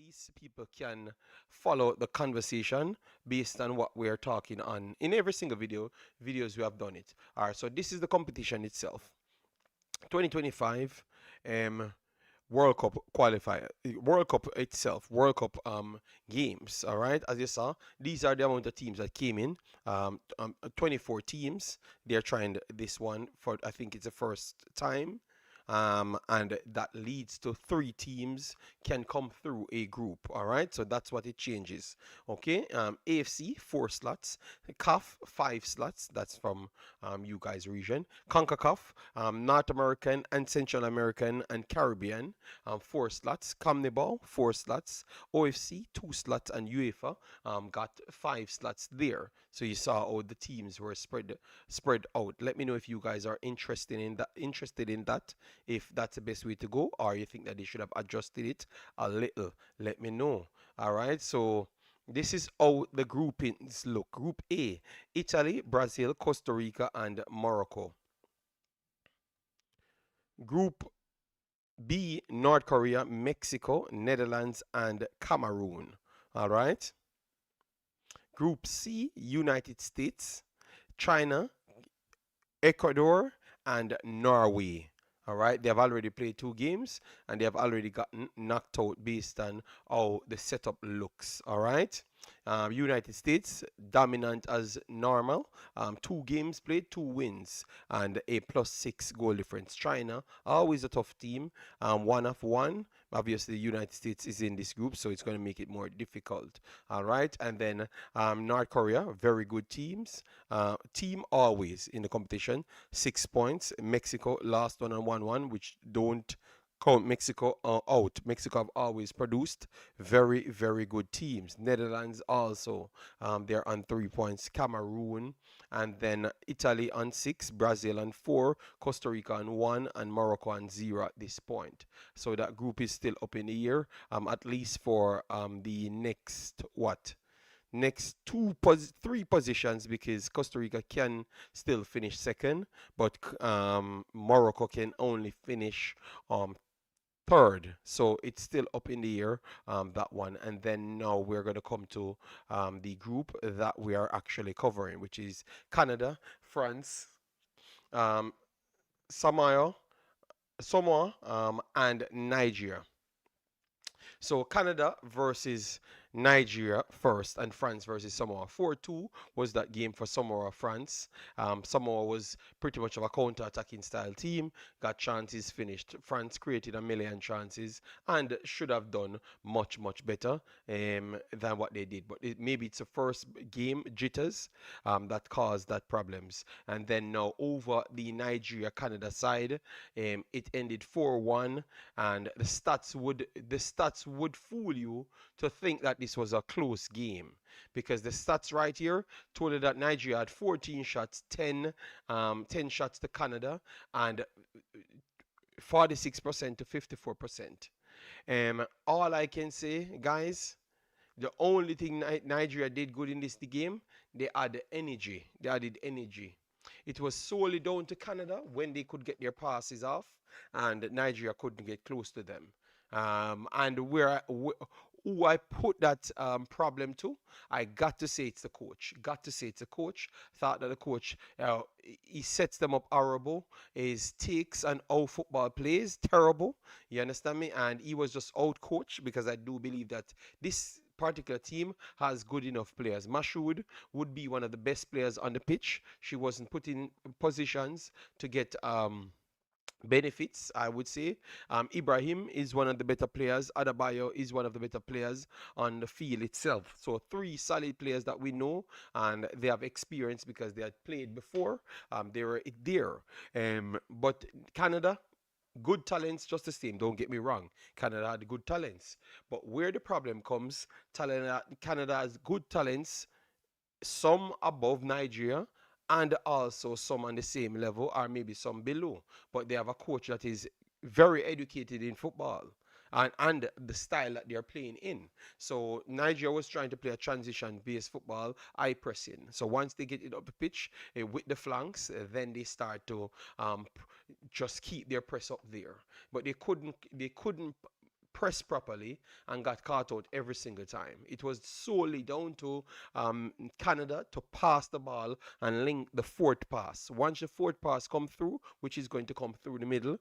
least people can follow the conversation based on what we're talking on. In every single videos we have done it. All right, so this is the competition itself. 2025 um World Cup qualifier, World Cup itself, World Cup games. All right, as you saw, these are the amount of teams that came in. 24 teams. They're trying this one for, I think it's the first time. And that leads to 3 teams can come through a group. All right, so that's what it changes. Okay, AFC 4 slots, CAF 5 slots. That's from you guys region. Concacaf, North American and Central American and Caribbean, 4 slots. CONMEBOL 4 slots. OFC 2 slots, and UEFA got 5 slots there. So you saw how the teams were spread out. Let me know if you guys are interested in that. If that's the best way to go, or you think that they should have adjusted it a little. Let me know. All right. So this is how the groupings look. Group A: Italy, Brazil, Costa Rica, and Morocco. Group B: North Korea, Mexico, Netherlands, and Cameroon. All right. Group C: United States, China, Ecuador, and Norway. All right, they have already played 2 games and they have already gotten knocked out based on how the setup looks. All right, United States dominant as normal. 2 games played, 2 wins, and a +6 goal difference. China always a tough team. 1-1. Obviously, the United States is in this group, so it's going to make it more difficult. All right, and then North Korea, very good team always in the competition. 6 points. Mexico last one on 1-1, which don't count Mexico out. Mexico have always produced very, very good teams. Netherlands also, they're on 3 points. Cameroon, and then Italy on 6, Brazil on 4, Costa Rica on 1, and Morocco on 0 at this point. So that group is still up in the air, at least for the next what? Next 3 positions, because Costa Rica can still finish second, but Morocco can only finish third. So it's still up in the air, that one. And then now we're going to come to the group that we are actually covering, which is Canada, France, um, Samoa, and Nigeria. So Canada versus Nigeria first, and France versus Samoa. 4-2 was that game for Samoa, France. Samoa was pretty much of a counter-attacking style team, got chances, finished. France created a million chances and should have done much, much better than what they did. But maybe it's the first game jitters that caused that problems. And then now over the Nigeria-Canada side, it ended 4-1, and the stats would fool you to think that this was a close game, because the stats right here told you that Nigeria had 14 shots, 10 shots to Canada, and 46% to 54%. All I can say, guys, the only thing Nigeria did good in this game, they had energy. They added energy. It was solely down to Canada when they could get their passes off, and Nigeria couldn't get close to them. And who I put that problem to, I got to say it's the coach. Got to say it's the coach. Thought that the coach, he sets them up horrible. His takes and how football plays terrible. You understand me? And he was just out coached, because I do believe that this particular team has good enough players. Mashoud would be one of the best players on the pitch. She wasn't put in positions to get benefits, I would say. Ibrahim is one of the better players. Adebayo is one of the better players on the field itself. So 3 solid players that we know, and they have experience because they had played before. They were there. But Canada, good talents just the same. Don't get me wrong. Canada had good talents. But where the problem comes, Canada has good talents, some above Nigeria, and also some on the same level, or maybe some below. But they have a coach that is very educated in football, and the style that they're playing in. So Nigeria was trying to play a transition-based football, high pressing. So once they get it up the pitch with the flanks, then they start to just keep their press up there. But they couldn't press properly and got caught out every single time. It was solely down to Canada to pass the ball and link the fourth pass. Once the fourth pass come through, which is going to come through the middle,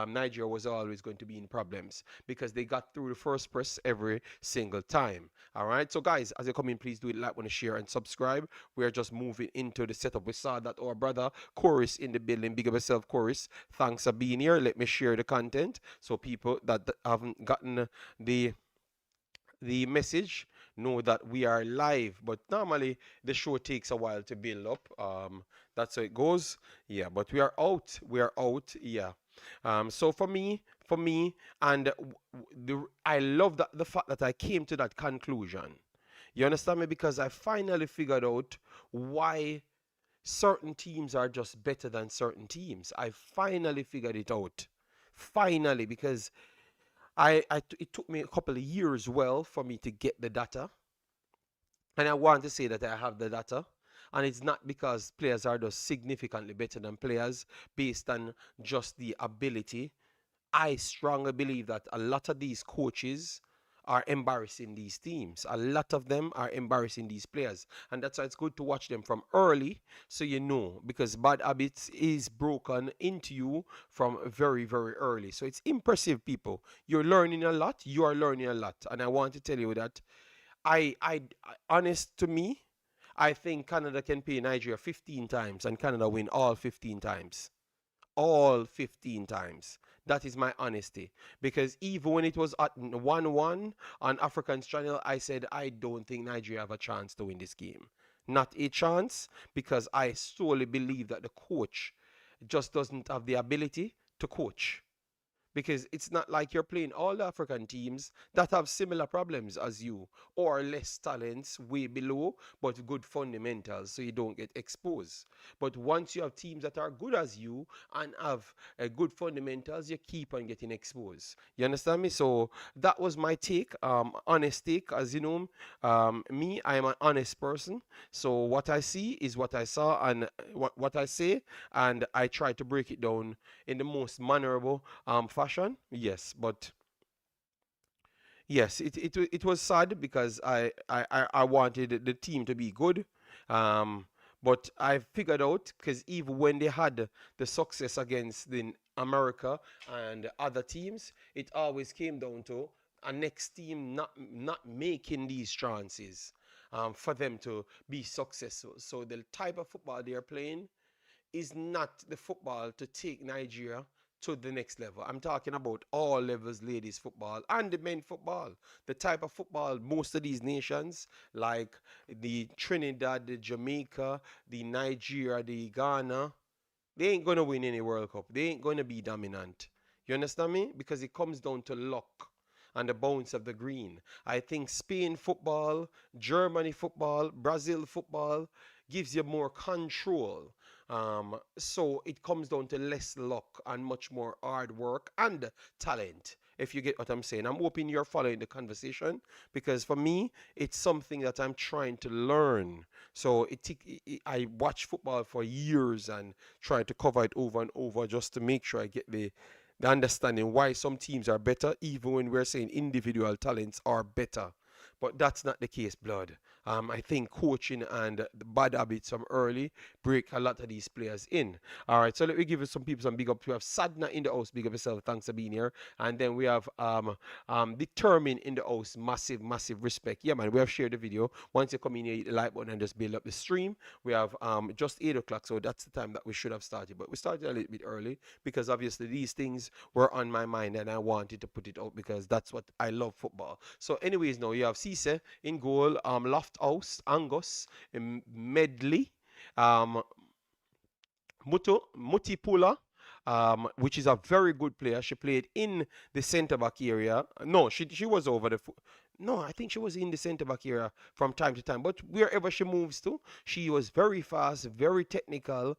Nigeria was always going to be in problems because they got through the first press every single time. All right, so guys, as you come in, please do it, like, want to share, and subscribe. We are just moving into the setup. We saw that our brother Chorus in the building. Big up yourself, Chorus. Thanks for being here. Let me share the content so people that haven't gotten the message know that we are live. But normally the show takes a while to build up. That's how it goes. Yeah, but we are out. We are out. Yeah. So for me, and I love that the fact that I came to that conclusion. You understand me? Because I finally figured out why certain teams are just better than certain teams. I finally figured it out. Finally, because it took me a couple of years, well, for me to get the data. And I want to say that I have the data. And it's not because players are just significantly better than players based on just the ability. I strongly believe that a lot of these coaches are embarrassing these teams. A lot of them are embarrassing these players. And that's why it's good to watch them from early so you know, because bad habits is broken into you from very, very early. So it's impressive, people. You're learning a lot. You are learning a lot. And I want to tell you that honest to me, I think Canada can play Nigeria 15 times and Canada win all 15 times. All 15 times. That is my honesty. Because even when it was at 1-1 on African's channel, I said, I don't think Nigeria have a chance to win this game. Not a chance, because I solely believe that the coach just doesn't have the ability to coach. Because it's not like you're playing all the African teams that have similar problems as you, or less talents way below, but good fundamentals, so you don't get exposed. But once you have teams that are good as you and have good fundamentals, you keep on getting exposed. You understand me? So that was my take, honest take. As you know, me, I am an honest person. So what I see is what I saw, and what I say, and I try to break it down in the most mannerable fashion. Yes, but yes, it was sad because I wanted the team to be good. Um, but I figured out, because even when they had the success against the America and other teams, it always came down to a next team not making these chances for them to be successful. So the type of football they are playing is not the football to take Nigeria to the next level. I'm talking about all levels, ladies football and the men football. The type of football most of these nations, like the Trinidad, the Jamaica, the Nigeria, the Ghana, they ain't going to win any World Cup. They ain't going to be dominant. You understand me? Because it comes down to luck and the bounce of the green. I think Spain football, Germany football, Brazil football gives you more control. So it comes down to less luck and much more hard work and talent, if you get what I'm saying. I'm hoping you're following the conversation, because for me, it's something that I'm trying to learn. So I watch football for years and try to cover it over and over just to make sure I get the understanding why some teams are better, even when we're saying individual talents are better. But that's not the case, blood. I think coaching and the bad habits from early break a lot of these players in. All right, so let me give you some people some big ups. We have Sadna in the house, big up yourself, thanks for being here. And then we have Determined in the house, massive, massive respect. Yeah, man, we have shared the video. Once you come in here, hit the like button and just build up the stream. We have just 8 o'clock, so that's the time that we should have started. But we started a little bit early because obviously these things were on my mind and I wanted to put it out because that's what I love football. So anyways, now you have Cisse in goal, Lofthouse, Angus, Medley, um, Mutipula, which is a very good player. She played in the centre back area. No, she was over the. No, I think she was in the centre back area from time to time. But wherever she moves to, she was very fast, very technical.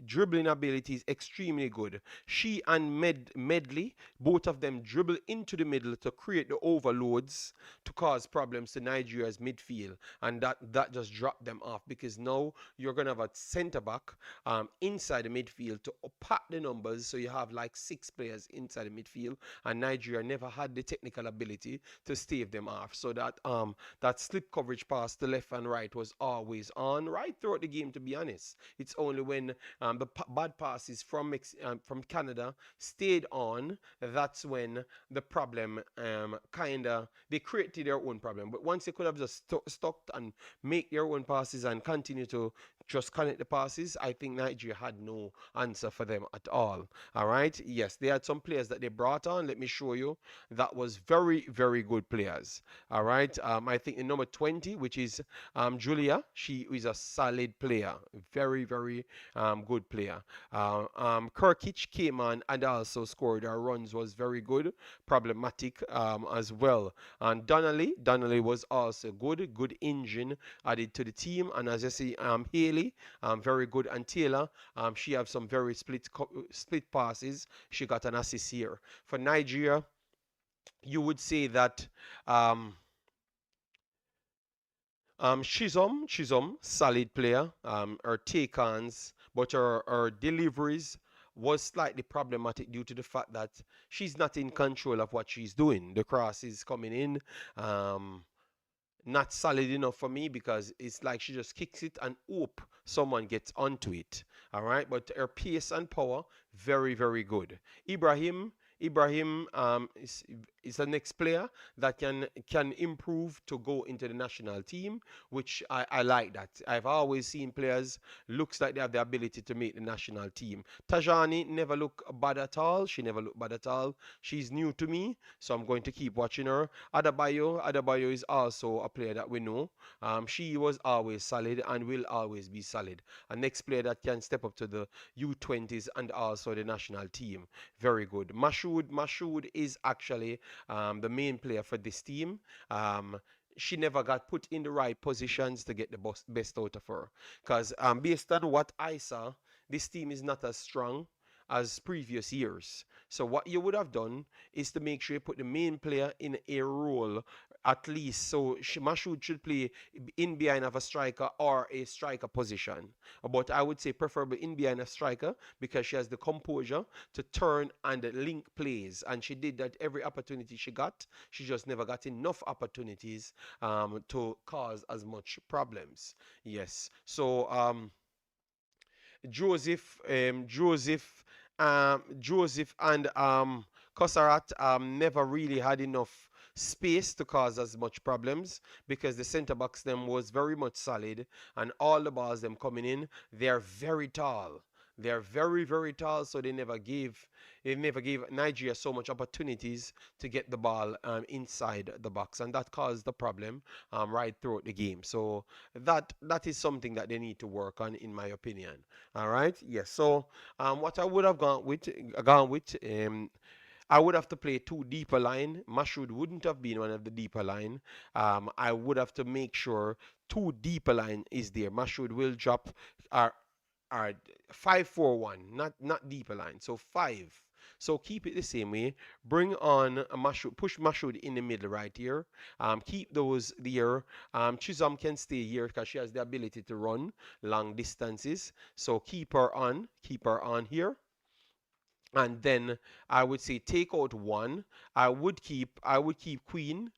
Dribbling ability is extremely good. She and Medley, both of them dribble into the middle to create the overloads to cause problems to Nigeria's midfield, and that just dropped them off because now you're gonna have a centre back inside the midfield to pack the numbers, so you have like 6 players inside the midfield, and Nigeria never had the technical ability to stave them off. So that slip coverage pass to left and right was always on right throughout the game. To be honest, it's only when the bad passes from Canada stayed on, that's when the problem kinda they created their own problem. But once they could have just stuck and make their own passes and continue to just connect the passes, I think Nigeria had no answer for them at all. All right. Yes, they had some players that they brought on. Let me show you. That was very, very good players. All right. I think the number 20, which is Julia, she is a solid player. Very, very good player. Kirkic came on and also scored. Our runs was very good. Problematic as well. And Donnelly was also good. Good engine added to the team. And as you see, Haley, very good. And Taylor, she have some very split passes. She got an assist here. For Nigeria, you would say that Chisholm, solid player. Her take-ons, but her deliveries was slightly problematic due to the fact that she's not in control of what she's doing. The cross is coming in. Not solid enough for me because it's like she just kicks it and hope someone gets onto it. All right, but her pace and power very, very good. Ibrahim is the next player that can improve to go into the national team, which I like that. I've always seen players looks like they have the ability to make the national team. Tajani never looked bad at all. She never looked bad at all. She's new to me, so I'm going to keep watching her. Adebayo is also a player that we know. She was always solid and will always be solid. A next player that can step up to the U20s and also the national team. Very good. Mashoud is actually the main player for this team. She never got put in the right positions to get the best out of her. Because based on what I saw, this team is not as strong as previous years. So what you would have done is to make sure you put the main player in a role at least. So Mashoud should play in behind of a striker or a striker position. But I would say preferably in behind a striker because she has the composure to turn and link plays. And she did that every opportunity she got. She just never got enough opportunities to cause as much problems. Yes. So Joseph and Kosarat never really had enough space to cause as much problems because the centre backs them was very much solid and all the balls them coming in, they're very tall. They're very, very tall, so they never gave Nigeria so much opportunities to get the ball inside the box, and that caused the problem right throughout the game. So that is something that they need to work on, in my opinion. All right, yes. So what I would have gone with, I would have to play two deeper line. Mashoud wouldn't have been one of the deeper line. I would have to make sure two deeper line is there. Mashoud will drop our 5-4-1, not deeper line. So five. So keep it the same way. Bring on a Mashoud, push Mashoud in the middle right here. Keep those there. Chisholm can stay here because she has the ability to run long distances. So keep her on here. And then I would say take out one. I would keep Queen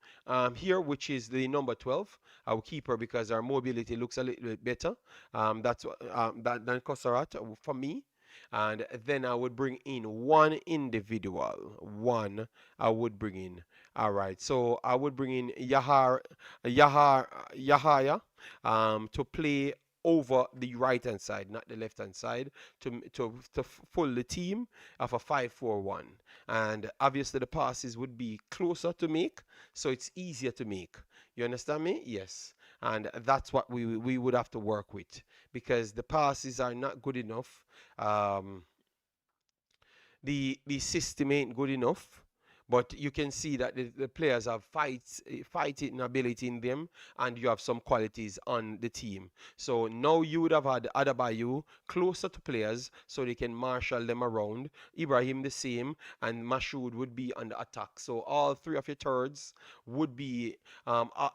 here, which is the number 12. I would keep her because her mobility looks a little bit better. That's than Kosarat for me. And then I would bring in one individual. One I would bring in. All right. So I would bring in Yahaya to play over the right hand side, not the left hand side, to full the team of a 5-4-1. And obviously the passes would be closer to make, so it's easier to make. You understand me? Yes. And that's what we would have to work with because the passes are not good enough. The system ain't good enough. But you can see that the players have fighting ability in them, and you have some qualities on the team. So now you would have had Adebayo closer to players so they can marshal them around. Ibrahim the same, and Mashoud would be on the attack. So all three of your thirds would be,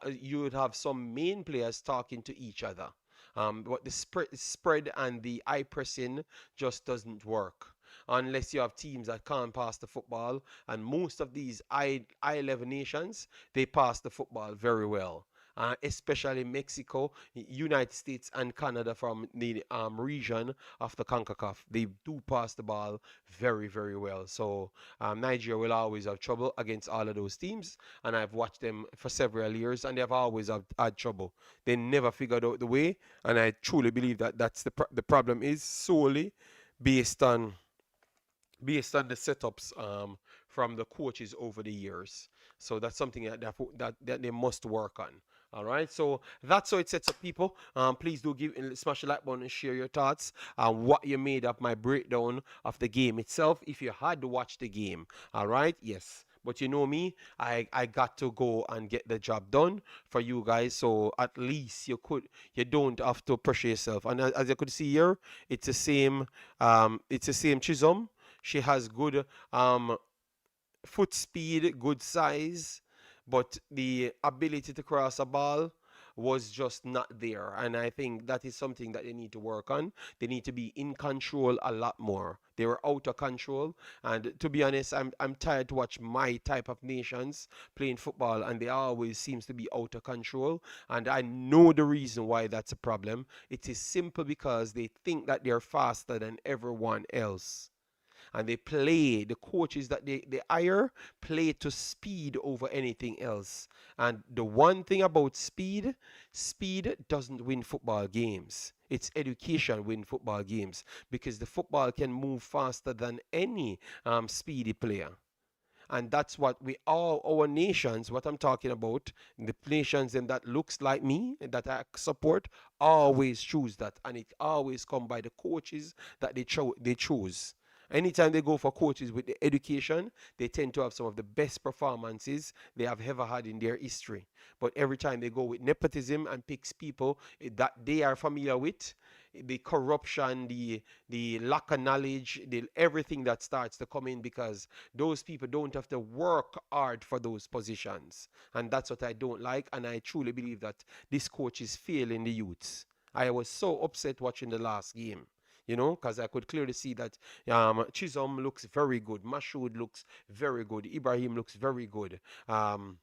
you would have some main players talking to each other. But the spread and the eye pressing just doesn't work unless you have teams that can't pass the football. And most of these I-11 nations, they pass the football very well. Especially Mexico, United States, and Canada from the region of the Concacaf. They do pass the ball very, very well. So Nigeria will always have trouble against all of those teams. And I've watched them for several years, and they've always had trouble. They never figured out the way. And I truly believe that that's the problem is solely based on the setups from the coaches over the years. So that's something that they must work on. All right, so that's how it sets up, people. Please do smash the like button and share your thoughts on what you made of my breakdown of the game itself. If you had to watch the game, all right, yes. But you know me, I got to go and get the job done for you guys. So at least you don't have to pressure yourself. And as you could see here, it's the same Chisholm. She has good foot speed, good size, but the ability to cross a ball was just not there. And I think that is something that they need to work on. They need to be in control a lot more. They were out of control. And to be honest, I'm tired to watch my type of nations playing football, and they always seems to be out of control. And I know the reason why that's a problem. It is simple because they think that they're faster than everyone else, and the coaches that they hire play to speed over anything else. And the one thing about speed doesn't win football games. It's education win football games, because the football can move faster than any speedy player. And that's what we all, our nations, what I'm talking about, the nations and that looks like me, that I support, always choose that. And it always come by the coaches that they choose. Anytime they go for coaches with the education, they tend to have some of the best performances they have ever had in their history. But every time they go with nepotism and picks people that they are familiar with, the corruption, the lack of knowledge, everything that starts to come in, because those people don't have to work hard for those positions. And that's what I don't like. And I truly believe that this coach is failing the youths. I was so upset watching the last game, because I could clearly see that Chisholm looks very good, Mashoud looks very good, Ibrahim looks very good. The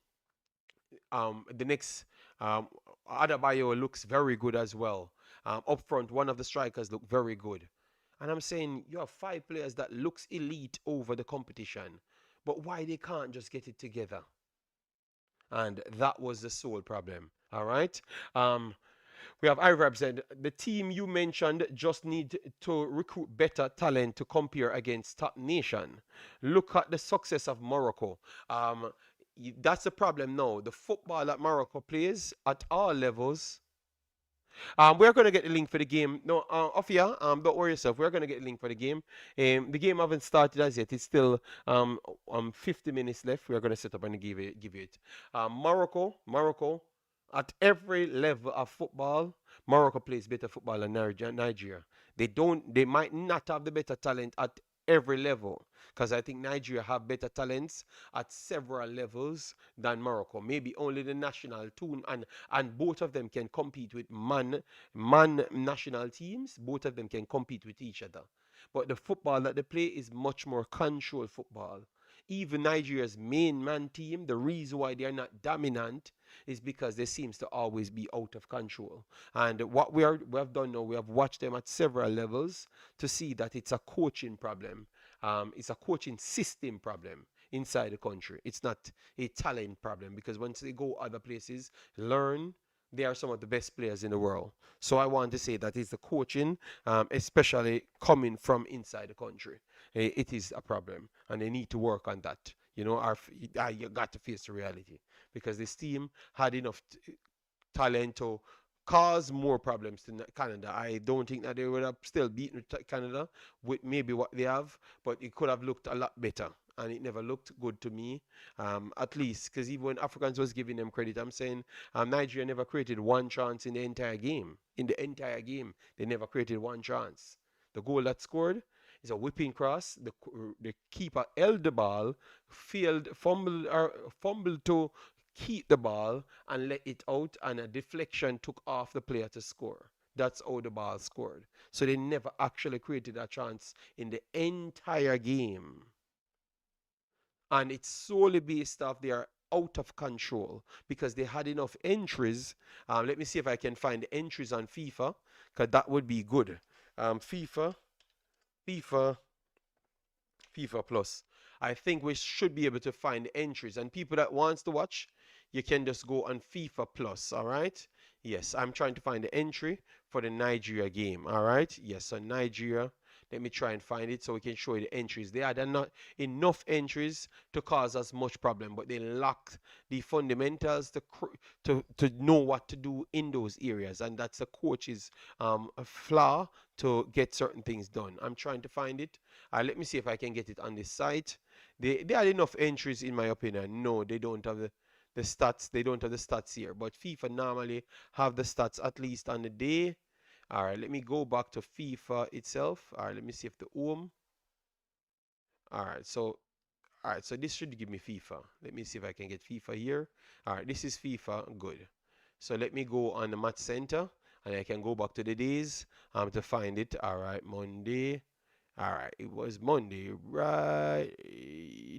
next Adebayo looks very good as well. Up front, one of the strikers look very good. And I'm saying you have 5 players that looks elite over the competition, but why they can't just get it together? And that was the sole problem. All right. We have Irab said the team you mentioned just need to recruit better talent to compare against top nation. Look at the success of Morocco. That's the problem now. The football that Morocco plays at all levels. We're gonna get the link for the game. No, Ofia, don't worry yourself. We're gonna get the link for the game. The game haven't started as yet. It's still 50 minutes left. We're gonna set up and give it. Morocco, at every level of football, Morocco plays better football than Nigeria. They might not have the better talent at every level, because I think Nigeria have better talents at several levels than Morocco. Maybe only the national team, and both of them can compete with man national teams. Both of them can compete with each other. But the football that they play is much more controlled football. Even Nigeria's main man team, the reason why they are not dominant is because they seems to always be out of control. And what we have done now, we have watched them at several levels to see that it's a coaching problem. It's a coaching system problem inside the country. It's not a talent problem, because once they go other places, learn, they are some of the best players in the world. So I want to say that it's the coaching, especially coming from inside the country. It is a problem, and they need to work on that. You got to face the reality, because this team had enough talent to cause more problems to Canada. I don't think that they would have still beaten Canada with maybe what they have, but it could have looked a lot better. and it never looked good to me. At least because even when Africans was giving them credit, I'm saying Nigeria never created one chance in the entire game. In the entire game, they never created one chance. The goal that scored is a whipping cross. The keeper held the ball, failed, fumbled to keep the ball and let it out, and a deflection took off the player to score. That's how the ball scored. So they never actually created a chance in the entire game. And it's solely based off they are out of control because they had enough entries. Let me see if I can find the entries on FIFA, because that would be good. FIFA, FIFA, FIFA Plus. I think we should be able to find entries. And people that wants to watch, you can just go on FIFA Plus, all right? Yes, I'm trying to find the entry for the Nigeria game, all right? Yes, so Nigeria. Let me try and find it so we can show you the entries. There are not enough entries to cause us much problem, but they lack the fundamentals to know what to do in those areas, and that's the coach's flaw to get certain things done. I'm trying to find it. Let me see if I can get it on this site. They had enough entries in my opinion. No, they don't have the stats. They don't have the stats here. But FIFA normally have the stats at least on the day. All right, let me go back to FIFA itself. All right, let me see if the home. All right, so this should give me FIFA. Let me see if I can get FIFA here. All right, this is FIFA. Good. So let me go on the match center, and I can go back to the days to find it. All right, Monday. All right, it was Monday, right?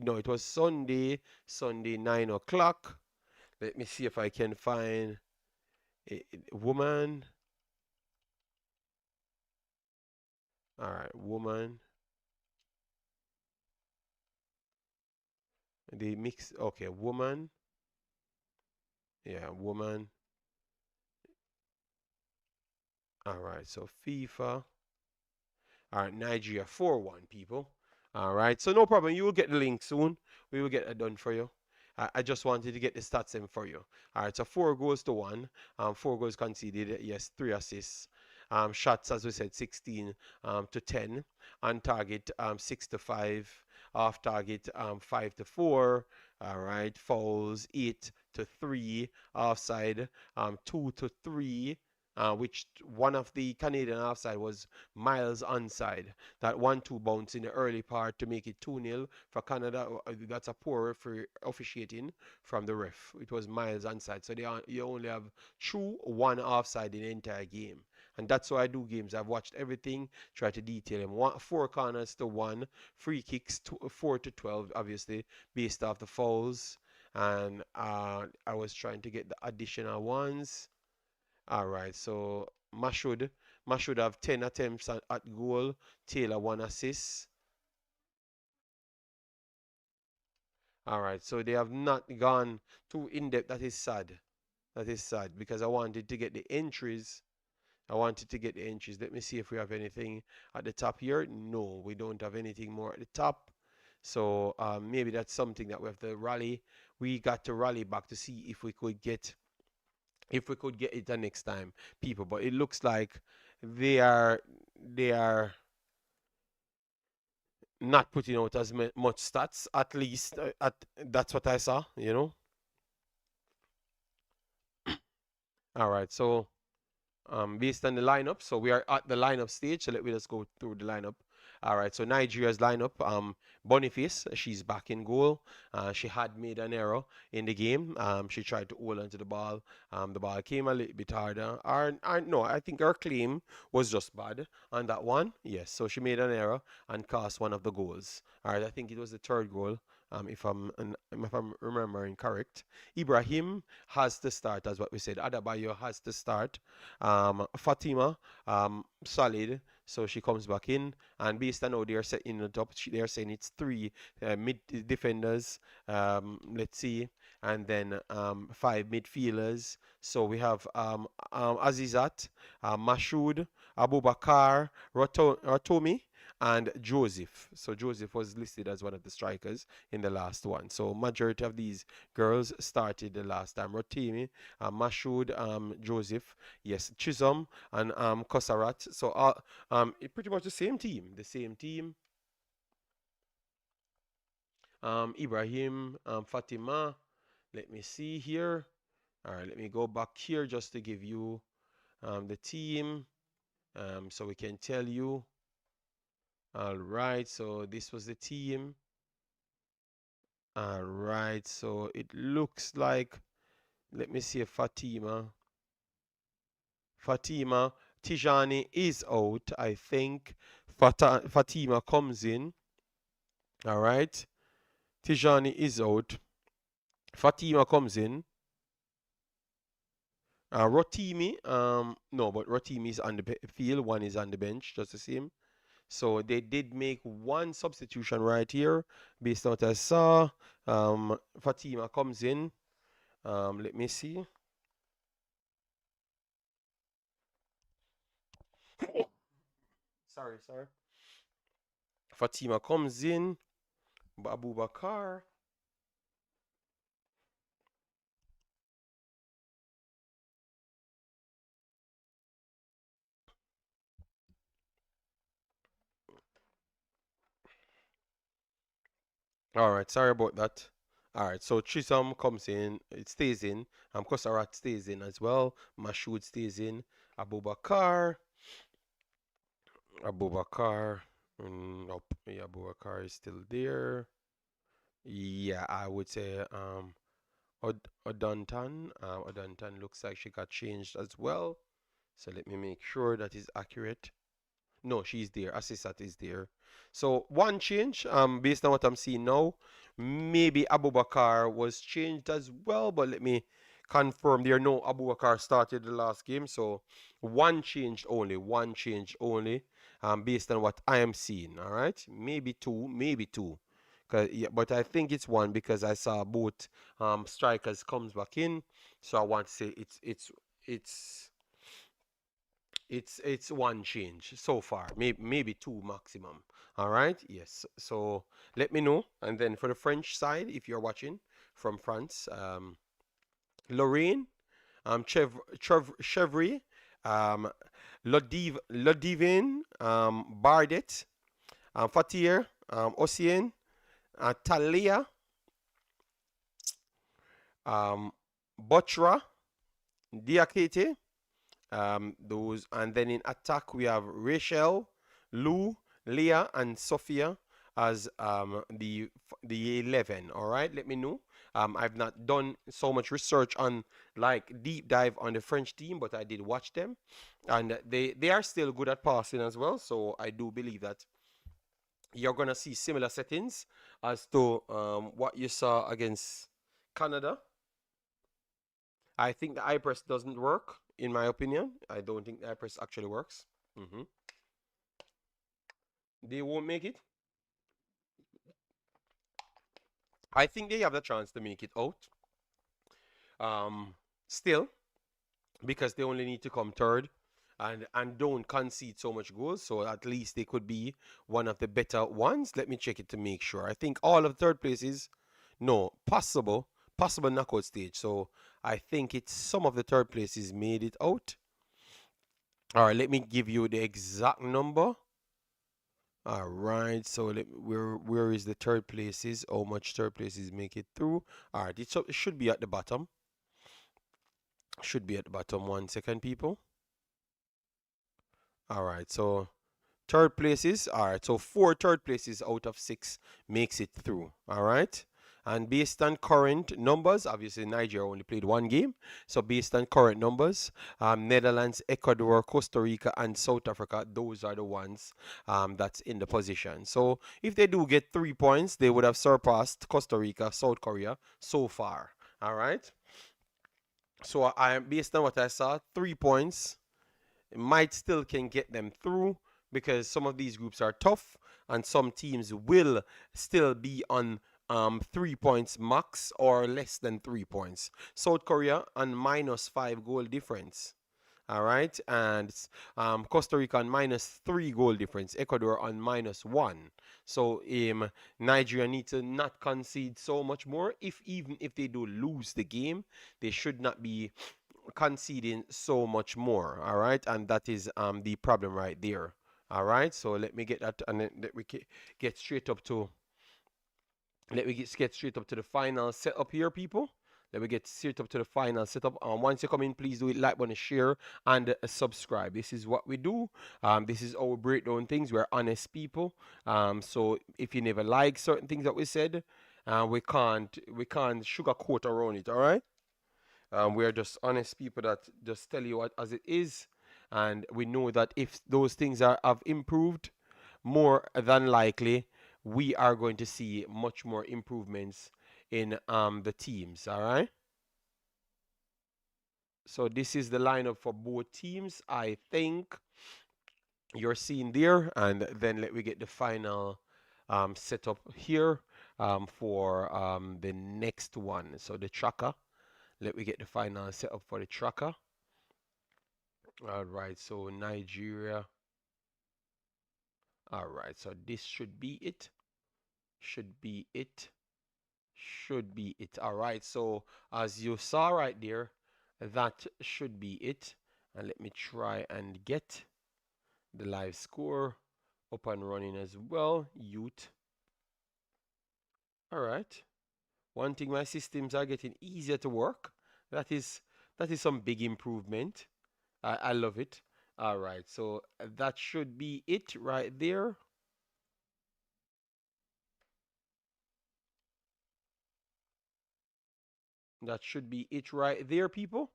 No, it was Sunday. Sunday, 9 o'clock. Let me see if I can find a woman. All right, woman. The mix. Okay, woman. Yeah, woman. All right, so FIFA. All right, Nigeria 4-1, people. All right, so no problem. You will get the link soon. We will get it done for you. I just wanted to get the stats in for you. All right, so 4 goals to 1. 4 goals conceded. Yes, 3 assists. Shots, as we said, 16 to 10. On target, 6 to 5. Off target, 5 to 4. All right, fouls, 8 to 3. Offside, 2 to 3. Which one of the Canadian offside was Miles onside. That 1-2 bounce in the early part to make it 2-0 for Canada. That's a poor referee officiating from the ref. It was Miles onside. So you only have true one offside in the entire game. And that's how I do games. I've watched everything, try to detail them. 4 corners to 1, free kicks 4 to 12, obviously, based off the fouls. And I was trying to get the additional ones. All right, so Mashud have 10 attempts at goal. Taylor 1 assist. All right, so they have not gone too in depth. That is sad. That is sad because I wanted to get the entries. I wanted to get the entries. Let me see if we have anything at the top here. No, we don't have anything more at the top. So maybe that's something that we have to rally. We got to rally back to see if we could get it the next time, people. But it looks like they are not putting out as much stats. At least that's what I saw. All right, so based on the lineup. So we are at the lineup stage. So let me just go through the lineup. All right. So Nigeria's lineup. Boniface, she's back in goal. She had made an error in the game. She tried to hold onto the ball. The ball came a little bit harder. No, I think her claim was just bad on that one. Yes. So she made an error and cost one of the goals. All right. I think it was the third goal. If I'm remembering correct. Ibrahim has to start, as what we said. Adebayo has to start. Fatima, solid. So she comes back in, and based on how they are setting it up, they are saying it's 3 mid defenders. Let's see, and then 5 midfielders. So we have Azizat, Mashoud, Abubakar, Ratomi, and Joseph. So Joseph was listed as one of the strikers in the last one. So majority of these girls started the last time. Rotimi, Mashoud, Joseph, yes, Chisholm, and Kosarat. So pretty much the same team. The same team. Ibrahim, Fatima. Let me see here. All right, let me go back here just to give you the team, so we can tell you. All right, so this was the team. All right, so it looks like, let me see if Fatima Tijani is out. I think Fatima comes in. All right, Tijani is out. Fatima comes in. Rotimi, no, but Rotimi is on the field. One is on the bench, just the same. So they did make one substitution right here, based on what I saw. Fatima comes in. Let me see. Sorry. Fatima comes in. Abu Bakar. All right, sorry about that. All right, so Chisholm comes in, it stays in. Kosarat stays in as well. Mashoud stays in. Abubakar, Abubakar, nope, yeah, Abubakar is still there. Yeah, I would say Odontan. Odontan looks like she got changed as well. So let me make sure that is accurate. No, she's there. Assisat is there. So one change, based on what I'm seeing now, maybe Abubakar was changed as well, but let me confirm there. No, Abubakar started the last game, so one change only, based on what I am seeing. All right, maybe two, maybe two. Yeah, but I think it's one because I saw both strikers comes back in, so I want to say it's it's one change so far, maybe two maximum. All right, yes. So let me know. And then for the French side, if you're watching from France, Lorraine, Chevry, um, Lodivin, Bardet, Fatir, Ossien, Talia, um, Botra, Diakite. Those, and then in attack we have Rachel, Lou, Leah, and Sophia as the 11. All right, let me know. I've not done so much research on, like, deep dive on the French team, but I did watch them, and they are still good at passing as well. So I do believe that you're gonna see similar settings as to what you saw against Canada. I think the iPress doesn't work, in my opinion. I don't think the iPress actually works. hmm They won't make it. I think they have the chance to make it out. Um, Still, because they only need to come third and don't concede so much goals. So at least they could be one of the better ones. Let me check it to make sure. I think all of third places, no, possible knockout stage. So I think it's some of the third places made it out. All right, let me give you the exact number. All right, so where is the third places? How much third places make it through? All right, it should be at the bottom. Should be at the bottom. 1 second, people. All right, so third places. All right, so 4 third places out of 6 makes it through. All right. And based on current numbers, obviously Nigeria only played one game. So based on current numbers, Netherlands, Ecuador, Costa Rica, and South Africa, those are the ones that's in the position. So if they do get 3 points, they would have surpassed Costa Rica, South Korea so far. All right. So I, based on what I saw, 3 points might still can get them through, because some of these groups are tough and some teams will still be on 3 points max or less than 3 points. South Korea on -5 goal difference. All right, and Costa Rica on -3 goal difference. Ecuador on -1. So Nigeria need to not concede so much more. Even if they do lose the game, they should not be conceding so much more. All right, and that is the problem right there. All right, so let me get that, and then let me get straight up to Let me get straight up to the final setup here, people. Let me get straight up to the final setup. Once you come in, please do it, like button, share, and subscribe. This is what we do. This is how we break down things. We're honest people. So if you never like certain things that we said, we can't sugarcoat around it. All right. We're just honest people that just tell you what as it is, and we know that if those things have improved, more than likely we are going to see much more improvements in the teams. All right. So this is the lineup for both teams. I think you're seeing there, and then let me get the final setup here for the next one. So the tracker. Let me get the final setup for the tracker. All right, so Nigeria. All right, so this should be it. Should be it. Should be it. All right, so as you saw right there, that should be it. And let me try and get the live score up and running as well. Youth. All right. One thing, my systems are getting easier to work. That is some big improvement. I love it. All right, so that should be it right there. That should be it right there, people.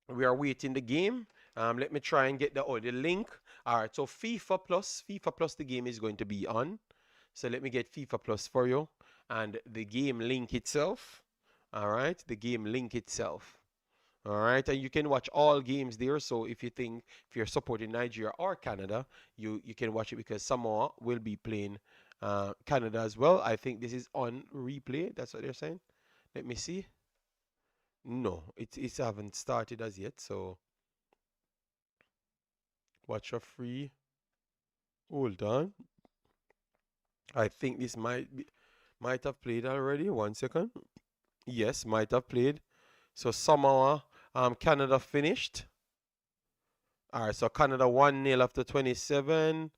We are waiting the game. Let me try and get the link. All right, so FIFA Plus, the game is going to be on. So let me get FIFA Plus for you and the game link itself. All right, the game link itself. All right, and you can watch all games there. So if you're supporting Nigeria or Canada, you can watch it because Samoa will be playing Canada as well. I think this is on replay. That's what they're saying. Let me see. No, it's haven't started as yet. So watch a free. Hold on. I think this might have played already. 1 second. Yes, might have played. So Samoa, Canada finished. All right, so Canada 1-0 after 27.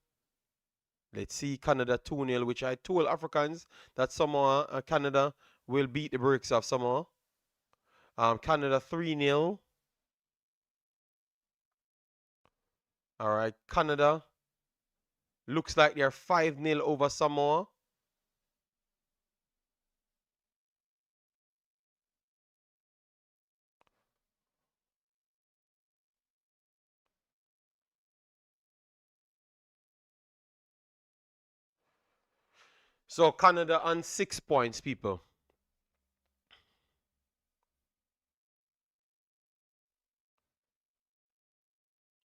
Let's see, Canada 2-0, which I told Africans that Samoa, Canada will beat the brakes off Samoa. Canada 3-0. All right, Canada looks like they're 5-0 over Samoa. So Canada on 6 points, people.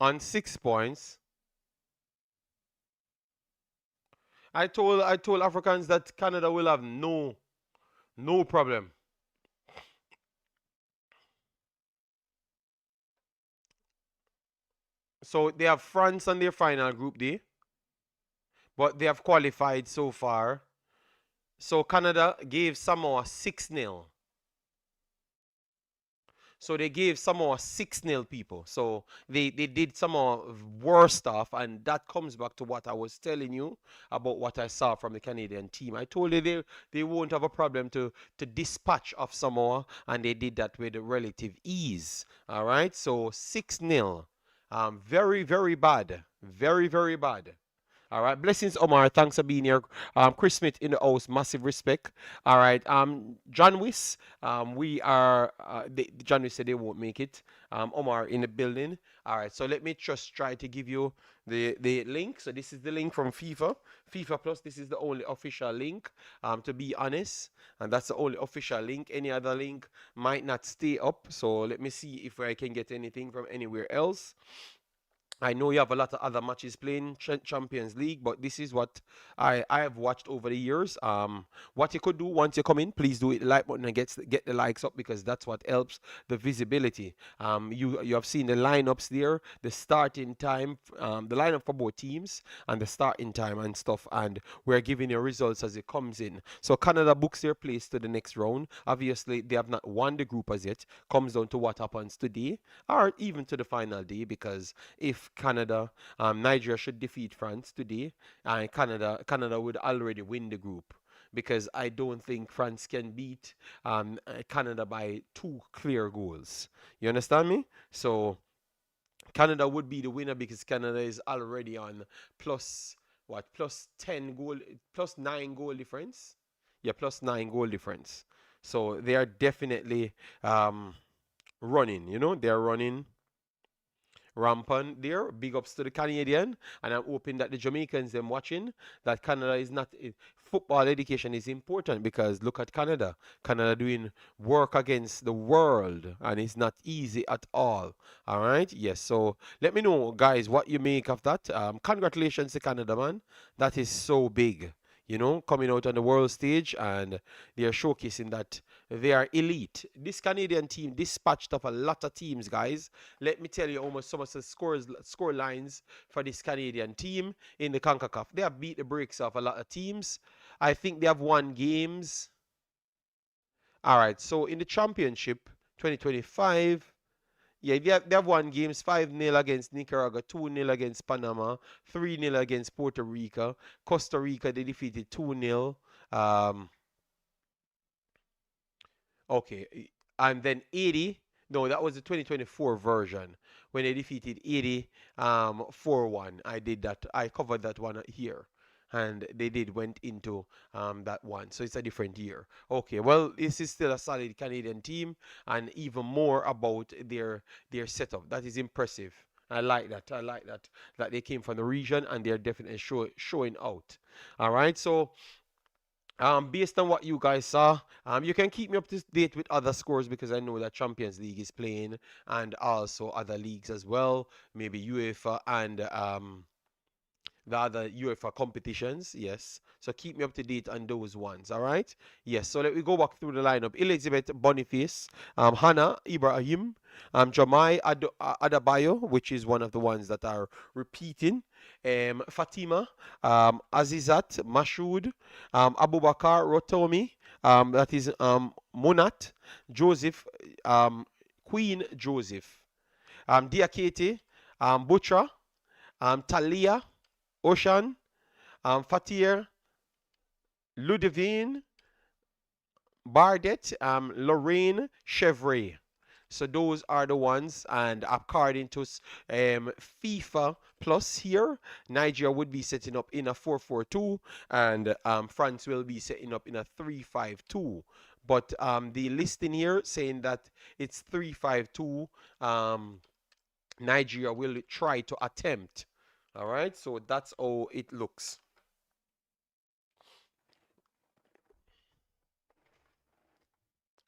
On 6 points. I told Africans that Canada will have no problem. So they have France on their final group day, but they have qualified so far. So Canada gave Samoa 6-0. So they gave Samoa 6-0, people. So they did Samoa worse stuff, and that comes back to what I was telling you about what I saw from the Canadian team. I told you they won't have a problem to dispatch of Samoa, and they did that with relative ease. All right, so 6-0. Very, very bad. Very, very bad. All right. Blessings, Omar. Thanks for being here. Chris Smith in the house. Massive respect. All right. John Wiss. We are. John Wiss said they won't make it. Omar in the building. All right. So let me just try to give you the link. So this is the link from FIFA. FIFA Plus. This is the only official link. To be honest, and that's the only official link. Any other link might not stay up. So let me see if I can get anything from anywhere else. I know you have a lot of other matches playing Champions League, but this is what I have watched over the years. What you could do once you come in, please do it the like button and get the likes up because that's what helps the visibility. You have seen the lineups there, the starting time, the lineup for both teams, and the starting time and stuff. And we're giving you results as it comes in. So Canada books their place to the next round. Obviously, they have not won the group as yet. Comes down to what happens today, or even to the final day, because if Canada, Nigeria should defeat France today, and Canada would already win the group because I don't think France can beat Canada by 2 clear goals. You understand me? So Canada would be the winner because Canada is already on plus what, plus 10 goal, plus 9 goal difference. Yeah, plus 9 goal difference. So they are definitely um, running. They are running rampant there. Big ups to the Canadian, and I'm hoping that the Jamaicans them watching that Canada is not football education is important, because look at Canada. Canada doing work against the world, and it's not easy at all. All right, yes. So let me know, guys, what you make of that. Congratulations to Canada, man. That is so big. Coming out on the world stage, and they are showcasing that they are elite. This Canadian team dispatched up a lot of teams, guys. Let me tell you almost some of the score lines for this Canadian team in the Concacaf. They have beat the brakes off a lot of teams. I think they have won games. All right, so in the championship 2025, yeah, they have won games 5-0 against Nicaragua, 2-0 against Panama, 3-0 against Puerto Rico. Costa Rica, they defeated 2-0. Um, Okay, and then 80. No, that was the 2024 version when they defeated 80 4-1. I did that. I covered that one here. And they did went into that one. So it's a different year. Okay, well, this is still a solid Canadian team, and even more about their setup. That is impressive. I like that. I like that they came from the region, and they're definitely showing out. All right, so based on what you guys saw, you can keep me up to date with other scores, because I know that Champions League is playing, and also other leagues as well, maybe UEFA and the other UEFA competitions. Yes. So keep me up to date on those ones. All right. Yes. So let me go back through the lineup. Elizabeth Boniface, Hannah Ibrahim, Jamai Adabayo, which is one of the ones that are repeating. Fatima, Azizat Mashoud, Abubakar Rotomi, that is Monat, Joseph, Queen Joseph, Diakete, Butcher, Talia, Ocean, Fatir, Ludivine, Bardet, Lorraine, Chevrolet. So those are the ones, and according to FIFA Plus here, Nigeria would be setting up in a 4-4-2, and France will be setting up in a 3-5-2. But the listing here saying that it's 3-5-2. Nigeria will try to attempt. All right, so that's how it looks.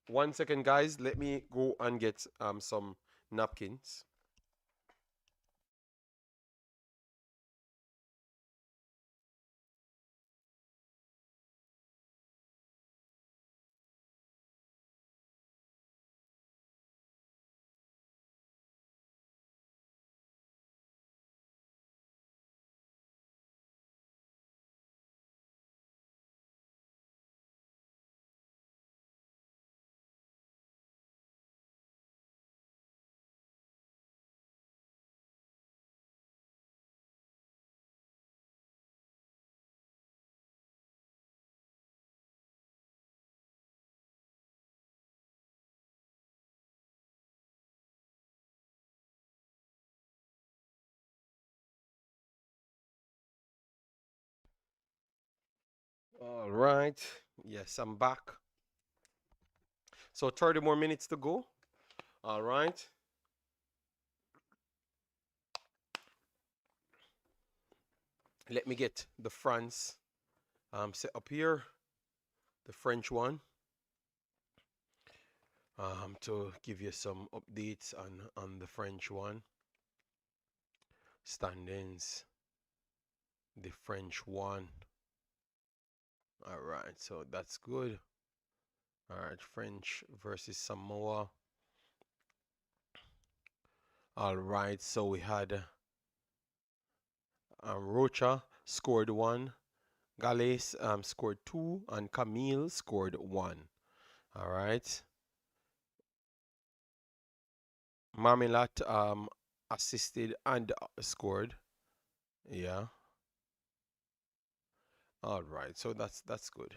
One second, guys. Let me go and get some napkins. All right. Yes, I'm back. So 30 more minutes to go. All right. Let me get the France set up here. The French one. To give you some updates on the French one. Standings. The French one. All right. So that's good. All right. French versus Samoa. All right. So we had Rocha scored 1. Gales scored 2, and Camille scored 1. All right. Marmelat assisted and scored. Yeah. All right. So that's good.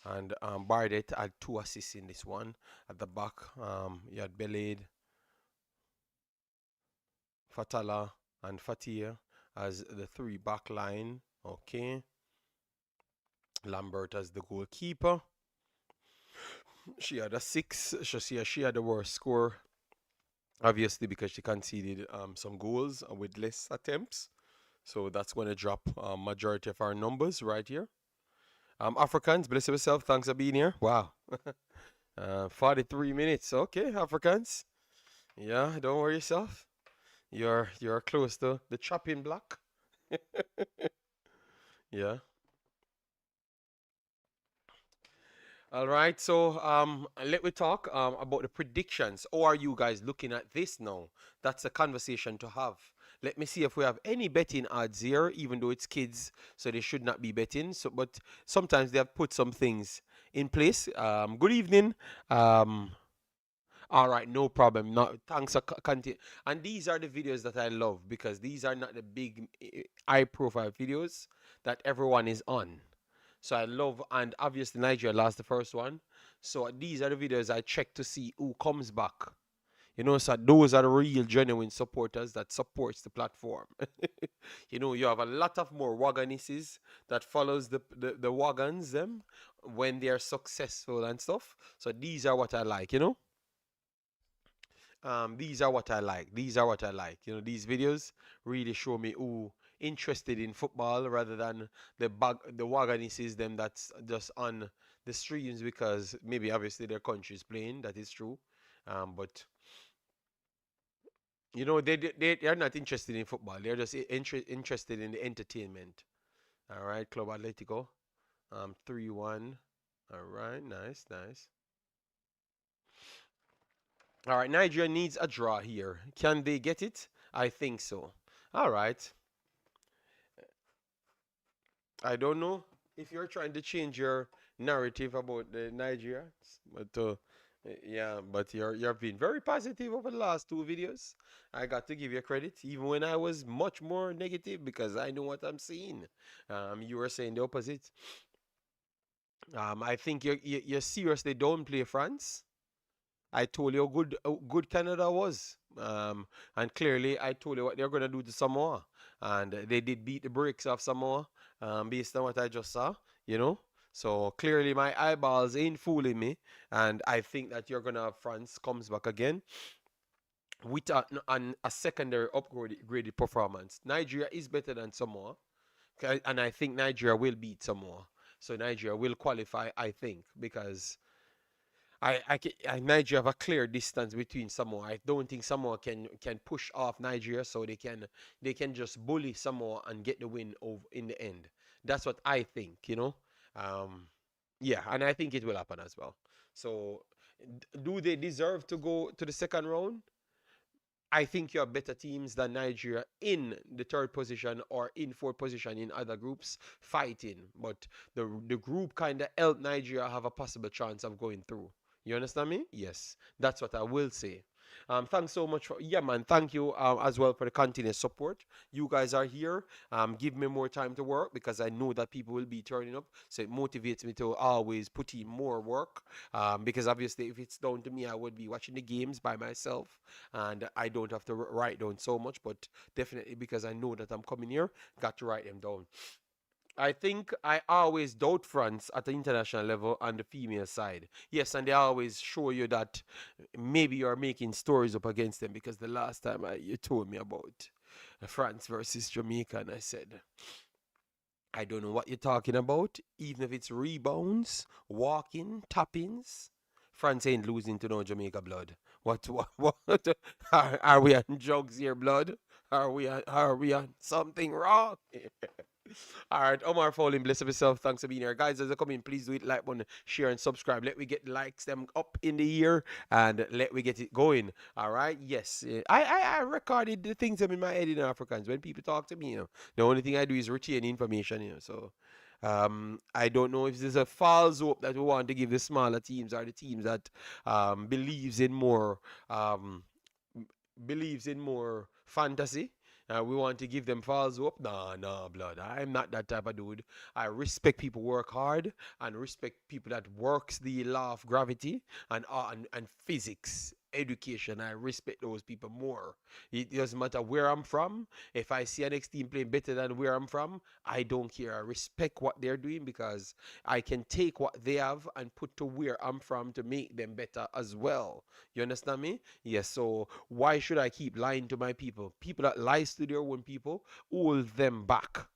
And Bardet had 2 assists in this one. At the back, you had Belade, Fatala, and Fatia as the 3 back line. Okay. Lambert as the goalkeeper. She had a 6. She had the worst score, obviously, because she conceded some goals with less attempts. So that's going to drop majority of our numbers right here. Africans, bless yourself. Thanks for being here. Wow. 43 minutes. Okay, Africans. Yeah, don't worry yourself. You're close to the chopping block. Yeah. All right, so let me talk about the predictions. How are you guys looking at this now? That's a conversation to have. Let me see if we have any betting odds here, even though it's kids, so they should not be betting. So, but sometimes they have put some things in place. Good evening. Um, all right, no problem. No, thanks for continue. And these are the videos that I love because these are not the big high-profile videos that everyone is on. So I love, and obviously Nigeria lost the first one. So these are the videos I check to see who comes back. You know, so those are the real genuine supporters that supports the platform. You know, you have a lot of more Waganesses that follows the Wagans them when they are successful and stuff. So these are what I like, you know. These are what I like. These are what I like. You know, these videos really show me who interested in football rather than the Waganesses them that's just on the streams because maybe obviously their country is playing. That is true. But you know they are not interested in football. They're just interested in the entertainment. All right, Club Atletico. 3-1. All right, nice, nice. All right, Nigeria needs a draw here. Can they get it? I think so. All right. I don't know if you're trying to change your narrative about the Nigeria, but yeah, but you're being very positive over the last 2 videos. I got to give you credit, even when I was much more negative because I know what I'm seeing. You were saying the opposite. I think you seriously don't play France. I told you how good Canada was. And clearly, I told you what they're going to do to Samoa. And they did beat the brakes off Samoa based on what I just saw, you know. So clearly, my eyeballs ain't fooling me. And I think that you're going to have France comes back again with a secondary upgraded performance. Nigeria is better than Samoa. And I think Nigeria will beat Samoa. So Nigeria will qualify, I think, because Nigeria have a clear distance between Samoa. I don't think Samoa can push off Nigeria, so they can just bully Samoa and get the win over in the end. That's what I think, you know. Um, yeah, and I think it will happen as well. So, do they deserve to go to the second round? I think you have better teams than Nigeria in the third position or in fourth position in other groups fighting. But the group kind of helped Nigeria have a possible chance of going through. You understand me? Yes, that's what I will say. Thanks so much for yeah, man. Thank you as well for the continuous support. You guys are here. Give me more time to work because I know that people will be turning up. So it motivates me to always put in more work. Because obviously, if it's down to me, I would be watching the games by myself, and I don't have to write down so much. But definitely because I know that I'm coming here, got to write them down. I think I always doubt France at the international level on the female side. Yes, and they always show you that maybe you're making stories up against them because the last time you told me about France versus Jamaica, and I said, I don't know what you're talking about, even if it's rebounds, walking, tappings. France ain't losing to no Jamaica blood. What are we on drugs here, blood? Are we on something wrong? All right, Omar Fowling, bless of yourself. Thanks for being here. Guys, as I come in, please do it, like button, share, and subscribe. Let me get likes them up in the ear and let me get it going. All right, yes. I recorded the things I'm in my head in Africans. When people talk to me, the only thing I do is retain information, So I don't know if there's a false hope that we want to give the smaller teams or the teams that believes in more fantasy We want to give them false hope. Nah, nah, blood. I'm not that type of dude. I respect people who work hard and respect people that works the law of gravity and physics, education. I respect those people more. It doesn't matter where I'm from. If I see an next team playing better than where I'm from, I don't care. I respect what they're doing because I can take what they have and put to where I'm from to make them better as well. You understand me? Yes, so why should I keep lying to my people? People that lies to their own people, hold them back.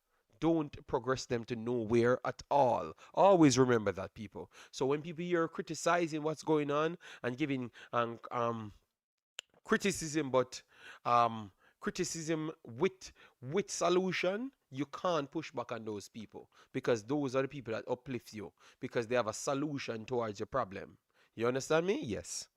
Don't progress them to nowhere at all. Always remember that, people. So when people hear criticizing what's going on and giving criticism, but um, criticism with solution, you can't push back on those people because those are the people that uplift you because they have a solution towards your problem. You understand me? Yes.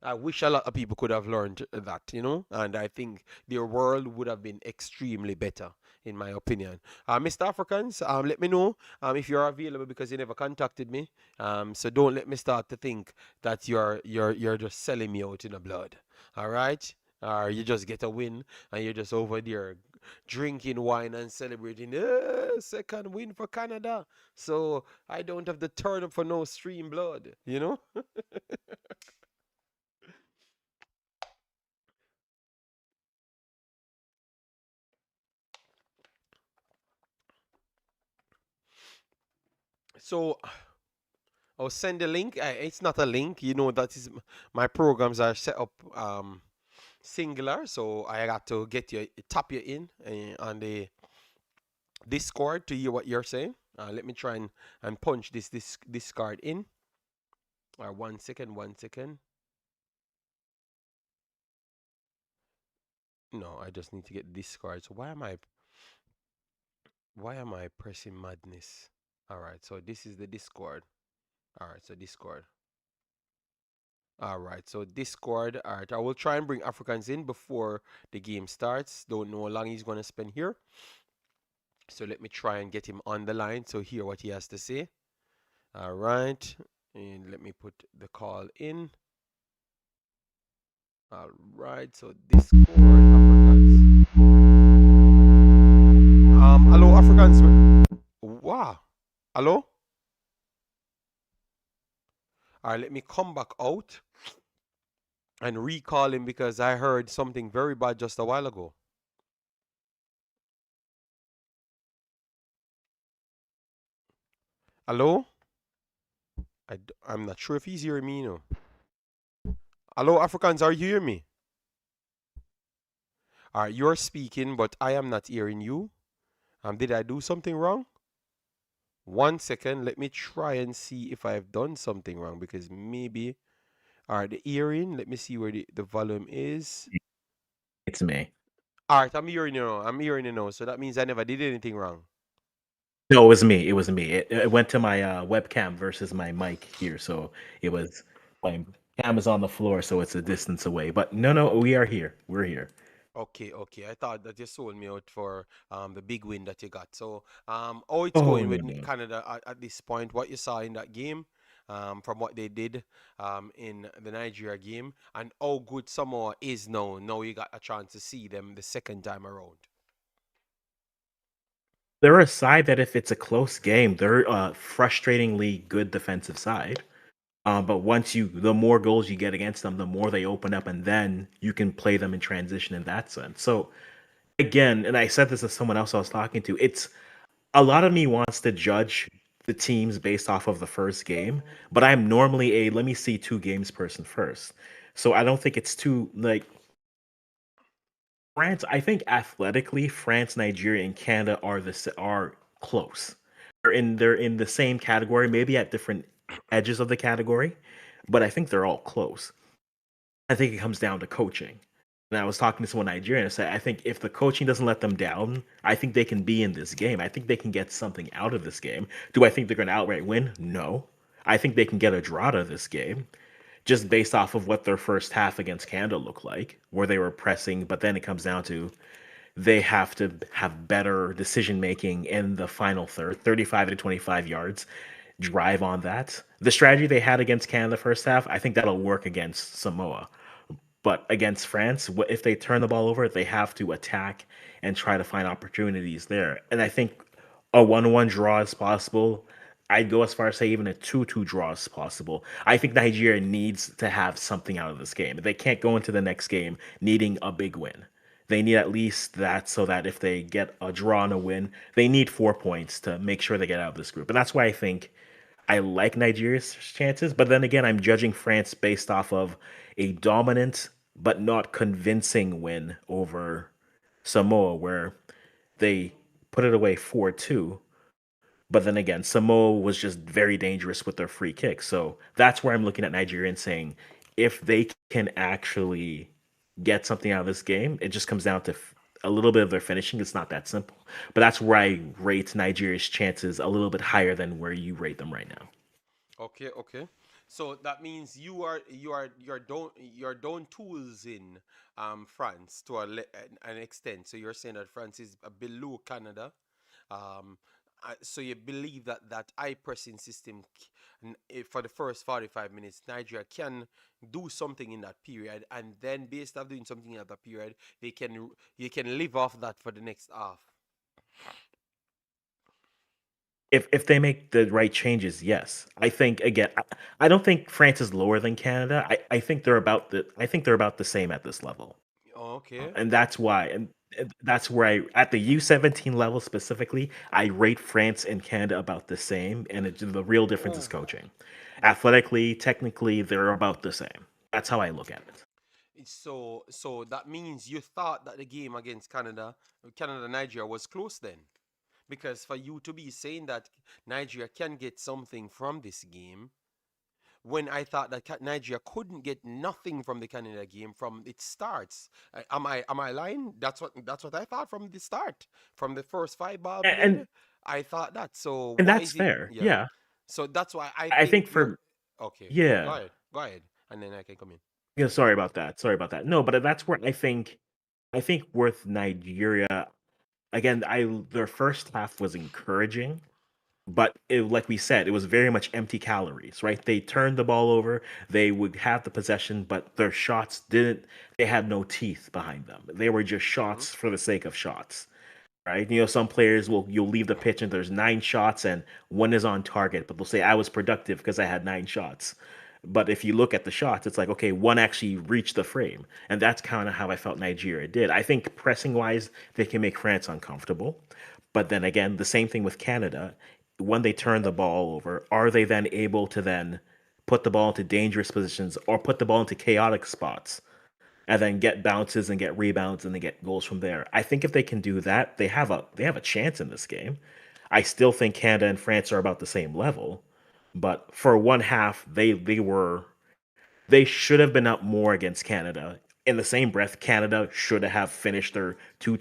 I wish a lot of people could have learned that, and I think their world would have been extremely better, in my opinion. Mr. Africans, let me know if you're available because you never contacted me. So don't let me start to think that you're just selling me out in the blood. All right? Or you just get a win and you're just over there drinking wine and celebrating. Second win for Canada. So I don't have to turn up for no stream blood, So I'll send a link. It's not a link, that is my programs are set up singular, so I got to get you tap you in on the Discord to hear what you're saying. Let me try and punch this card in. 1 second, 1 second. No, I just need to get this card. So why am I pressing madness? All right, so this is the Discord. All right, so Discord. All right, so Discord. All right, I will try and bring Africans in before the game starts. Don't know how long he's going to spend here. So let me try and get him on the line so hear what he has to say. All right, and let me put the call in. All right, so Discord Africans. Hello, Africans. Wow. Hello? All right, let me come back out and recall him because I heard something very bad just a while ago. Hello? I'm not sure if he's hearing me, Hello, Africans, are you hearing me? All right, you're speaking, but I am not hearing you. Did I do something wrong? 1 second, let me try and see if I've done something wrong because maybe. All right, the hearing, let me see where the volume is. It's me. All right, I'm hearing you now. I'm hearing you now. So that means I never did anything wrong. No, it was me. It was me. It went to my webcam versus my mic here, so it was my cam is on the floor, so it's a distance away. But no, we are here. We're here. Okay, okay. I thought that you sold me out for the big win that you got. So how it's Oh going no, with no. Canada at this point? What you saw in that game, from what they did in the Nigeria game, and how good Samoa is now. Now you got a chance to see them the second time around. They're a side that if it's a close game, they're a frustratingly good defensive side. But the more goals you get against them, the more they open up, and then you can play them in transition in that sense. So again, and I said this to someone else I was talking to, it's a lot of me wants to judge the teams based off of the first game, but I'm normally a let me see two games person first. So I don't think it's too like France. I think athletically, France, Nigeria, and Canada are close. They're in the same category, maybe at different edges of the category, but I think they're all close. I think it comes down to coaching. And I was talking to someone Nigerian and said, I think if the coaching doesn't let them down, I think they can be in this game. I think they can get something out of this game. Do I think they're going to outright win? No. I think they can get a draw out of this game just based off of what their first half against Canada looked like, where they were pressing, but then it comes down to they have to have better decision making in the final third, 35 to 25 yards, drive on that. The strategy they had against Canada first half, I think that'll work against Samoa. But against France, if they turn the ball over, they have to attack and try to find opportunities there. And I think a 1-1 draw is possible. I'd go as far as say even a 2-2 draw is possible. I think Nigeria needs to have something out of this game. They can't go into the next game needing a big win. They need at least that so that if they get a draw and a win, they need 4 points to make sure they get out of this group. And that's why I think I like Nigeria's chances. But then again, I'm judging France based off of a dominant but not convincing win over Samoa, where they put it away 4-2. But then again, Samoa was just very dangerous with their free kick. So that's where I'm looking at Nigeria and saying if they can actually get something out of this game, it just comes down to a little bit of their finishing. It's not that simple. But that's where I rate Nigeria's chances a little bit higher than where you rate them right now. Okay, okay. So that means you're down tools in France to an extent. So you're saying that France is below Canada. Um, so you believe that that eye pressing system for the first 45 minutes, Nigeria can do something in that period, and then based off doing something in that period, they can you can live off that for the next half. If they make the right changes, yes. I think again, I don't think France is lower than Canada. I think they're about the same at this level. Okay. And that's why and that's where I at the U17 level specifically, I rate France and Canada about the same, and the real difference is Oh. coaching. Athletically, technically, they're about the same. That's how I look at it. So that means you thought that the game against Canada Nigeria was close then, because for you to be saying that Nigeria can get something from this game, when I thought that Nigeria couldn't get nothing from the Canada game from its starts. Am I lying? That's what I thought from the start, from the first five ball And played. I thought that. So and why that's is it? fair. Yeah. Yeah. So that's why I I think think you're for okay. Go yeah. ahead. Go ahead, and then I can come in. Yeah, sorry about that. Sorry about that. No, but that's where I think with Nigeria again, I their first half was encouraging, but like we said, it was very much empty calories, right? They turned the ball over, they would have the possession, but their shots didn't. They had no teeth behind them. They were just Mm-hmm. shots for the sake of shots, right? You know, some players will you'll leave the pitch and there's 9 shots and one is on target, but they'll say I was productive because I had 9 shots. But if you look at the shots, it's like okay, one actually reached the frame, and that's kind of how I felt Nigeria did. I think pressing wise, they can make France uncomfortable, but then again, the same thing with Canada. When they turn the ball over, are they then able to then put the ball into dangerous positions or put the ball into chaotic spots? And then get bounces and get rebounds and then get goals from there. I think if they can do that, they have a chance in this game. I still think Canada and France are about the same level, but for one half, they should have been up more against Canada. In the same breath, Canada should have finished their 3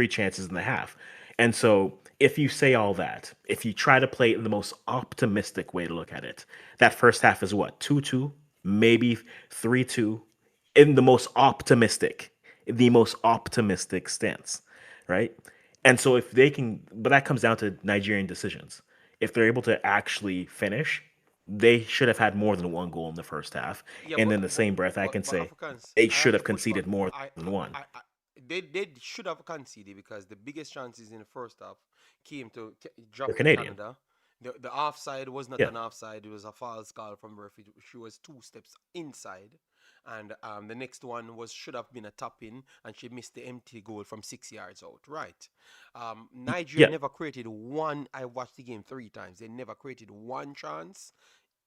chances in the half. And so, if you say all that, if you try to play it in the most optimistic way to look at it, that first half is what 2-2, maybe 3-2, in the most optimistic stance, right? And so, if they can, but that comes down to Nigerian decisions. If they're able to actually finish, they should have had more than one goal in the first half. Yeah, And but in the but same breath, I can but say Africans, they I should have to have push back. conceded more I than one. they should have conceded because the biggest chances in the first half came to They're drop to Canadian. Canada. The offside was not Yeah. an offside; it was a false call from the referee. She was 2 steps inside, and the next one was should have been a tap in, and she missed the empty goal from 6 yards out. Right. Nigeria Yeah. never created one. I watched the game 3 times. They never created one chance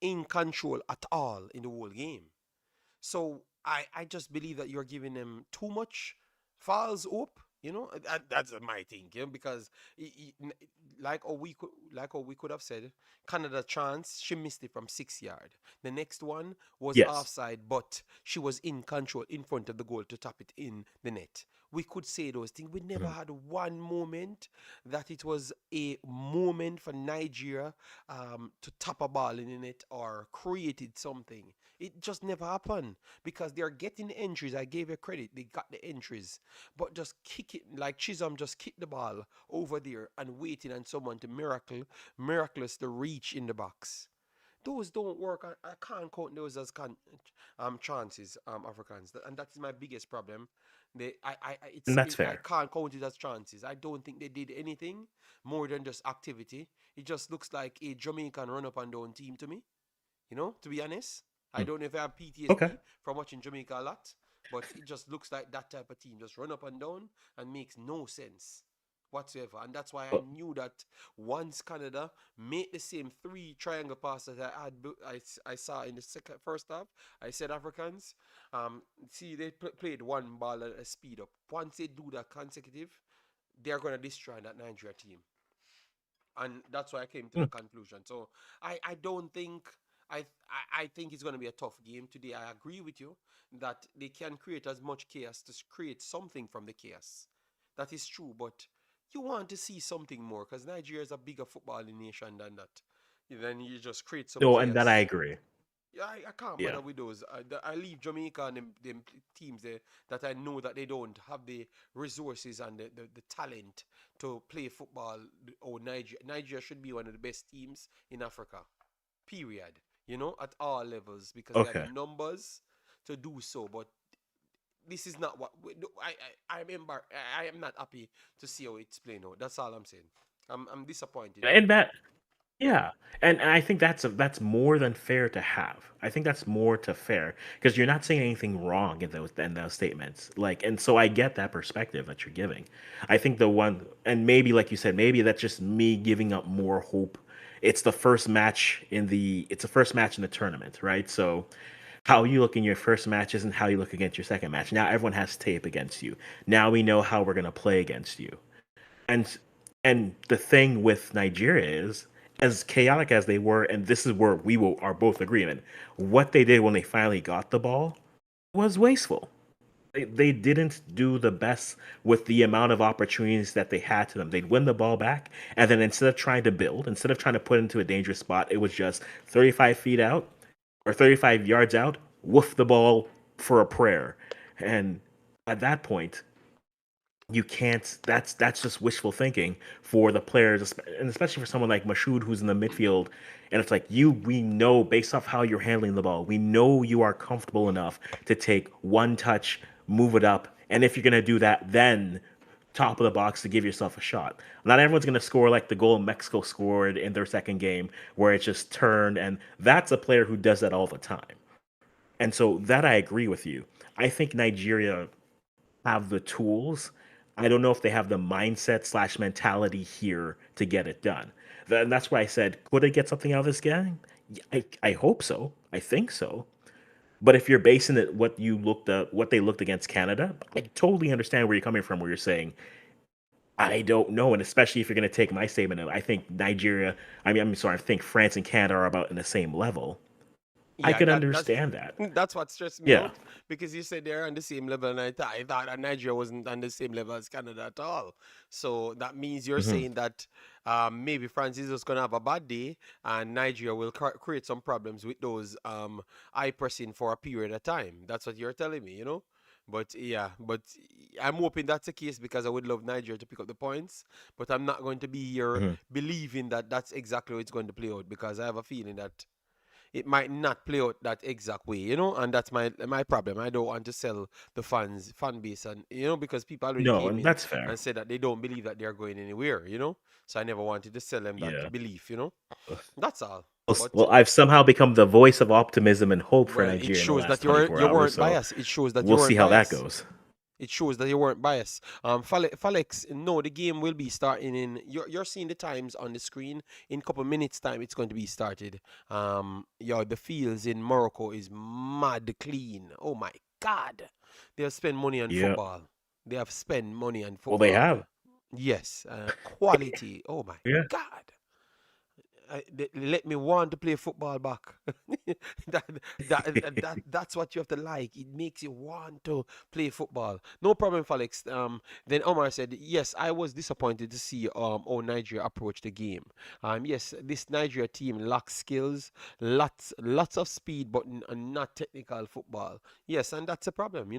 in control at all in the whole game. So I just believe that you're giving them too much false hope. That's my thinking because like how we could have said, Canada chance she missed it from 6 yard. The next one was Yes. offside, but she was in control in front of the goal to tap it in the net. We could say those things. We never Mhm. had one moment that it was a moment for Nigeria to tap a ball in the net or created something. It just never happened because they're getting the entries. I gave you credit. They got the entries. But just kick it like Chisholm just kicked the ball over there and waiting on someone to miraculous to reach in the box. those don't work. I can't count those as chances, Africans, and that is my biggest problem. And that's I fair. can't count it as chances. I don't think they did anything more than just activity. It just looks like a Jamaican run up and down team to me. To be honest, I Hmm. don't know if I have Okay. PTSD from watching Jamaica a lot, but it just looks like that type of team, just run up and down and makes no sense whatsoever. And that's why I Well, knew that once Canada made the same three triangle passes that I saw in the first half, I said Africans, see they played one ball at a speed up. Once they do that consecutive, they're gonna destroy that Nigeria team, and that's why I came to hmm. that conclusion. So I don't think I think it's going to be a tough game today. I agree with you that they can create as much chaos to create something from the chaos. That is true, but you want to see something more because Nigeria is a bigger footballing nation than that. Then you just create some No, and that I chaos. agree. Yeah, I can't Yeah. bother with those. I leave Jamaica and them teams there that I know that they don't have the resources and the talent to play football. Or Nigeria should be one of the best teams in Africa, period. At all levels because they have the Okay. numbers to do so. But this is not what I am not happy to see how it's playing out. That's all I'm saying. I'm disappointed with And it. that Yeah, and I think that's more than fair to have. I think that's more to fair because you're not saying anything wrong in those statements. Like, and so I get that perspective that you're giving. I think the one, and maybe like you said, maybe that's just me giving up more hope. It's the first match in the tournament, right? So how you look in your first match isn't how you look against your second match. Now everyone has tape against you. Now we know how we're gonna play against you. And the thing with Nigeria is, as chaotic as they were, and this is where are both agreement, what they did when they finally got the ball was wasteful. They didn't do the best with the amount of opportunities that they had to them. They'd win the ball back, and then instead of trying to put into a dangerous spot, it was just 35 feet out or 35 yards out, woof the ball for a prayer. And at that point, you can't that's just wishful thinking for the players, and especially for someone like Mashoud who's in the midfield. And it's like, we know based off how you're handling the ball, we know you are comfortable enough to take one touch, move it up, and if you're going to do that, then top of the box to give yourself a shot. Not everyone's going to score like the goal Mexico scored in their second game where it just turned, and that's a player who does that all the time. And so that I agree with you. I think Nigeria have the tools. I don't know if they have the mindset slash mentality here to get it done. And that's why I said, could I get something out of this game? I hope so. I think so. But if you're basing it what they looked against Canada, I totally understand where you're coming from. Where you're saying, I don't know, and especially if you're going to take my statement of, I think Nigeria. I'm sorry. I think France and Canada are about in the same level. I Yeah, could that's understand that. that's what stressed me Yeah. out because you said they're on the same level, and I thought that Nigeria wasn't on the same level as Canada at all. So that means you're Hmm. saying that maybe France is just gonna have a bad day, and Nigeria will create some problems with those eye pressing for a period of time. That's what you're telling me. But yeah, but I'm hoping that's the case because I would love Nigeria to pick up the points. But I'm not going to be here Hmm. believing that that's exactly how it's going to play out because I have a feeling that it might not play out that exact way, and that's my problem. I don't want to sell the fan base, and because people already No, came and in that's fair. and said that they don't believe that they're going anywhere. So I never wanted to sell them that Yeah. belief. That's all. But Well, I've somehow become the voice of optimism and hope for well, it Nigeria in the shows last that you were 24 you hours. weren't So biased. It shows that you we'll see weren't how that biased. goes. It shows that you weren't biased. Falex, no, the game will be starting in. You're seeing the times on the screen. In a couple minutes time, it's going to be started. The fields in Morocco is mad clean. Oh my God, they have spent money on Yeah. football. They have spent money on Well, they football. have. Yes, quality. Oh my Yeah. God. They let me want to play football back. that, that's what you have to like. It makes you want to play football. No problem, Felix. Then Omar said, yes, I was disappointed to see how Nigeria approach the game. Yes, this Nigeria team lacks skills, lots of speed, but not technical football. Yes, and that's a problem.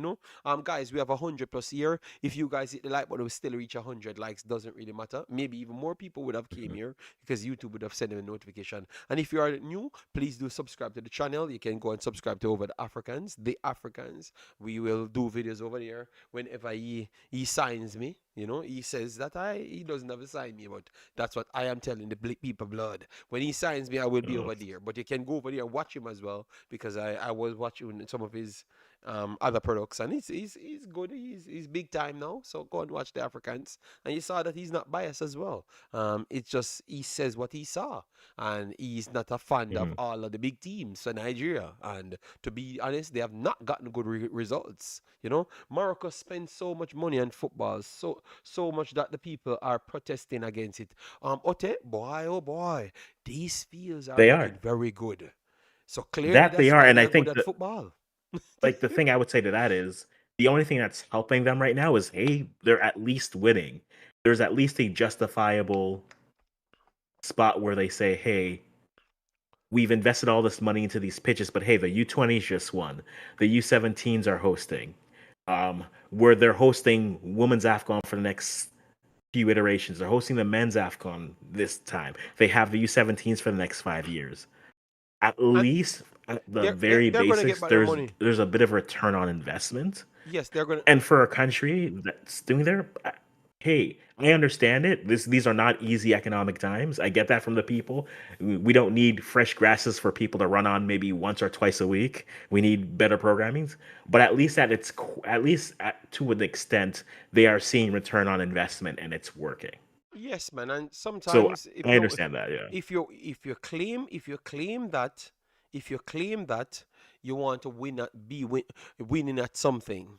Guys, we have 100+ here. If you guys hit the like button, we still reach 100 likes. Doesn't really matter. Maybe even more people would have came Mhm. here because YouTube would have sent them them a notification. And if you are new, please do subscribe to the channel. You can go and subscribe to Over the Africans. The Africans. We will do videos over there whenever he signs me. You know, he says that he doesn't have to sign me, but that's what I am telling the people blood. When he signs me, I will be over there. But you can go over there and watch him as well, because I was watching some of his other products, and he's good. He's big time now. So go and watch the Africans, and you saw that he's not biased as well. It's just he says what he saw, and he's not a fan of Mhm. all of the big teams for Nigeria. And to be honest, they have not gotten good results. You know, Morocco spends so much money on football, so much that the people are protesting against it. Ote, boy, oh boy, these fields are They are. looking very good. So clearly, That they that's are, why and they I are good think at that football. like the thing I would say to that is the only thing that's helping them right now is hey, they're at least winning. There's at least a justifiable spot where they say, hey, we've invested all this money into these pitches, but hey, the U20s just won. The U17s are hosting. Where they're hosting women's AFCON for the next few iterations. They're hosting the men's AFCON this time. They have the U17s for the next 5 years. At And least at the they're very they're gonna get basics, back their money. there's a bit of return on investment. Yes, they're gonna. And for a country that's doing their hey, I understand it. These are not easy economic times. I get that from the people. We don't need fresh grasses for people to run on maybe once or twice a week. We need better programmings. But at least to an extent, they are seeing return on investment and it's working. Yes, man. And So sometimes I understand that. Yeah. if you claim that you want to winning at something,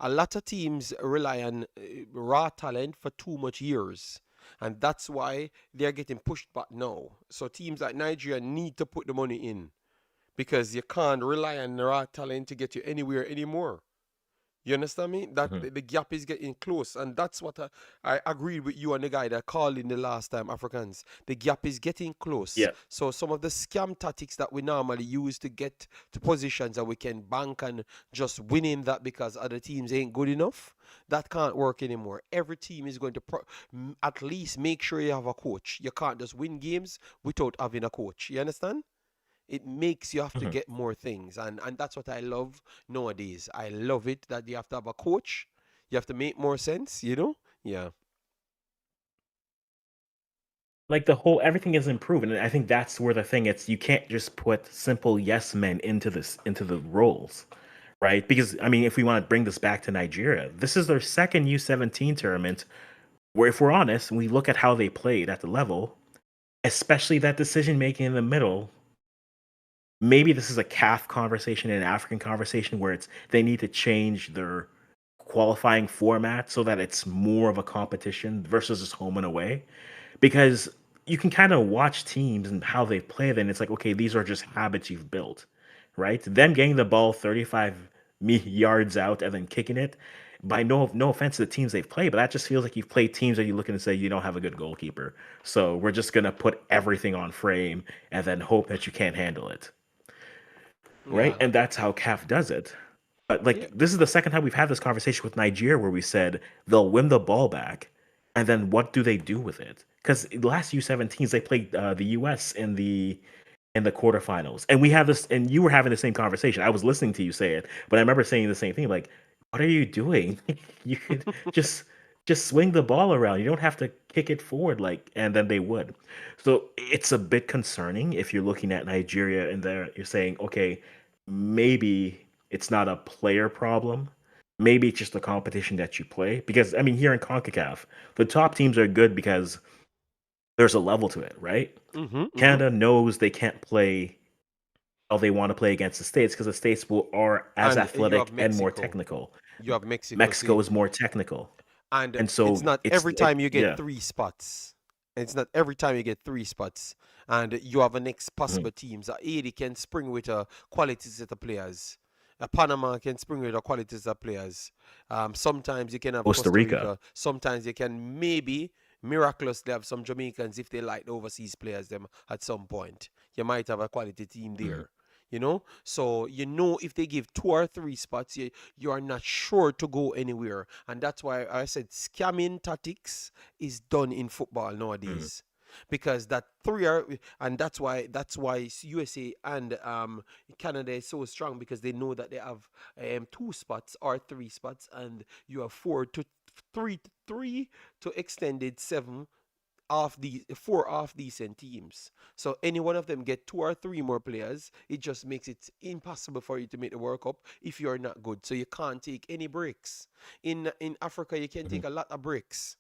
a lot of teams rely on raw talent for too much years. And that's why they're getting pushed back now. So teams like Nigeria need to put the money in, because you can't rely on raw talent to get you anywhere anymore. You understand me? That Mhm. the gap is getting close, and that's what I agreed with you and the guy that called in the last time. Africans, the gap is getting close. Yeah. So some of the scam tactics that we normally use to get to positions that we can bank on just winning that because other teams ain't good enough, that can't work anymore. Every team is going to at least make sure you have a coach. You can't just win games without having a coach. You understand? It makes you have to Mhm. get more things, and that's what I love nowadays. I love it that you have to have a coach. You have to make more sense, you know. Yeah. Like the whole everything is improving, and I think that's where the thing it's you can't just put simple yes men into the roles, right? Because I mean, if we want to bring this back to Nigeria, this is their second U17 tournament. Where, if we're honest, we look at how they played at the level, especially that decision making in the middle. Maybe this is a CAF conversation and an African conversation where it's they need to change their qualifying format so that it's more of a competition versus just home and away. Because you can kind of watch teams and how they play, then it's like, okay, these are just habits you've built, right? Them getting the ball 35 yards out and then kicking it. By no offense to the teams they've played, but that just feels like you've played teams that you look and say you don't have a good goalkeeper. So we're just gonna put everything on frame and then hope that you can't handle it, right? Yeah. And that's how CAF does it. But Yeah. like this is the second time we've had this conversation with Nigeria where we said they'll win the ball back, and then what do they do with it? Because last U17s they played the US in the quarterfinals, and we had this, and you were having the same conversation. I was listening to you say it, but I remember saying the same thing. Like, what are you doing? You could just swing the ball around. You don't have to kick it forward, like, and then they would. So it's a bit concerning if you're looking at Nigeria and there you're saying, okay, maybe it's not a player problem. Maybe it's just the competition that you play. Because I mean, here in CONCACAF, the top teams are good because there's a level to it, right? Mhm. Mhm. Canada knows they can't play how they want to play against the States because the States are as And you have athletic and more Mexico. technical. You have Mexico. Mexico See, is more technical. and And it's so not every time you get yeah. three spots. It's not every time you get three spots, and you have a next Mhm. possible teams. Haiti can spring with a quality set of players. Panama can spring with a quality set of players. Sometimes you can have Costa Costa Rica. Rica. Sometimes you can maybe miraculously have some Jamaicans if they like the overseas players them at some point. You might have a quality team Mhm. there. You know, so you know if they give two or three spots, you are not sure to go anywhere, and that's why I said scamming tactics is done in football Mhm. nowadays. because that three are, and that's why USA and Canada is so strong, because they know that they have two spots or three spots, and you have three to extended seven of the four off decent teams. So any one of them get two or three more players, it just makes it impossible for you to make the World Cup if you're not good. So you can't take any breaks. In Africa, you can Mhm. take a lot of breaks,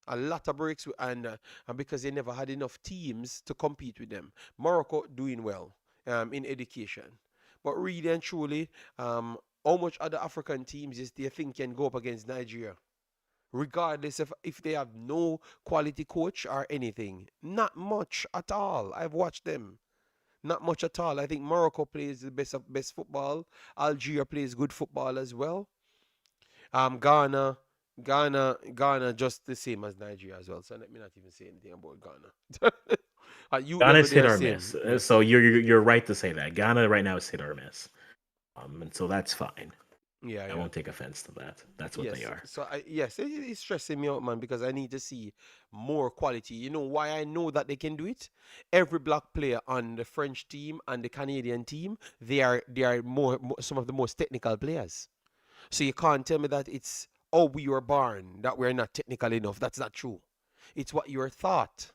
and because they never had enough teams to compete with them. Morocco doing well in education, but really and truly, how much other African teams do you think can go up against Nigeria? Regardless of if they have no quality coach or anything. Not much at all. I've watched them. Not much at all. I think Morocco plays the best football. Algeria plays good football as well. Ghana, Ghana, just the same as Nigeria as well. So let me not even say anything about Ghana. At youth level, Ghana's they hit are or same. miss. Yes. So you're right to say that Ghana right now is hit or miss, and so that's fine. Yeah, I yeah. won't take offense to that. That's what they Yes, are. so yes, it's stressing me out, man, because I need to see more quality. You know why I know that they can do it? Every black player on the French team and the Canadian team, they are some of the most technical players. So you can't tell me that it's, oh, we were born that we're not technical enough. That's not true. It's what you're thought.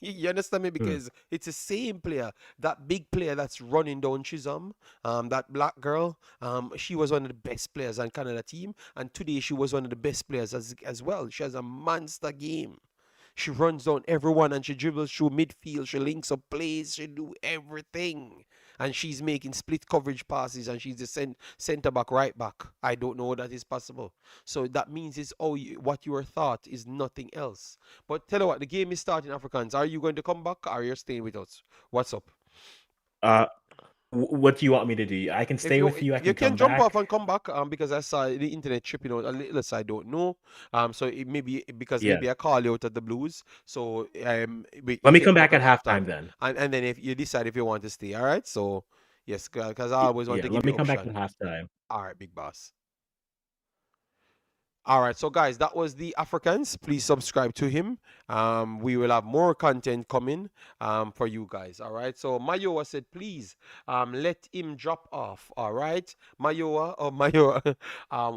You understand me? Hmm. Because it's the same player, that big player that's running down Chisholm, that black girl. She was one of the best players on Canada team, and today she was one of the best players as well. She has a monster game. She runs down everyone and she dribbles through midfield. She links up plays. She do everything. And she's making split coverage passes, and she's the center back, right back. I don't know how that is possible. So that means it's what you were thought is nothing else. But tell you what, the game is starting, Africans. Are you going to come back, or are you staying with us? What's up? Uh, what do you want me to do? I can If stay you with you. I you can can come jump off back. and come back, because I saw the internet tripping out a little, so I don't know. So it maybe because Yeah. maybe I call you out of the blues. So you Let me can come come back back at at halftime halftime, then. and then if you decide if you want to stay, all right. So yes, because I always want Yeah. to Let give me you come back at option. halftime. All right, big boss. All right, so guys, that was the Africans. Please subscribe to him. We will have more content coming for you guys. All right. So Mayowa said, please let him drop off. All right, Mayowa or Mayowa.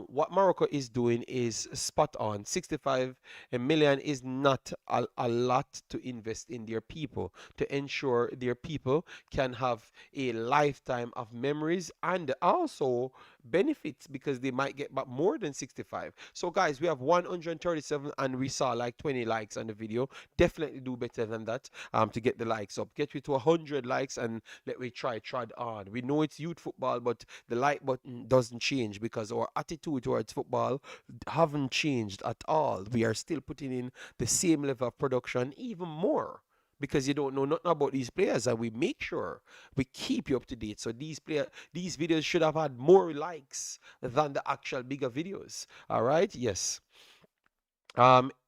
What Morocco is doing is spot on. 65 million is not a lot to invest in their people to ensure their people can have a lifetime of memories and also benefits, because they might get back more than 65. So guys, we have 137 and we saw like 20 likes on the video. Definitely do better than that to get the likes up. Get you to 100 likes and let me trod on. We know it's youth football, but the like button doesn't change because our attitude towards football haven't changed at all. We are still putting in the same level of production, even more, because you don't know nothing about these players, and we make sure we keep you up to date. So these videos should have had more likes than the actual bigger videos. All right, yes.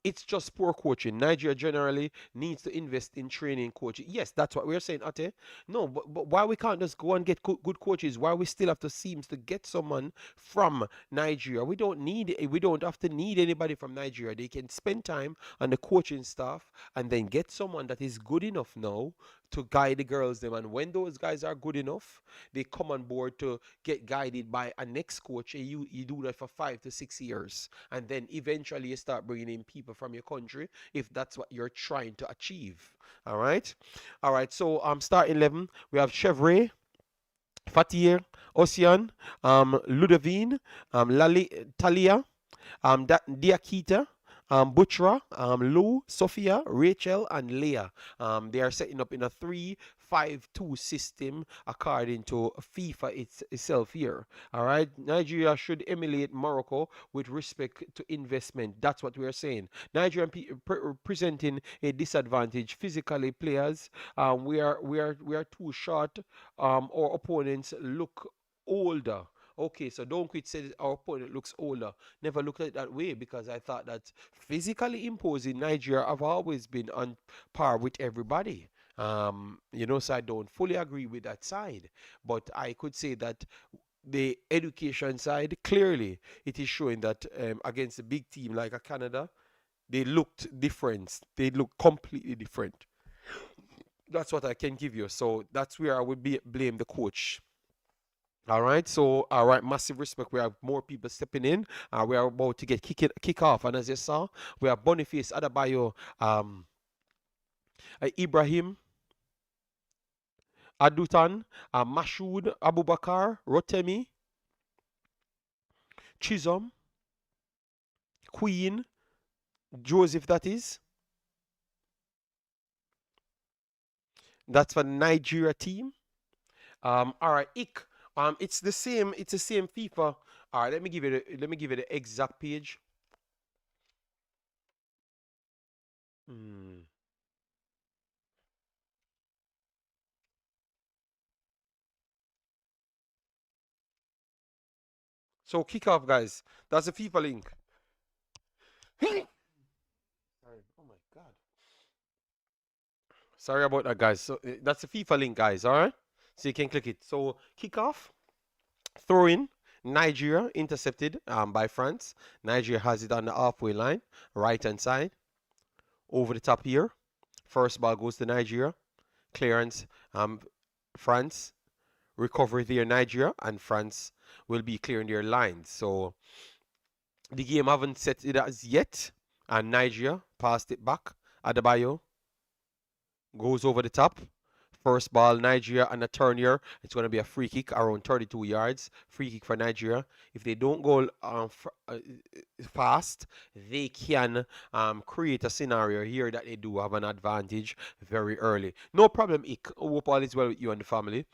It's just poor coaching. Nigeria generally needs to invest in training coaching. Yes, that's what we're saying, Ate. No, but why we can't just go and get good coaches? Why we still have to seems to get someone from Nigeria? We don't have to need anybody from Nigeria. They can spend time on the coaching staff and then get someone that is good enough now to guide the girls them. And when those guys are good enough, they come on board to get guided by a next coach, and you do that for 5 to 6 years, and then eventually you start bringing in people from your country if that's what you're trying to achieve. All right, so start 11, we have Chevrolet, Fatir, Ocean, Ludovine, Lali, Talia, Diakita, Butra, Lou, Sophia, Rachel, and Leah. They are setting up in a 3-5-2 system according to FIFA itself here. All right, Nigeria should emulate Morocco with respect to investment. That's what we are saying. Nigeria presenting a disadvantage physically. Players, we are too short. Our opponents look older. Okay, so don't quit say our opponent looks older. Never looked at it that way, because I thought that physically imposing Nigeria have always been on par with everybody. So I don't fully agree with that side, but I could say that the education side, clearly it is showing that against a big team like a Canada, They looked different. They looked completely different. That's what I can give you. So that's where I would blame the coach. All right, so all right, massive respect. We have more people stepping in. We are about to get kick off, and as you saw, we have Boniface Adebayo, Ibrahim Adutan, Mashoud Abubakar, Rotemi, Chisholm, Queen, Joseph. That is. That's for the Nigeria team. All right, Ik. It's the same. It's the same FIFA. All right, let me give you the exact page. Hmm. So kick off, guys. That's the FIFA link. Sorry. Oh my God. Sorry about that, guys. So that's the FIFA link, guys. All right. So you can click it. So kick off. Throw in. Nigeria intercepted by France. Nigeria has it on the halfway line, right hand side, over the top here. First ball goes to Nigeria. Clearance, France. Recovery there, Nigeria, and France will be clearing their lines. So the game haven't set it as yet, and Nigeria passed it back. Adebayo goes over the top. First ball, Nigeria, and a turn here. It's going to be a free kick around 32 yards. Free kick for Nigeria. If they don't go fast, they can create a scenario here that they do have an advantage very early. No problem, Ik. Hope all is well with you and the family.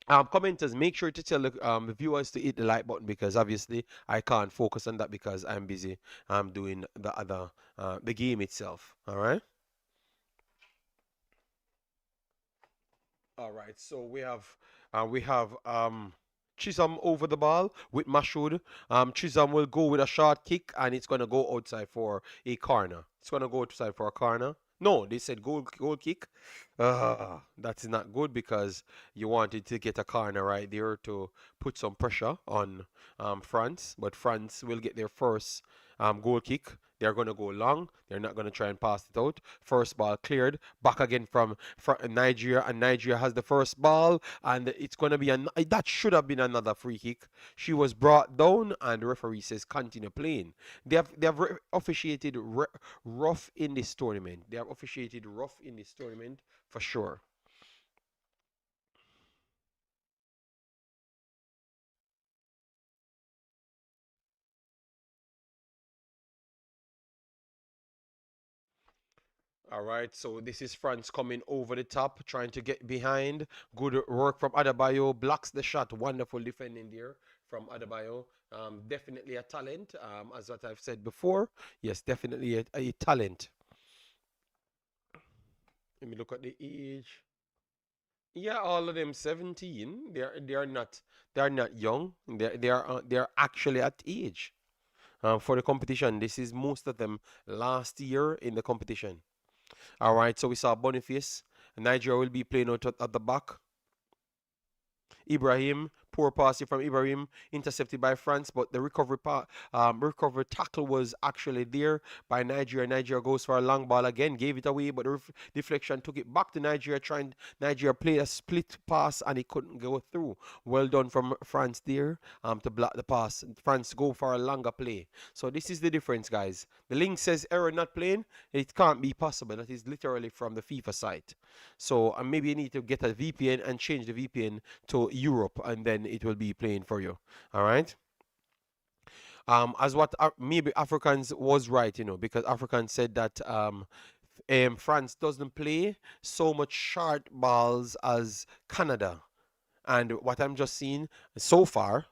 Commenters, make sure to tell the viewers to hit the like button because obviously I can't focus on that because I'm busy doing the other the game itself. All right. All right, so we have Chisholm over the ball with Mashoud. Chisholm will go with a short kick and it's gonna go outside for a corner. It's gonna go outside for a corner. No, they said goal kick. That's not good because you wanted to get a corner right there to put some pressure on France, but France will get their first goal kick. They're going to go long. They're not going to try and pass it out. First ball cleared. Back again from Nigeria, and Nigeria has the first ball, and it's going to be that should have been another free kick. She was brought down, and the referee says continue playing. They have officiated rough in this tournament. They have officiated rough in this tournament for sure. All right, so this is France coming over the top, trying to get behind. Good work from Adebayo, blocks the shot. Wonderful defending there from Adebayo. Definitely a talent, as what I've said before. Yes, definitely a talent. Let me look at the age. Yeah, all of them 17. They are not young. They're actually at age. For the competition, this is most of them last year in the competition. All right, so we saw Boniface. Nigeria will be playing out at the back. Ibrahim, poor passing from Ibrahim, intercepted by France, but the recovery tackle was actually there by Nigeria. Nigeria goes for a long ball again, gave it away, but the deflection took it back to Nigeria. Trying Nigeria play a split pass and it couldn't go through. Well done from France there to block the pass. France go for a longer play. So this is the difference, guys. The link says error not playing. It can't be possible. That is literally from the FIFA site. So maybe you need to get a VPN and change the VPN to Europe, and then it will be playing for you. All right. As what maybe Africans was right, because Africans said that France doesn't play so much short balls as Canada, and what I'm just seeing so far,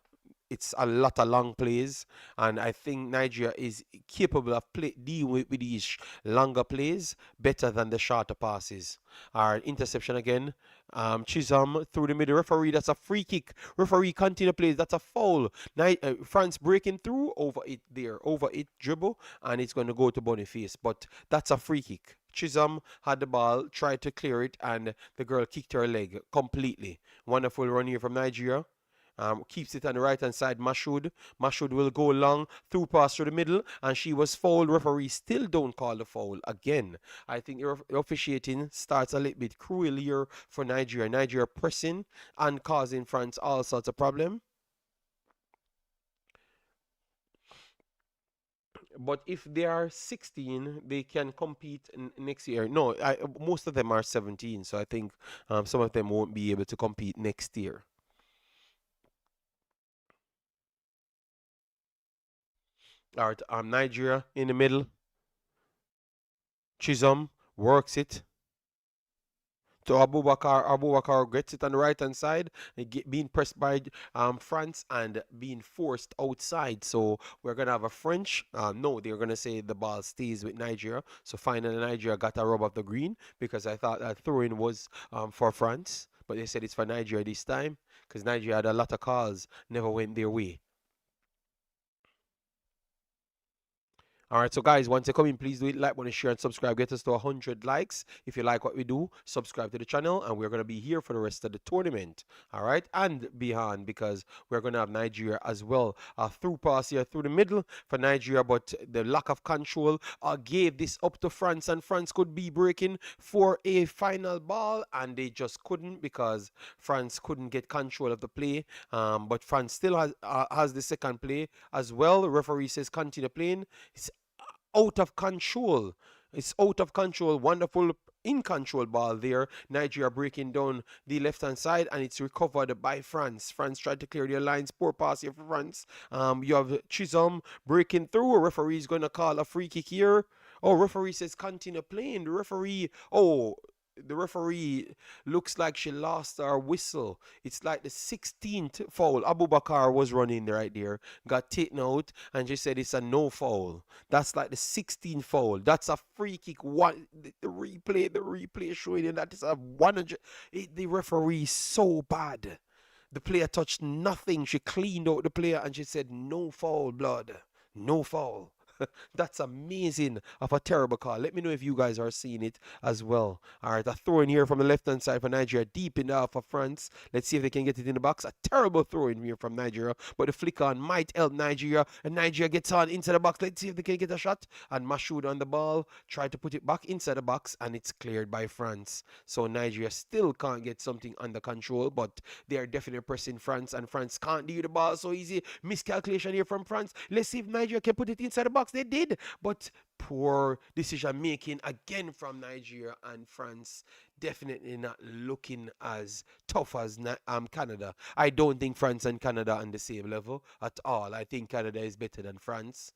it's a lot of long plays, and I think Nigeria is capable of dealing with these longer plays better than the shorter passes. Our interception again. Chisholm through the middle. Referee, that's a free kick. Referee, continue plays. That's a foul. France breaking through over it there, over it dribble, and it's going to go to Boniface. But that's a free kick. Chisholm had the ball, tried to clear it, and the girl kicked her leg completely. Wonderful run here from Nigeria. Keeps it on the right hand side. Mashud will go long through pass through the middle, and she was fouled. Referee still don't call the foul again. I think the officiating starts a little bit cruel here for Nigeria. Nigeria pressing and causing France all sorts of problem. But if they are 16, they can compete next year. No, most of them are 17, so I think some of them won't be able to compete next year. All right, Nigeria in the middle. Chisholm works it to Abubakar. Abubakar gets it on the right hand side, being pressed by France and being forced outside. So we're gonna have a French. No, they're gonna say the ball stays with Nigeria. So finally, Nigeria got a rub of the green because I thought that throwing was for France, but they said it's for Nigeria this time because Nigeria had a lot of calls, never went their way. All right, so guys, once you come in, please do it, like, want to share, and subscribe. Get us to 100 likes. If you like what we do, subscribe to the channel, and we're going to be here for the rest of the tournament. All right, and beyond, because we're going to have Nigeria as well. Through pass here through the middle for Nigeria, but the lack of control gave this up to France, and France could be breaking for a final ball, and they just couldn't because France couldn't get control of the play. But France still has the second play as well. The referee says continue playing. It's out of control. It's out of control. Wonderful in control ball there. Nigeria breaking down the left hand side, and it's recovered by France. France tried to clear their lines. Poor pass here for France. You have Chisholm breaking through. A referee is going to call a free kick here. Oh, referee says continue playing. The referee looks like she lost her whistle. It's like the 16th foul. Abubakar was running right there, got taken out, and she said it's a no foul. That's like the 16th foul. That's a free kick. One, the replay showing you that it's a 100. The referee is so bad. The player touched nothing. She cleaned out the player and she said no foul, blood. No foul. That's amazing of a terrible call. Let me know if you guys are seeing it as well. All right, a throw in here from the left hand side for Nigeria, deep in the half of France. Let's see if they can get it in the box. A terrible throw in here from Nigeria, but the flick on might help Nigeria, and Nigeria gets on into the box. Let's see if they can get a shot. And Mashoud on the ball, try to put it back inside the box, and it's cleared by France. So Nigeria still can't get something under control, but they are definitely pressing France, and France can't deal the ball so easy. Miscalculation here from France. Let's see if Nigeria can put it inside the box. They did, but poor decision making again from Nigeria, and France definitely not looking as tough as Canada. I don't think France and Canada are on the same level at all. I think Canada is better than France.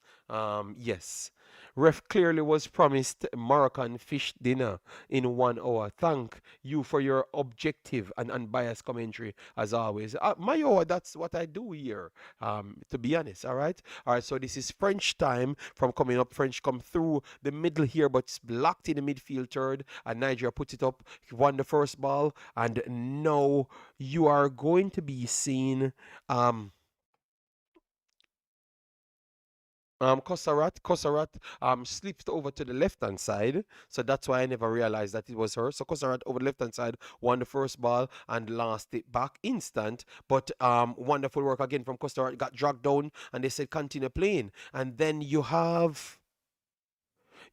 Yes. Ref clearly was promised Moroccan fish dinner in 1 hour. Thank you for your objective and unbiased commentary as always. Mayo, that's what I do here. To be honest, all right. All right. So this is French time from coming up. French come through the middle here, but it's blocked in the midfield third, and Nigeria puts it up. Won the first ball, and now you are going to be seeing Kosarat slipped over to the left hand side, so that's why I never realized that it was her. So Kosarat over the left hand side won the first ball and lost it back instant. But wonderful work again from Kosarat, got dragged down, and they said continue playing. And then you have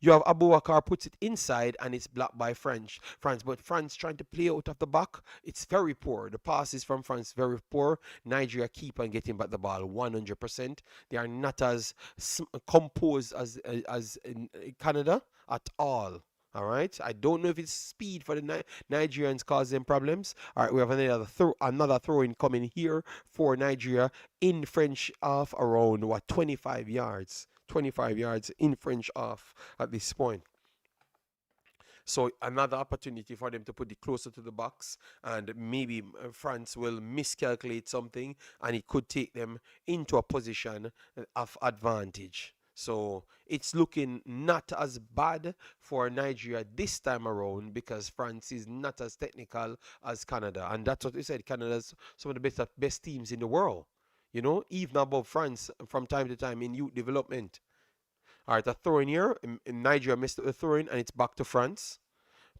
Abubakar puts it inside, and it's blocked by France, but France trying to play out of the back. It's very poor. The passes from France very poor. Nigeria keep on getting back the ball 100%. They are not as composed as in Canada at all. All right. I don't know if it's speed for the Nigerians causing problems. All right. We have another throw in coming here for Nigeria in French half around 25 yards. 25 yards in French half at this point. So another opportunity for them to put it closer to the box, and maybe France will miscalculate something, and it could take them into a position of advantage. So it's looking not as bad for Nigeria this time around because France is not as technical as Canada, and that's what we said. Canada's some of the best teams in the world. Even above France from time to time in youth development. All right, a throw in here. Nigeria missed the throw in, and it's back to France.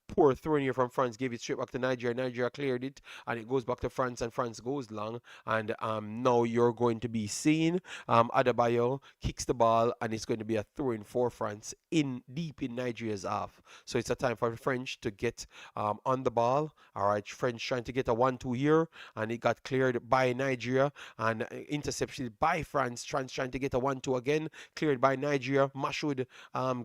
poor throw in here from France, gave it straight back to Nigeria. Nigeria cleared it, and it goes back to France, and France goes long. And now you're going to be seeing Adebayo kicks the ball, and it's going to be a throw in for France in deep in Nigeria's half. So it's a time for the French to get on the ball. All right, French trying to get a 1-2 here, and it got cleared by Nigeria and intercepted by France. France trying to get a 1-2 again, cleared by Nigeria. Mashoud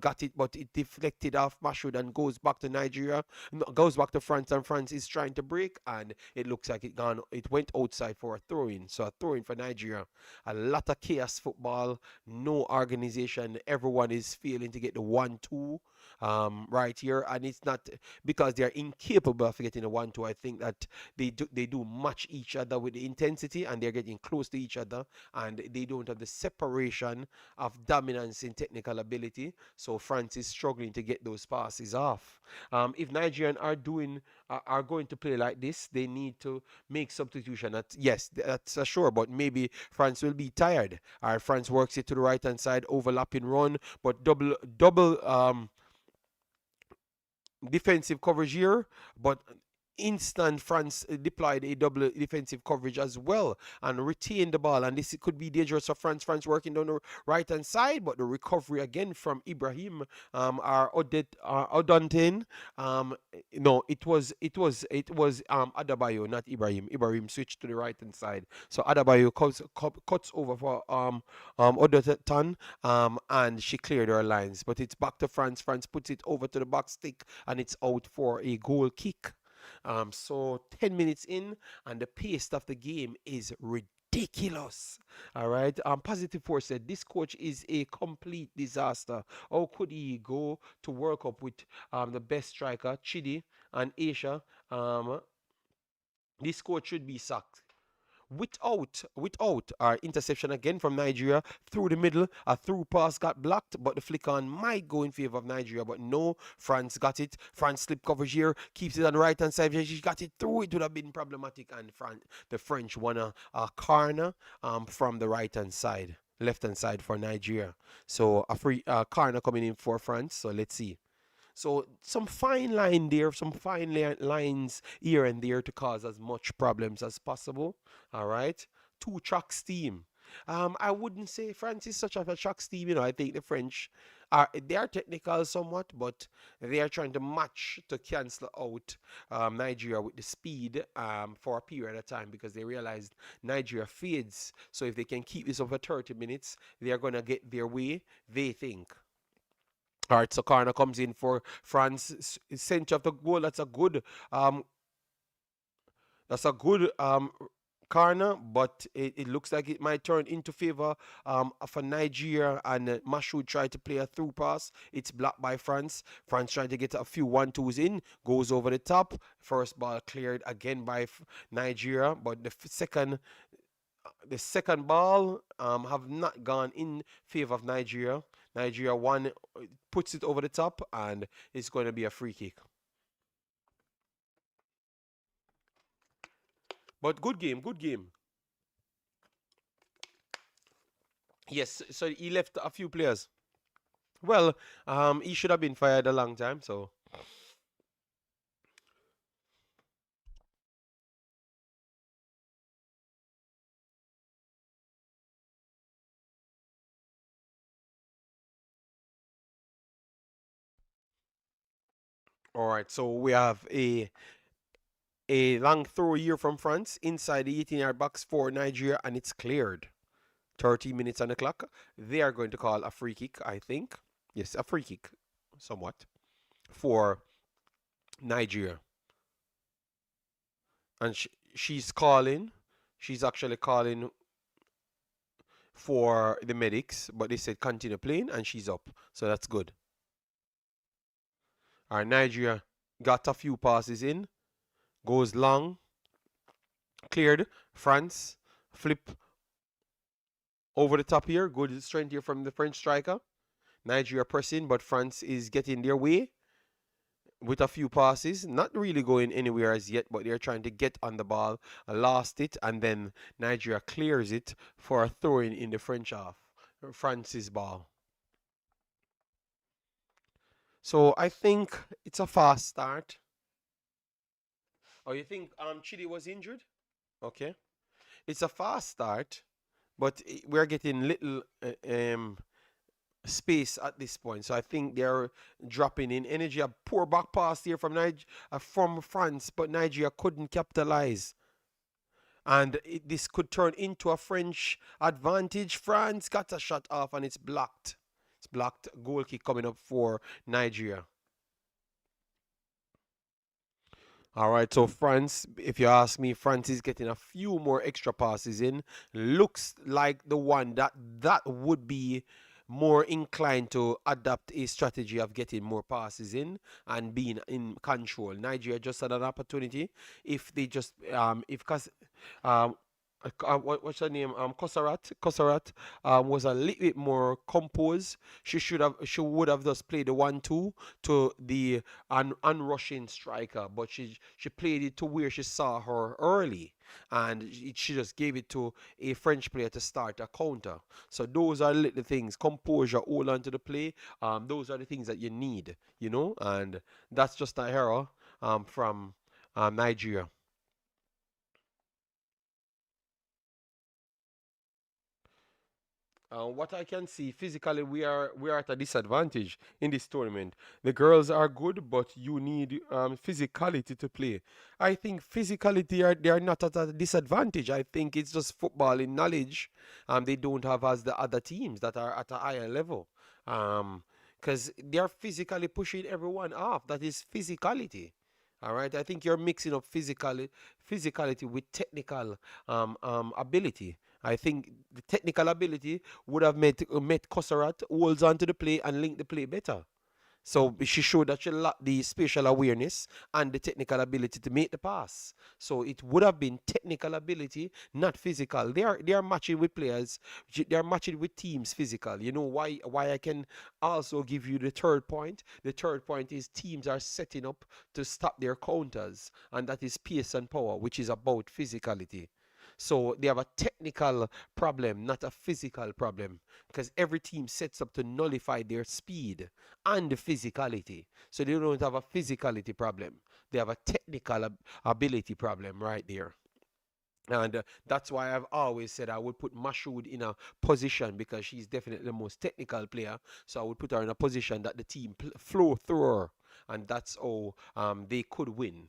got it, but it deflected off Mashoud and goes back to Nigeria. No, goes back to France, and France is trying to break, and it looks like it went outside for a throw-in. So a throw-in for Nigeria. A lot of chaos football, no organization. Everyone is failing to get the 1-2 right here, and it's not because they're incapable of getting a 1-2. I think that they do match each other with the intensity, and they're getting close to each other, and they don't have the separation of dominance in technical ability. So France is struggling to get those passes off. If Nigerian are going to play like this, they need to make substitution. Yes, that's sure, but maybe France will be tired. All right, France works it to the right hand side, overlapping run, but double defensive coverage here, but instant France deployed a double defensive coverage as well and retained the ball, and this could be dangerous for France. France working down the right hand side, but the recovery again from Ibrahim are Odontin. No, it was Adebayo, not Ibrahim. Ibrahim switched to the right hand side, so Adebayo cuts over for Odontin, and she cleared her lines, but it's back to France. France puts it over to the box stick, and it's out for a goal kick. So 10 minutes in, and the pace of the game is ridiculous. All right. Positive Force said this coach is a complete disaster. How could he go to World Cup with the best striker, Chidi and Asia? This coach should be sacked. Without our interception again from Nigeria through the middle. A through pass got blocked, but the flick on might go in favor of Nigeria, but no, France got it. France slip coverage here, keeps it on the right hand side. She got it through. It would have been problematic, and the French won a corner from the right hand side, left hand side for Nigeria. So a free corner coming in for France. So let's see. So some fine line there, some fine lines here and there to cause as much problems as possible. All right, two track steam. I wouldn't say France is such a track steam. I think the French they are technical somewhat, but they are trying to match to cancel out Nigeria with the speed for a period of time, because they realized Nigeria fades. So if they can keep this over 30 minutes, they are gonna get their way, they think. All right, so corner comes in for France. Center of the goal. Um, that's a good corner, but it looks like it might turn into favor for Nigeria, and Mashoud tried to play a through pass. It's blocked by France. France trying to get a few 1-2s in, goes over the top. First ball cleared again by Nigeria, but the second ball have not gone in favor of Nigeria. Nigeria one puts it over the top, and it's going to be a free kick. But good game, good game. Yes, so he left a few players. Well, he should have been fired a long time. So all right, so we have a long throw here from France inside the 18-yard box for Nigeria, and it's cleared. 30 minutes on the clock. They are going to call a free kick, I think. Yes, a free kick, somewhat, for Nigeria. And she's calling. She's actually calling for the medics, but they said continue playing, and she's up. So that's good. All right, Nigeria got a few passes in. Goes long. Cleared. France. Flip over the top here. Good strength here from the French striker. Nigeria pressing, but France is getting their way with a few passes. Not really going anywhere as yet, but they're trying to get on the ball. Lost it, and then Nigeria clears it for a throw-in the French half. France's ball. So I think it's a fast start. Oh, you think Chile was injured? Okay. It's a fast start, but we're getting little space at this point. So I think they're dropping in energy. A poor back pass here from France, but Nigeria couldn't capitalize. And this could turn into a French advantage. France got a shot off and it's blocked. It's blocked. Goal kick coming up for Nigeria. All right, so France, if you ask me, France is getting a few more extra passes in. Looks like the one that would be more inclined to adapt a strategy of getting more passes in and being in control. Nigeria just had an opportunity if they just if cause um what's her name? Kosarat was a little bit more composed. She would have just played the 1-2 to the unrushing striker, but she played it to where she saw her early, and she just gave it to a French player to start a counter. So those are little things: composure, hold on to the play. Those are the things that you need, and that's just a error from Nigeria. What I can see physically, we are at a disadvantage in this tournament. The girls are good, but you need physicality to play. I think physicality they are not at a disadvantage. I think it's just football in knowledge. They don't have as the other teams that are at a higher level. Because they are physically pushing everyone off. That is physicality. All right. I think you're mixing up physicality with technical ability. I think the technical ability would have met Kosarat holds onto the play and link the play better. So she showed that she lacked the spatial awareness and the technical ability to make the pass. So it would have been technical ability, not physical. They are matching with players. They are matching with teams physical. You know why I can also give you the third point. The third point is teams are setting up to stop their counters, and that is pace and power, which is about physicality. So they have a technical problem, not a physical problem, because every team sets up to nullify their speed and the physicality. So they don't have a physicality problem. They have a technical ability problem right there. And that's why I've always said I would put Mashoud in a position because she's definitely the most technical player. So I would put her in a position that the team flow through her. And that's how they could win.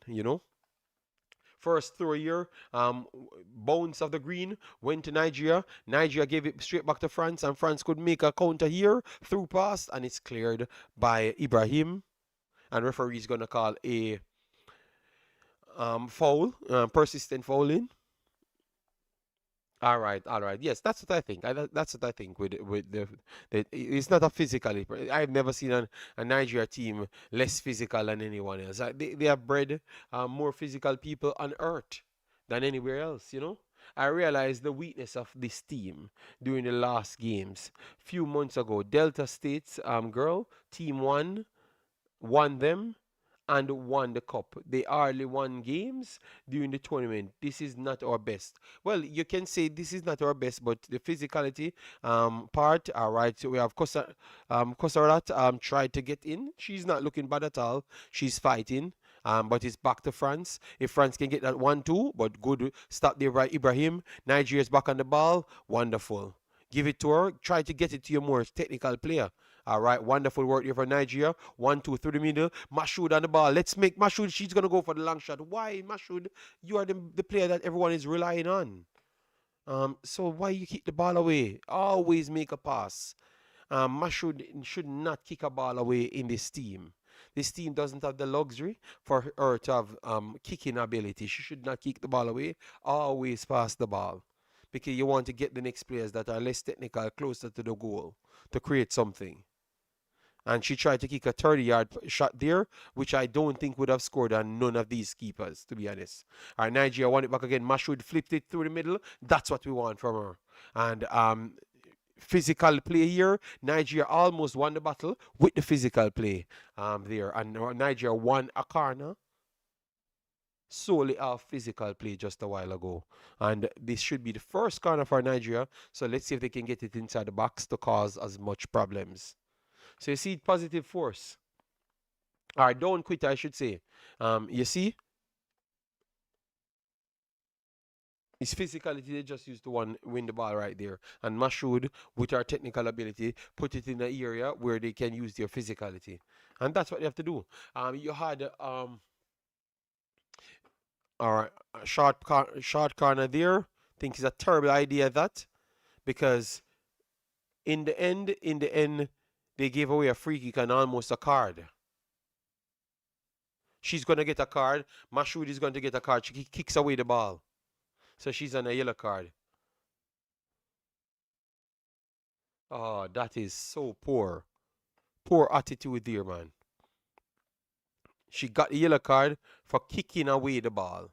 First throw here, bounce of the green, went to Nigeria. Nigeria gave it straight back to France, and France could make a counter here, through pass, and it's cleared by Ibrahim. And referee is going to call a foul, persistent fouling. All right, all right. Yes, that's what I think. That's what I think with it's not a physically. I've never seen a Nigeria team less physical than anyone else. They have bred more physical people on earth than anywhere else. I realized the weakness of this team during the last games. Few months ago, Delta State's girl, Team One, won them and won the cup. They hardly won games during the tournament. This is not our best. Well, you can say this is not our best, but the physicality part, all right. So we have Kosarat tried to get in. She's not looking bad at all. She's fighting. But it's back to France. If France can get that 1-2, but good stop there by Ibrahim. Nigeria's back on the ball. Wonderful. Give it to her. Try to get it to your more technical player. All right, wonderful work here for Nigeria. 1-2 through the middle. Mashoud on the ball. Let's make Mashoud. She's gonna go for the long shot. Why, Mashoud? You are the player that everyone is relying on. So why you kick the ball away? Always make a pass. Mashoud should not kick a ball away in this team. This team doesn't have the luxury for her to have kicking ability. She should not kick the ball away. Always pass the ball because you want to get the next players that are less technical closer to the goal to create something. And she tried to kick a 30-yard shot there, which I don't think would have scored on none of these keepers, to be honest. All right, Nigeria won it back again. Mashoud flipped it through the middle. That's what we want from her. And physical play here. Nigeria almost won the battle with the physical play there. And Nigeria won a corner solely off physical play just a while ago. And this should be the first corner for Nigeria. So let's see if they can get it inside the box to cause as much problems. So you see positive force. Or don't quit, I should say. You see, his physicality, they just used to win the ball right there. And Mashoud, with our technical ability, put it in an area where they can use their physicality. And that's what they have to do. You had all right, a short corner there. Think it's a terrible idea that, because in the end, they gave away a free kick and almost a card. She's gonna get a card. Mashoud is going to get a card. She kicks away the ball, so she's on a yellow card. Oh, that is so poor. Poor attitude there, man. She got the yellow card for kicking away the ball,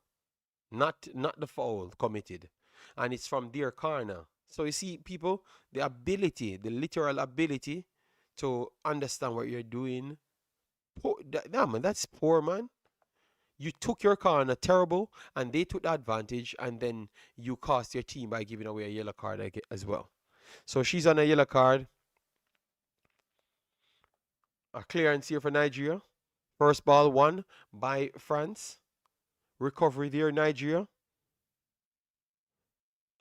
not the foul committed, and it's from their corner. So you see, people, the ability, the literal ability to understand what you're doing. Nah, man, that's poor, man. You took your corner terrible, and they took the advantage, and then you cost your team by giving away a yellow card as well. So she's on a yellow card. A clearance here for Nigeria. First ball won by France. Recovery there, Nigeria.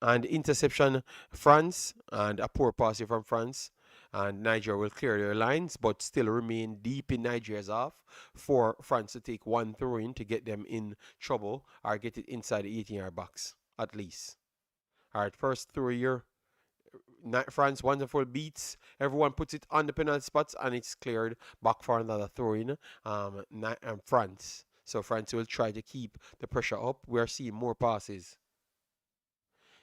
And interception, France. And a poor pass here from France. And Nigeria will clear their lines, but still remain deep in Nigeria's half for France to take one throw in to get them in trouble or get it inside the 18-yard box, at least. All right, first throw here. France, wonderful beats. Everyone puts it on the penalty spots, and it's cleared back for another throw in. France. So France will try to keep the pressure up. We're seeing more passes.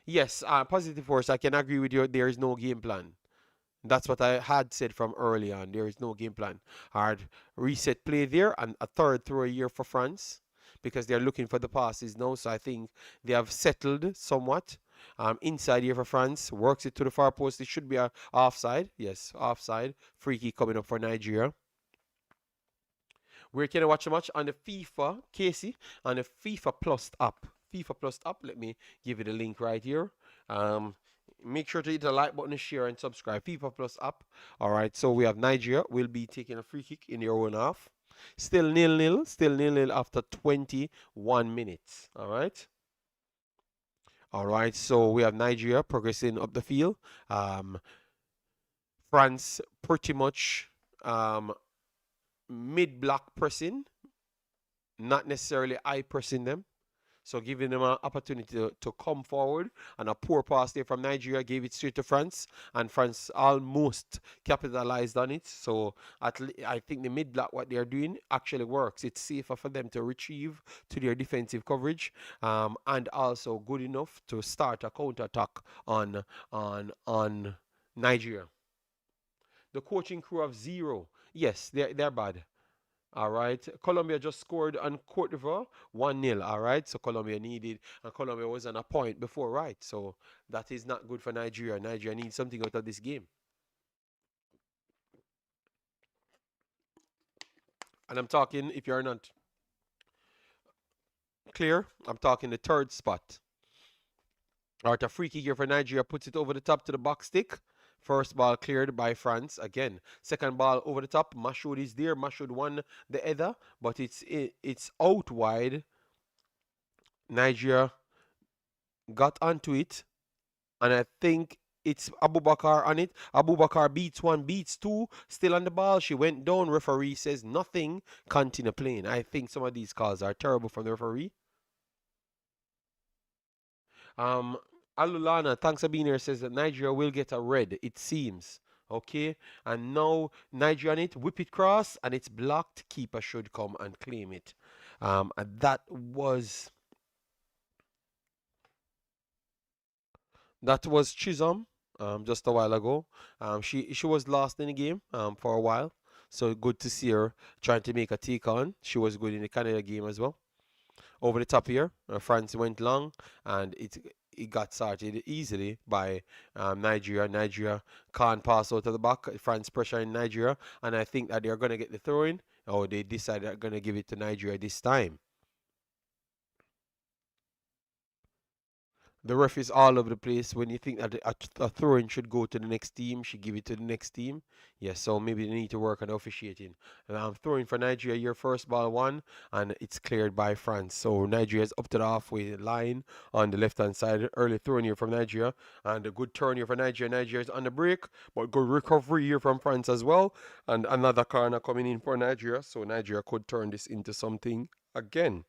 Yes, positive force. I can agree with you. There is no game plan. That's what I had said from early on. There is no game plan. Hard reset play there, and a third throw here for France because they're looking for the passes now. So I think they have settled somewhat. Inside here for France, works it to the far post. It should be a offside. Yes, offside. Free kick coming up for Nigeria. Where can I watch a match? On the FIFA, Casey, on the FIFA Plus app. FIFA Plus app. Let me give you the link right here. Make sure to hit the like button, share, and subscribe. FIFA Plus app. All right. So we have Nigeria will be taking a free kick in their own half. Still nil-nil. Still nil-nil after 21 minutes. All right. All right. So we have Nigeria progressing up the field. France pretty much mid-block pressing, not necessarily high pressing them. So giving them an opportunity to come forward, and a poor pass there from Nigeria gave it straight to France, and France almost capitalized on it. So I think the mid block, what they're doing actually works. It's safer for them to retrieve to their defensive coverage, and also good enough to start a counter attack on Nigeria. The coaching crew of zero. Yes, they're bad. All right. Colombia just scored on Cote d'Ivoire 1-0. All right. So Colombia needed, and Colombia was on a point before, right? So that is not good for Nigeria. Nigeria needs something out of this game. And I'm talking, if you're not clear, I'm talking the third spot. All right. A free kick here for Nigeria puts it over the top to the box stick. First ball cleared by France again. Second ball over the top. Mashoud is there. Mashoud won the header, but it's out wide. Nigeria got onto it, and I think it's Abubakar on it. Abubakar beats one, beats two, still on the ball. She went down. Referee says nothing. Continue playing. I think some of these calls are terrible from the referee. Um, Alulana, thanks for being here, says that Nigeria will get a red, it seems. Okay, and now Nigeria on it, whip it cross, and it's blocked. Keeper should come and claim it. And that was Chisholm, just a while ago. She was lost in the game for a while, so good to see her trying to make a take on. She was good in the Canada game as well. Over the top here, France went long, and it got started easily by Nigeria. Nigeria can't pass out of the back. France pressure in Nigeria, and I think that they're gonna get the throw in. Oh, they decided they're gonna give it to Nigeria this time. The ref is all over the place. When you think that a throw-in should go to the next team, she give it to the next team. Yes, so maybe they need to work on officiating. Throwing for Nigeria, your first ball one, and it's cleared by France. So Nigeria's up to the halfway line on the left-hand side. Early throwing here from Nigeria, and a good turn here for Nigeria. Nigeria's on the break, but good recovery here from France as well. And another corner coming in for Nigeria, so Nigeria could turn this into something again.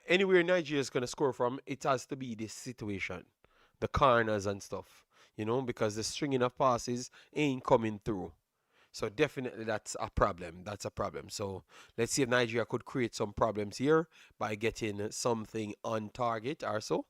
Anywhere Nigeria is going to score from, it has to be this situation, the corners and stuff, because the stringing of passes ain't coming through. So definitely that's a problem. That's a problem. So let's see if Nigeria could create some problems here by getting something on target or so.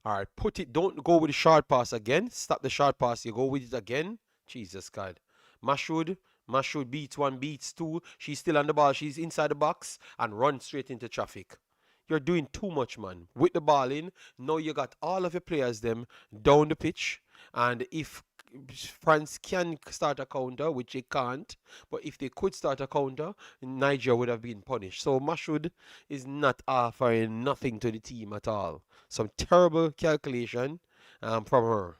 All right, put it. Don't go with the short pass again. Stop the short pass. You go with it again. Jesus God. Mashud. Mashud beats one, beats two. She's still on the ball. She's inside the box and run straight into traffic. You're doing too much, man. With the ball in, now you got all of your players them down the pitch. And if France can start a counter, which they can't, but if they could start a counter, Nigeria would have been punished. So Mashud is not offering nothing to the team at all. Some terrible calculation from her.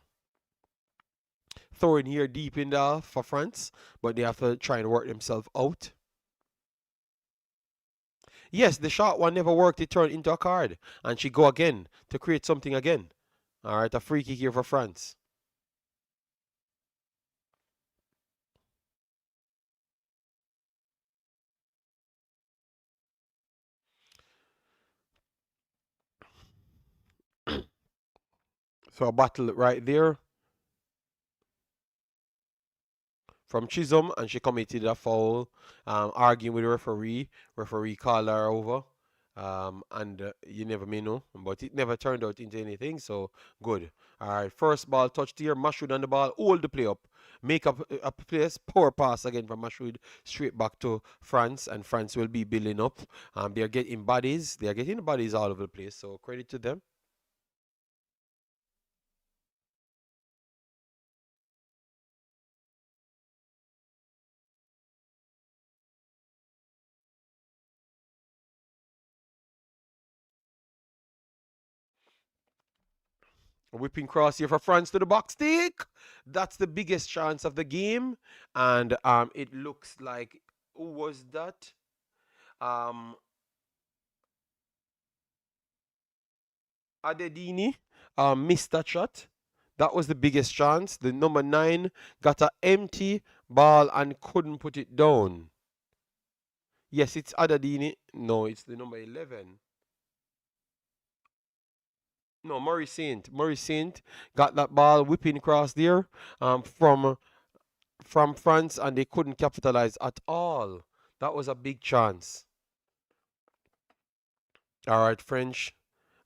Throwing here deep in there for France, but they have to try and work themselves out. Yes, the short one never worked. It turned into a card. And she go again to create something again. All right, a free kick here for France. So a battle right there from Chisholm, and she committed a foul, arguing with the referee. Referee called her over, and you never may know, but it never turned out into anything. So good. All right, first ball touched here. Mashud on the ball, hold the play up, make up a place, poor pass again from Mashud straight back to France, and France will be building up. They're getting bodies. They're getting bodies all over the place. So credit to them. A whipping cross here for France to the box stick. That's the biggest chance of the game. And it looks like, who was that? Um, Adedini missed that shot. That was the biggest chance. The number 9 got an empty ball and couldn't put it down. Yes, it's Adedini. No, it's the number 11. No, Murray Saint. Murray Saint got that ball whipping across there from France, and they couldn't capitalize at all. That was a big chance. All right, French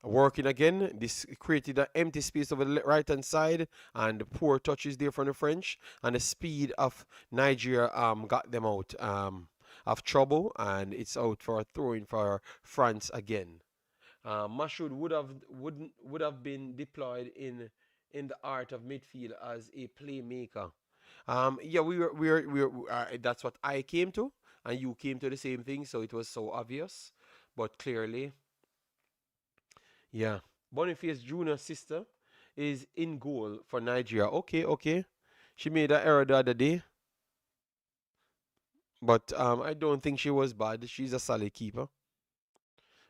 working again. This created an empty space over the right hand side, and poor touches there from the French. And the speed of Nigeria got them out of trouble, and it's out for a throw-in for France again. Mashud would have been deployed in the art of midfield as a playmaker. Yeah, that's what I came to, and you came to the same thing, so it was so obvious. But clearly, yeah. Boniface Jr.'s sister is in goal for Nigeria. Okay, okay. She made an error the other day, but I don't think she was bad. She's a solid keeper.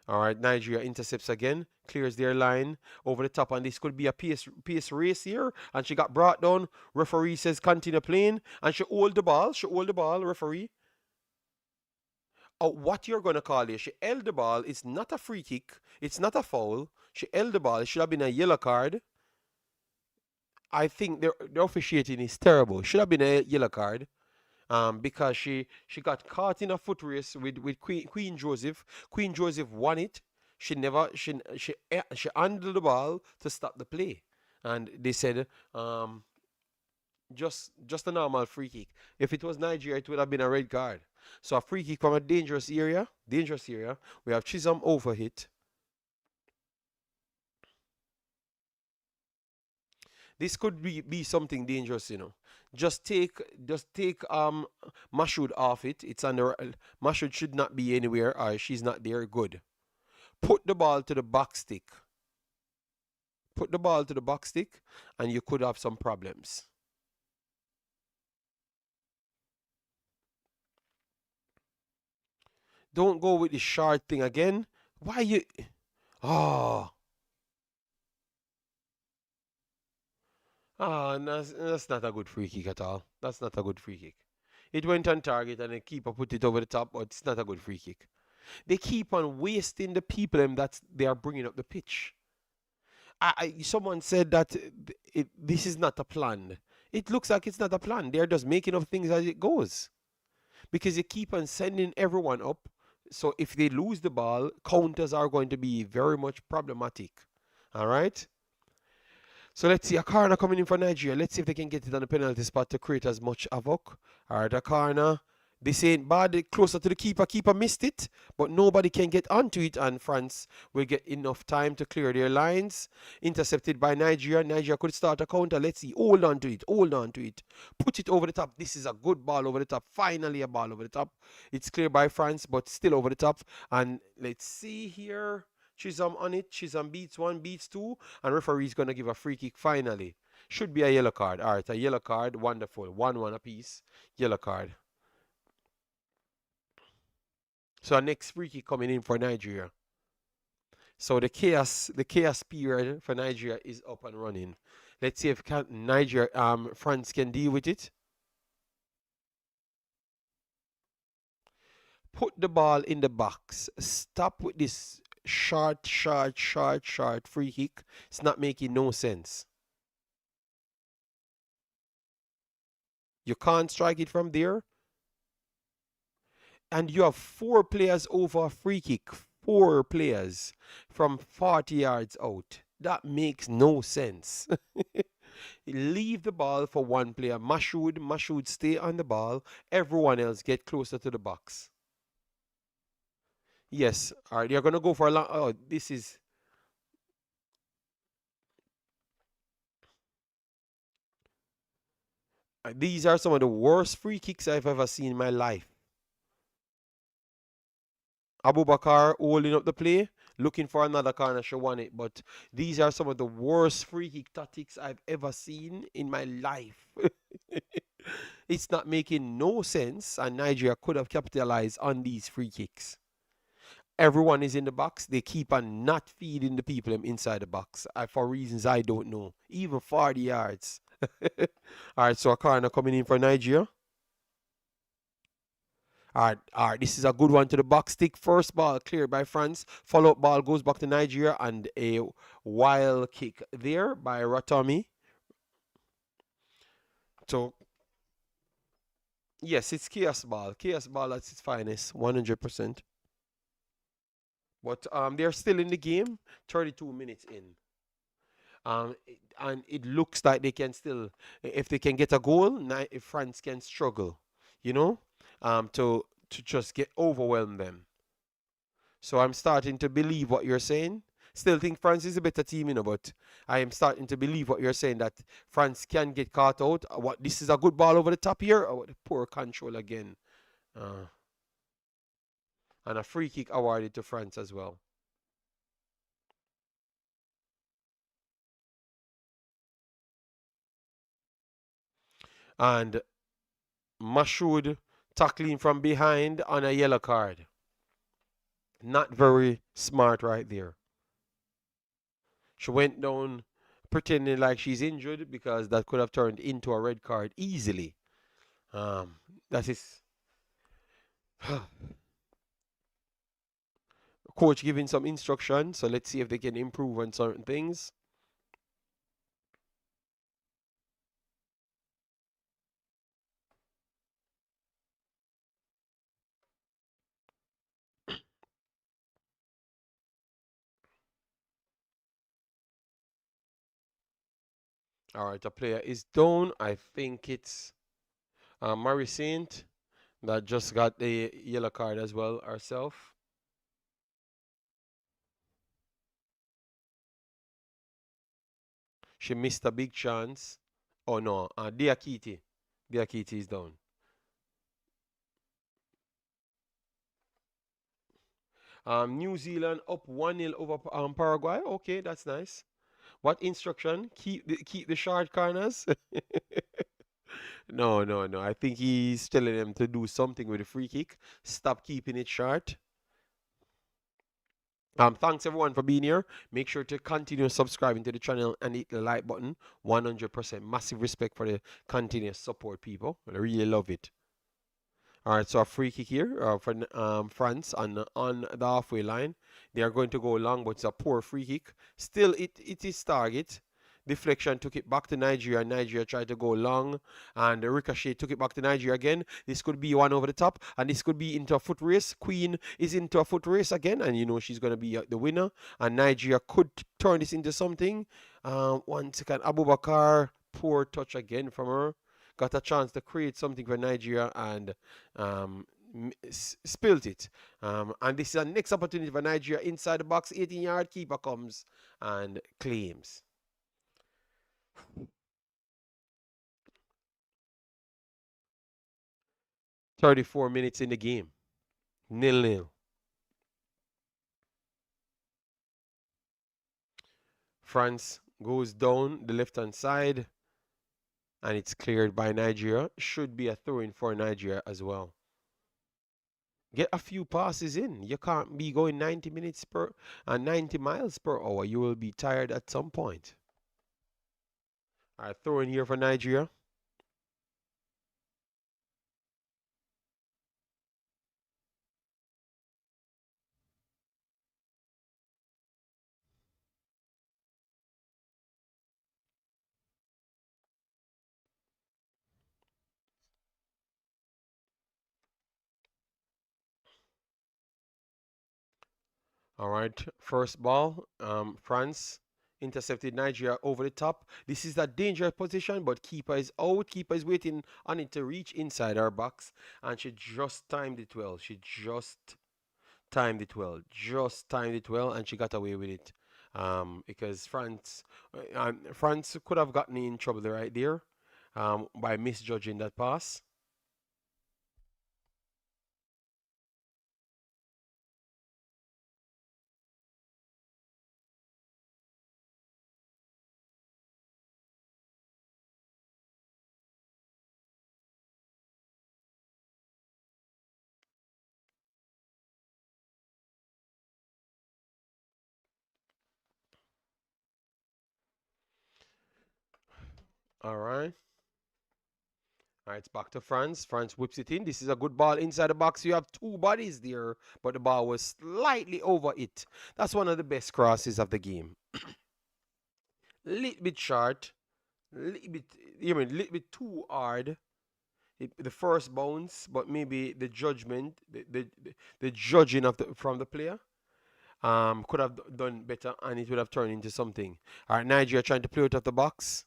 All right, Nigeria intercepts again, clears their line over the top, and this could be a pace race here. And she got brought down. Referee says continue playing, and she hold the ball. She hold the ball, referee. Oh, what you're gonna call it? She held the ball. It's not a free kick. It's not a foul. She held the ball. It should have been a yellow card. I think the officiating is terrible. Should have been a yellow card. Because she got caught in a foot race with Queen Joseph. Queen Joseph won it. She never she handled the ball to stop the play, and they said just a normal free kick. If it was Nigeria, it would have been a red card. So a free kick from a dangerous area. Dangerous area. We have Chisholm overhit. This could be something dangerous, you know. Just take Mashud off it. It's under Mashud should not be anywhere, or she's not there. Good. Put the ball to the box stick. Put the ball to the box stick, and you could have some problems. Don't go with the short thing again. Why you? Oh, that's not a good free kick at all. That's not a good free kick. It went on target and the keeper put it over the top, but it's not a good free kick. They keep on wasting the people that they are bringing up the pitch. Someone said that this is not a plan. It looks like it's not a plan. They're just making up things as it goes because you keep on sending everyone up. So if they lose the ball, counters are going to be very much problematic. All right. So let's see, a corner coming in for Nigeria. Let's see if they can get it on the penalty spot to create as much havoc. All right, a corner. This ain't bad. Closer to the keeper. Keeper missed it, but nobody can get onto it, and France will get enough time to clear their lines. Intercepted by Nigeria. Nigeria could start a counter. Let's see. Hold on to it. Hold on to it. Put it over the top. This is a good ball over the top. Finally, a ball over the top. It's cleared by France, but still over the top. And let's see here. Chisholm on it. Chisholm beats one, beats two, and referee's gonna give a free kick finally. Should be a yellow card. All right, a yellow card. Wonderful. 1-1 apiece. Yellow card. So our next free kick coming in for Nigeria. So the chaos period for Nigeria is up and running. Let's see if France can deal with it. Put the ball in the box. Stop with this short free kick. It's not making no sense. You can't strike it from there. And you have 4 players over a free kick. 4 players from 40 yards out. That makes no sense. Leave the ball for one player. Mashoud stay on the ball. Everyone else get closer to the box. Yes. All right. You're going to go for a long. Oh, this is. These are some of the worst free kicks I've ever seen in my life. Abubakar holding up the play, looking for another corner. She won it. But these are some of the worst free kick tactics I've ever seen in my life. It's not making no sense, and Nigeria could have capitalized on these free kicks. Everyone is in the box. They keep on not feeding the people inside the box for reasons I don't know. Even 40 yards. All right, so a corner coming in for Nigeria. All right, this is a good one to the box stick. First ball cleared by France. Follow-up ball goes back to Nigeria, and a wild kick there by Ratomi. So, yes, it's chaos ball. Chaos ball at its finest, 100%. But they're still in the game, 32 minutes in. And it looks like they can still, if they can get a goal, if France can struggle, you know, to just get overwhelm them. So I'm starting to believe what you're saying. Still think France is a better team, you know, but I am starting to believe what you're saying, that France can get caught out. What, this is a good ball over the top here? Oh, the poor control again. Uh, and a free kick awarded to France as well. And Mashoud tackling from behind on a yellow card. Not very smart right there. She went down pretending like she's injured, because that could have turned into a red card easily. That is coach giving some instruction, so let's see if they can improve on certain things. All right, the player is down. I think it's Mary Saint that just got the yellow card as well herself. She missed a big chance. Oh no, Diakite. Diakite is down. New Zealand up 1-0 over Paraguay. Okay, that's nice. What instruction? Keep the short corners? No, no, no. I think he's telling them to do something with the free kick. Stop keeping it short. Thanks everyone for being here. Make sure to continue subscribing to the channel and hit the like button. 100% massive respect for the continuous support, people. I really love it. All right, so a free kick here for France on the halfway line. They are going to go long, but it's a poor free kick. Still, it is target. Deflection took it back to Nigeria. Nigeria tried to go long, and the ricochet took it back to Nigeria again. This could be one over the top, and this could be into a foot race. Queen is into a foot race again, and you know she's going to be the winner. And Nigeria could turn this into something. 1 second, Abubakar, poor touch again from her. Got a chance to create something for Nigeria and spilt it. And this is a next opportunity for Nigeria inside the box. 18-yard keeper comes and claims. "34 minutes in the game. 0-0. France goes down the left-hand side, and it's cleared by Nigeria. Should be a throw-in for Nigeria as well. Get a few passes in. You can't be going 90 minutes per 90 miles per hour. You will be tired at some point. All right, throw in here for Nigeria. All right, first ball. France intercepted Nigeria over the top. This is a dangerous position, but keeper is out. Keeper is waiting on it to reach inside our box, and she just timed it well. She just timed it well. Just timed it well, and she got away with it. Because France could have gotten in trouble right there, by misjudging that pass. All right. All right, it's back to France. France whips it in. This is a good ball inside the box. You have two bodies there, but the ball was slightly over it. That's one of the best crosses of the game. Little bit short, little bit, little bit too hard. The first bounce, but maybe the judgment, the judging of from the player, could have done better, and it would have turned into something. All right, Nigeria trying to play out of the box.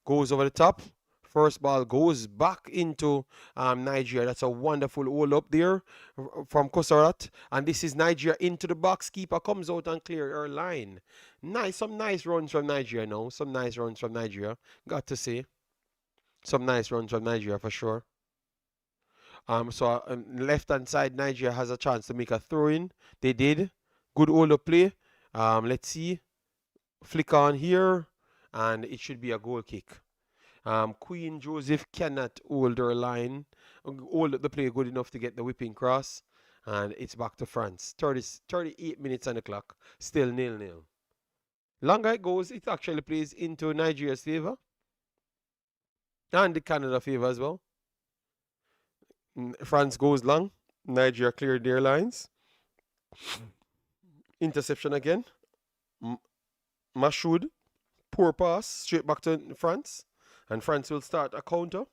Goes over the top. First ball goes back into Nigeria. That's a wonderful hold up there from Kosarat. And this is Nigeria into the box. Keeper comes out and clear her line. Nice, some nice runs from Nigeria now. Some nice runs from Nigeria. Got to say. Some nice runs from Nigeria for sure. So left hand side, Nigeria has a chance to make a throw in. They did. Good hold up play. Let's see. Flick on here. And it should be a goal kick. Queen Joseph cannot hold her line, hold the play good enough to get the whipping cross, and it's back to France. 38 minutes on the clock, still 0-0. Longer it goes, it actually plays into Nigeria's favor and the Canada favor as well. France goes long, Nigeria cleared their lines. Interception again. Mashoud, poor pass, straight back to France. And France will start a counter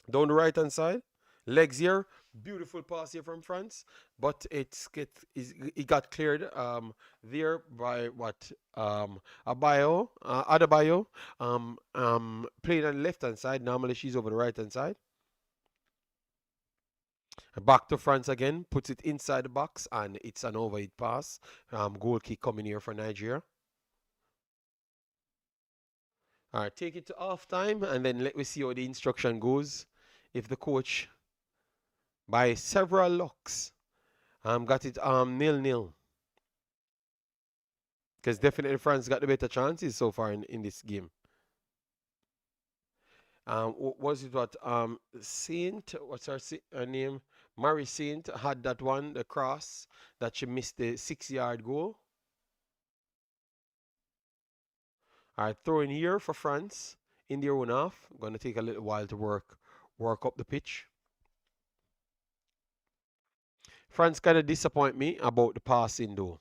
down the right hand side. Legs here, beautiful pass here from France, but it got cleared there by what Adebayo playing on the left hand side. Normally she's over the right hand side. Back to France again, puts it inside the box, and it's an overhead pass. Goal kick coming here for Nigeria. All right, take it to half time and then let me see how the instruction goes. If the coach, by several locks, got it 0-0. Because definitely France got the better chances so far in this game. Was it what Saint? What's her name? Marie Saint had that one, the cross that she missed the 6-yard goal. All right, throw in here for France in their own half. Going to take a little while to work up the pitch. France kind of disappoint me about the passing though.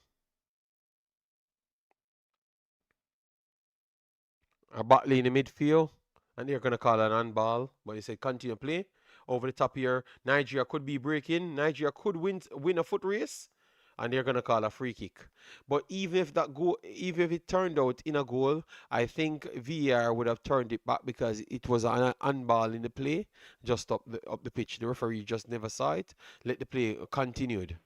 A Batley in the midfield, and they're going to call an handball. But they said continue play. Over the top here, Nigeria could be breaking. Nigeria could win a foot race, and they're going to call a free kick. But even if it turned out in a goal, I think VAR would have turned it back because it was an handball in the play, just up the pitch. The referee just never saw it. Let the play continued.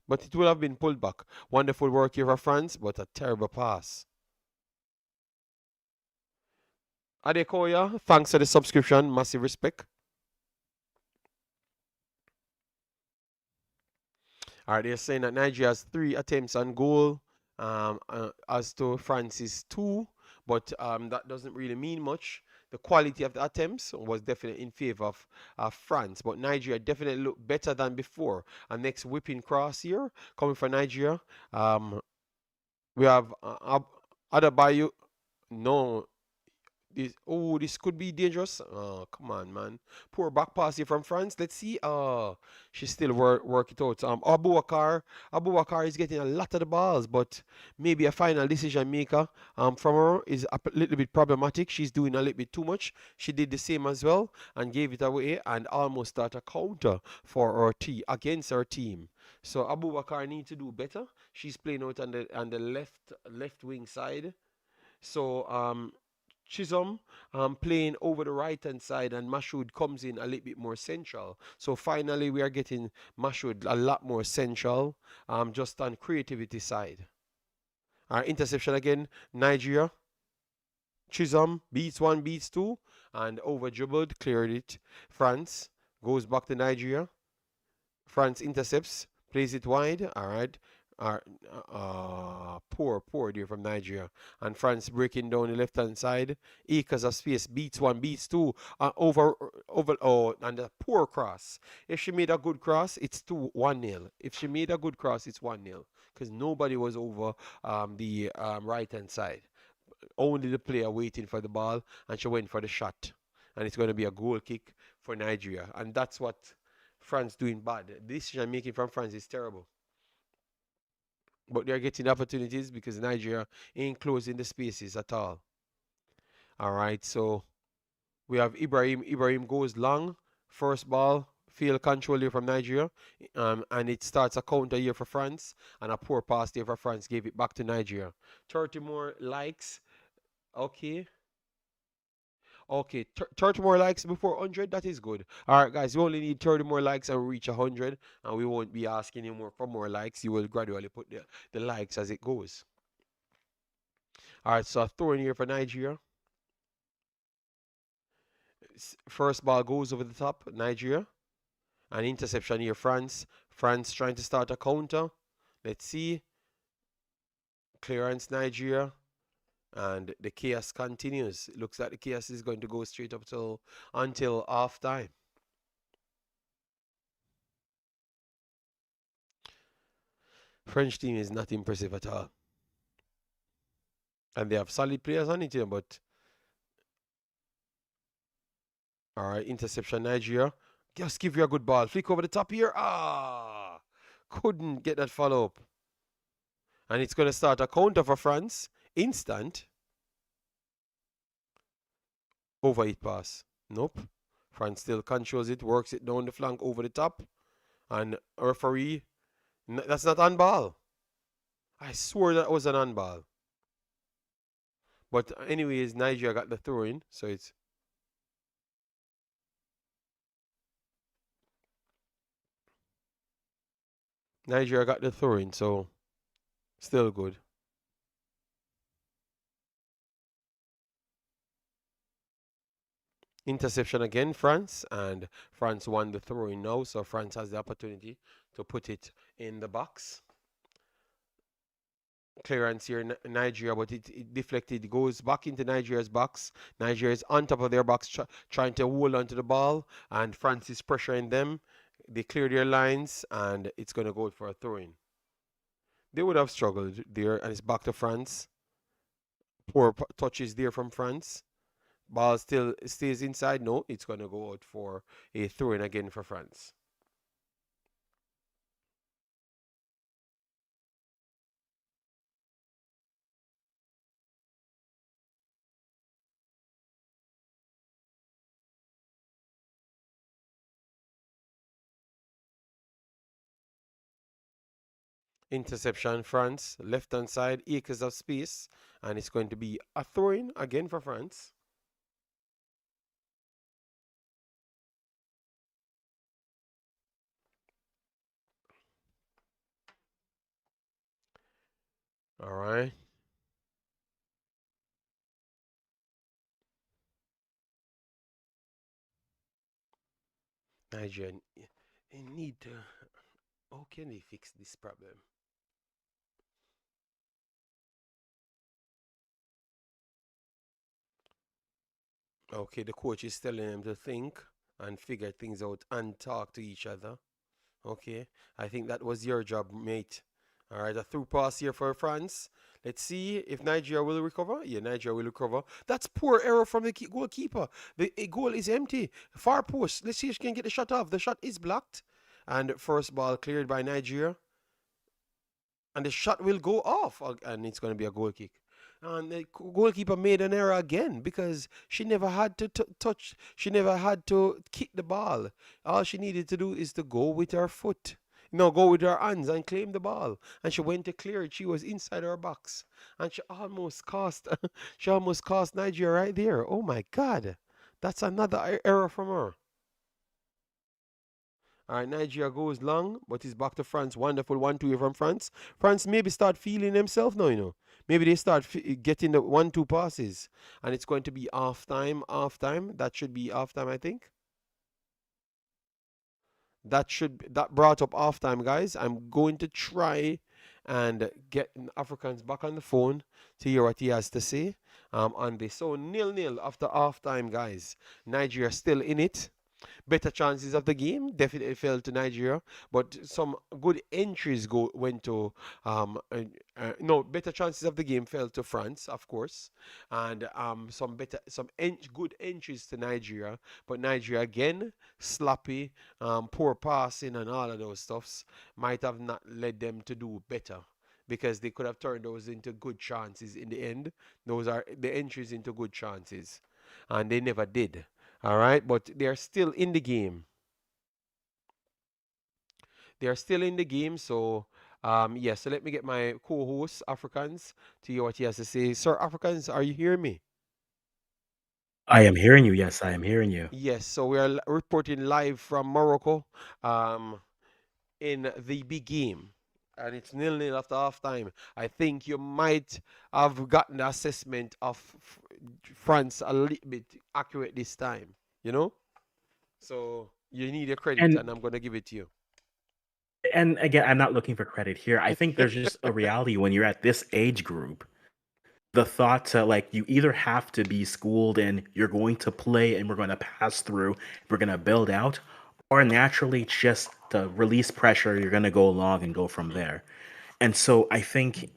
But it would have been pulled back. Wonderful work here for France, but a terrible pass. Adekoya, thanks for the subscription. Massive respect. All right, they're saying that Nigeria has 3 attempts on goal, as to France's 2, but that doesn't really mean much. The quality of the attempts was definitely in favor of France, but Nigeria definitely looked better than before. And next whipping cross here coming from Nigeria. We have Adebayo. No, this could be dangerous. Oh, come on, man. Poor back pass here from France. Let's see. She still work it out. Abubakar is getting a lot of the balls, but maybe a final decision maker from her is a little bit problematic. She's doing a little bit too much. She did the same as well and gave it away and almost start a counter for her team against her team. So Abubakar needs to do better. She's playing out on the left wing side. So Chisholm playing over the right hand side, and Mashoud comes in a little bit more central. So finally, we are getting Mashoud a lot more central, just on creativity side. Our interception again, Nigeria. Chisholm beats 1, beats 2, and over dribbled, cleared it. France goes back to Nigeria. France intercepts, plays it wide. All right. Poor dear from Nigeria. And France breaking down the left hand side. Acres of space, beats 1, beats 2. And a poor cross. If she made a good cross, it's 1-0. If she made a good cross, it's 1-0. Because nobody was over the right hand side. Only the player waiting for the ball, and she went for the shot. And it's going to be a goal kick for Nigeria. And that's what France doing bad. The decision making from France is terrible. But they're getting opportunities because Nigeria ain't closing the spaces at all. All right, so we have Ibrahim. Ibrahim goes long. First ball, field control here from Nigeria. And it starts a counter here for France. And a poor pass here for France. Gave it back to Nigeria. 30 more likes. Okay. Okay, 30 more likes before 100. That is good. All right, guys, we only need 30 more likes and reach 100, and we won't be asking you more for more likes. You will gradually put the likes as it goes. All right, so a throw in here for Nigeria. First ball goes over the top, Nigeria. An interception here, France. France trying to start a counter. Let's see. Clearance, Nigeria. And the chaos continues. It looks like the chaos is going to go straight up until half time. French team is not impressive at all. And they have solid players on it here, but all right, interception Nigeria. Just give you a good ball. Flick over the top here. Couldn't get that follow up. And it's going to start a counter for France. Instant. Overhit pass. Nope. France still controls it, works it down the flank over the top. And referee, that's not on ball. I swore that was an on ball. But anyways, Nigeria got the throw in, so it's Nigeria got the throw in, so still good. Interception again, France, and France won the throw in now, so France has the opportunity to put it in the box. Clearance here, Nigeria, but it deflected. It goes back into Nigeria's box. Nigeria is on top of their box, trying to hold onto the ball, and France is pressuring them. They clear their lines, and it's going to go for a throw in. They would have struggled there, and it's back to France. Poor touches there from France. Ball still stays inside. No, it's going to go out for a throw in again for France. Interception, France. Left hand side, acres of space, and it's going to be a throw in again for France. All right. Nigeria need to. How can they fix this problem? Okay, the coach is telling them to think and figure things out and talk to each other. Okay, I think that was your job, mate. All right, a through pass here for France. Let's see if Nigeria will recover. Yeah, Nigeria will recover. That's poor error from the goalkeeper. The goal is empty. Far post. Let's see if she can get the shot off. The shot is blocked. And first ball cleared by Nigeria. And the shot will go off. And it's going to be a goal kick. And the goalkeeper made an error again because she never had to touch, she never had to kick the ball. All she needed to do is to go with her foot. No, go with her hands and claim the ball. And she went to clear it. She was inside her box. And she almost cost she almost cost Nigeria right there. Oh my God. That's another error from her. All right, Nigeria goes long, but it's back to France. Wonderful 1-2 here from France. France maybe start feeling themselves now, you know. Maybe they start getting the 1-2 passes. And it's going to be half time, half time. That should be half time, I think. That brought up half time, guys. I'm going to try and get Africans back on the phone to hear what he has to say on this. So 0-0 after half time, guys. Nigeria still in it. Better chances of the game definitely fell to Nigeria, but some good entries went to no, better chances of the game fell to France, of course, and good entries to Nigeria, but Nigeria again sloppy, poor passing and all of those stuffs might have not led them to do better. Because they could have turned those into good chances in the end. Those are the entries into good chances. And they never did. All right, but they're still in the game. They're still in the game. So, yeah, so let me get my co host Africans, to hear what he has to say. Sir Africans, are you hearing me? I am hearing you. Yes, I am hearing you. Yes, so we are reporting live from Morocco um, in the big game. And it's 0-0 after half time. I think you might have gotten the assessment of France a little bit accurate this time, you know? So you need a credit, And and I'm going to give it to you. and again, I'm not looking for credit here. I think there's just a reality when you're at this age group. The thought to like you either have to be schooled and you're going to play and we're going to pass through, we're going to build out, or naturally just to release pressure, you're going to go along and go from there. And so I think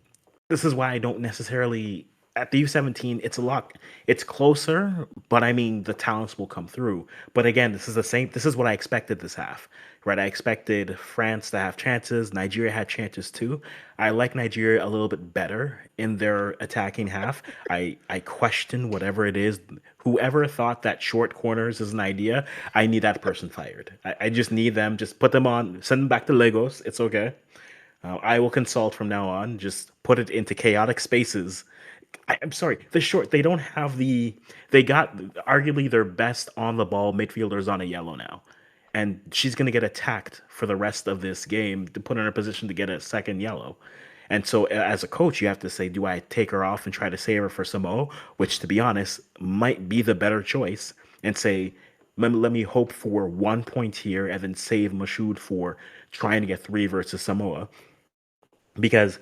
this is why I don't necessarily at the U17 it's a lot it's closer, but I mean the talents will come through. But again, this is what I expected this half. Right? I expected France to have chances, Nigeria had chances too. I like Nigeria a little bit better in their attacking half. I question whatever it is. Whoever thought that short corners is an idea, I need that person fired. I just need them, just put them on, send them back to Lagos. It's okay. I will consult from now on. Just put it into chaotic spaces. I'm sorry, the short. They don't have the. They got arguably their best on the ball midfielders on a yellow now, and she's gonna get attacked for the rest of this game to put her in a position to get a second yellow. And so, as a coach, you have to say, do I take her off and try to save her for Samoa, which, to be honest, might be the better choice, and say, let me hope for 1 point here and then save Mashoud for trying to get three versus Samoa. Because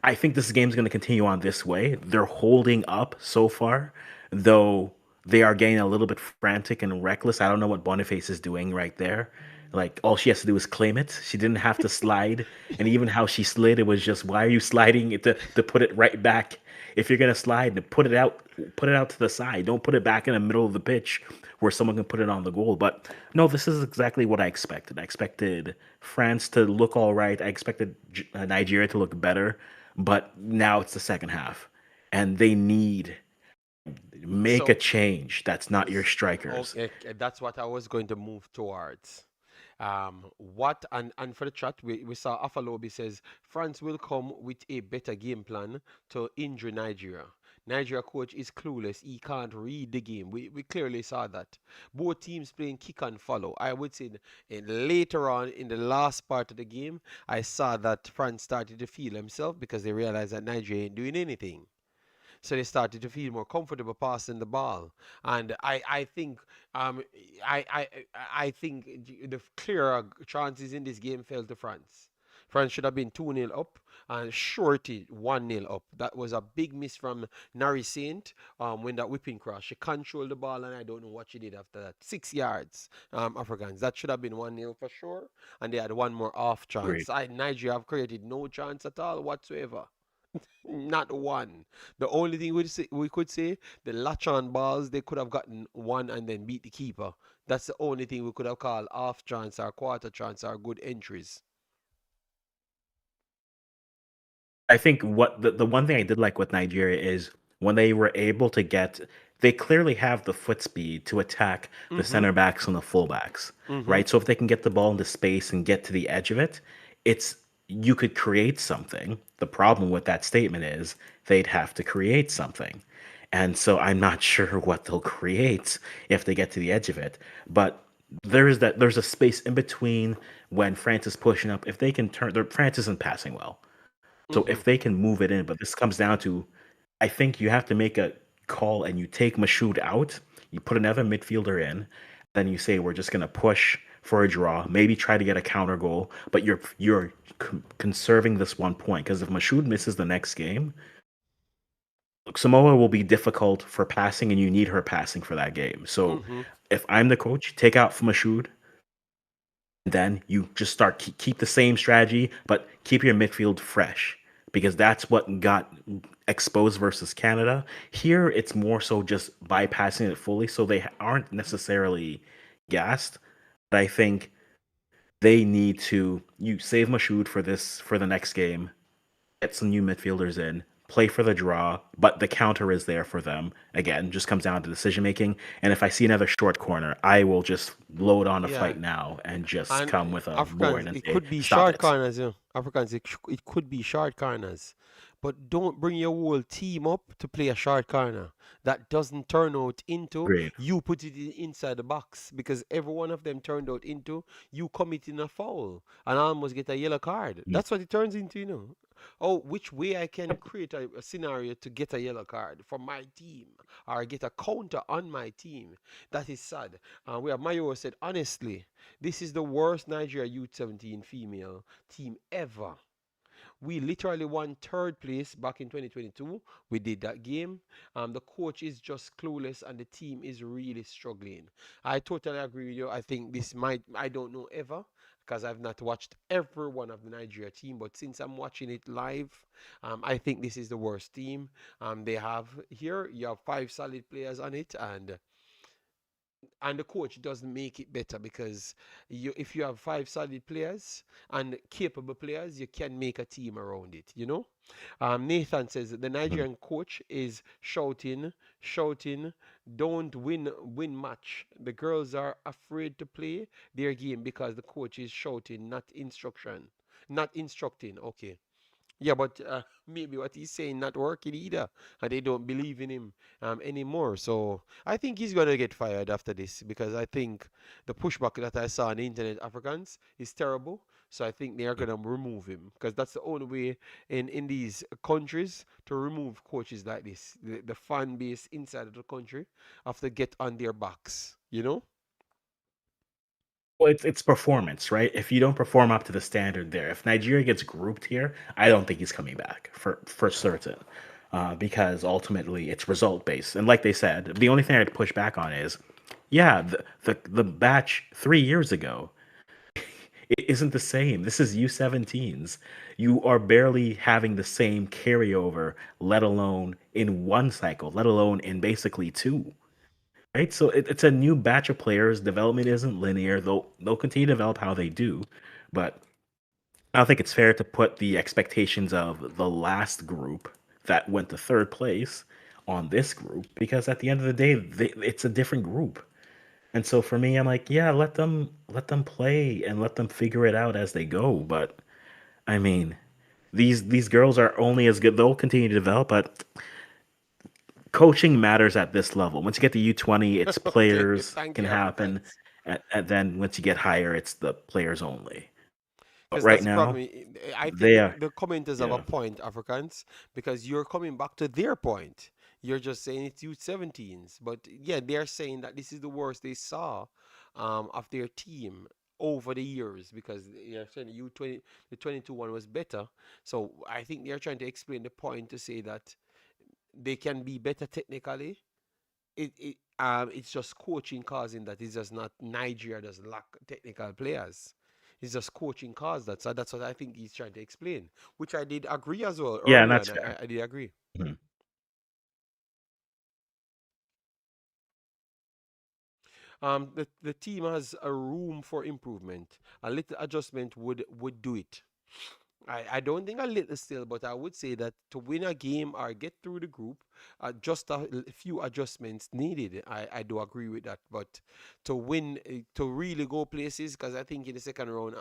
I think this game's going to continue on this way. They're holding up so far, though they are getting a little bit frantic and reckless. I don't know what Boniface is doing right there. Like, all she has to do is claim it. She didn't have to slide. And even how she slid, it was just, why are you sliding it to put it right back? If you're going to slide, put it out to the side. Don't put it back in the middle of the pitch where someone can put it on the goal. But no, this is exactly what I expected. I expected France to look all right. I expected Nigeria to look better, but now it's the second half, and they need make a So, change. That's not your strikers. okay, that's what I was going to move towards. What and for the chat, we saw Afalobi says France will come with a better game plan to injure Nigeria. Nigeria coach is clueless. He can't read the game. We clearly saw that. Both teams playing kick and follow. I would say later on in the last part of the game, I saw that France started to feel himself because they realized that Nigeria ain't doing anything. So they started to feel more comfortable passing the ball. And I think I I think the clearer chances in this game fell to France. France should have been 2-0 up and shorty 1-0 up. That was a big miss from Nari Saint when that whipping cross. She controlled the ball and I don't know what she did after that. 6 yards, Africans. That should have been 1-0 for sure. And they had one more off Agreed. chance. Nigeria have created no chance at all whatsoever. Not one. The only thing we could say, the latch on balls, they could have gotten one and then beat the keeper. That's the only thing we could have called half chance or quarter chance or good entries. I think what the one thing I did like with Nigeria is when they were able to get, they clearly have the foot speed to attack the Mm-hmm. center backs and the fullbacks, Mm-hmm. right? So if they can get the ball into space and get to the edge of it, it's you could create something. The problem with that statement is they'd have to create something. And so I'm not sure what they'll create if they get to the edge of it. But there's a space in between when France is pushing up. If they can France isn't passing well. So Mm-hmm. if they can move it in, but this comes down to, I think you have to make a call and you take Mashoud out, you put another midfielder in, then you say we're just gonna push for a draw, maybe try to get a counter goal, but you're conserving this 1 point because if Mashoud misses the next game, Samoa will be difficult for passing, and you need her passing for that game. So Mm-hmm. if I'm the coach, take out Mashoud, then you just start keep the same strategy, but keep your midfield fresh because that's what got exposed versus Canada. Here, it's more so just bypassing it fully, so they aren't necessarily gassed. But I think they need to you save Mashoud for this for the next game, get some new midfielders in, play for the draw, but the counter is there for them. Again, just comes down to decision making. And if I see another short corner, I will just load on a Yeah. fight now and just And come with a Africans, board and it say, could be stop short it. corners, Africans, it could be short corners. But don't bring your whole team up to play a short corner. That doesn't turn out into Agreed. you put it inside the box because every one of them turned out into you committing a foul and almost get a yellow card. Mm. That's what it turns into. Oh, which way I can create a scenario to get a yellow card for my team or get a counter on my team. That is sad. We have Mayo said, honestly, this is the worst Nigeria U17 female team ever. We literally won third place back in 2022. We did that game. The coach is just clueless and the team is really struggling. I totally agree with you. I think this might, I don't know ever because I've not watched every one of the Nigeria team, but since I'm watching it live, I think this is the worst team. They have here, you have five solid players on it, and the coach doesn't make it better because if you have five solid players and capable players, you can make a team around it, Nathan says that the Mhm. Nigerian coach is shouting, don't win match. The girls are afraid to play their game because the coach is shouting, not instructing. Okay. Yeah, but maybe what he's saying not working either, and they don't believe in him anymore. So I think he's gonna get fired after this because I think the pushback that I saw on the internet Africans is terrible. So I think they are gonna remove him because that's the only way in these countries to remove coaches like this. The fan base inside of the country have to get on their backs. You know? Well, it's performance, right? If you don't perform up to the standard there, if Nigeria gets grouped here, I don't think he's coming back for certain, because ultimately it's result based. And like they said, the only thing I'd push back on is, yeah, the batch 3 years ago, it isn't the same. This is U17s. You are barely having the same carryover, let alone in one cycle, let alone in basically two. Right? So it's a new batch of players. Development isn't linear. They'll continue to develop how they do, but I don't think it's fair to put the expectations of the last group that went to third place on this group because at the end of the day, it's a different group. And so for me, I'm like, yeah, let them play and let them figure it out as they go. But I mean, these girls are only as good. They'll continue to develop, but coaching matters at this level. Once you get to U20, it's Okay. players Thank can you, happen, Africans. and then once you get higher, it's the players only. But Because right that's the problem. now, I think they the, are, the commenters have a yeah, point, Africans, because you're coming back to their point. You're just saying it's U17s. But yeah, they're saying that this is the worst they saw of their team over the years because you're saying the U20, the 22 one was better. So I think they're trying to explain the point to say that they can be better technically. It's just coaching causing that. It's just not Nigeria does lack technical players. It's just coaching cause that. So that's what I think he's trying to explain, which I did agree as well yeah, and earlier, that's and fair. I did agree. Mhm. The team has a room for improvement. A little adjustment would do it. I don't think a little still, but I would say that to win a game or get through the group, just a few adjustments needed. I do agree with that. But to win, to really go places, because I think in the second round,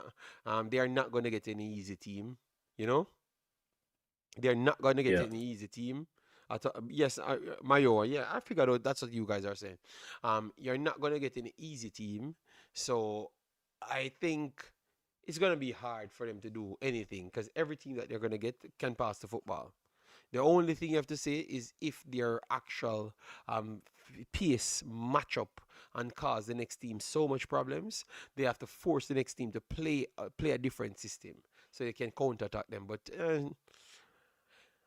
they are not going to get any easy team. You know, they're not going to get Yeah. any easy team. Yes, Mayo, yeah, I figured out that's what you guys are saying. You're not going to get an easy team. So I think it's going to be hard for them to do anything because every team that they're going to get can pass the football. The only thing you have to say is if their actual pace match up and cause the next team so much problems, they have to force the next team to play a different system so they can counterattack them. But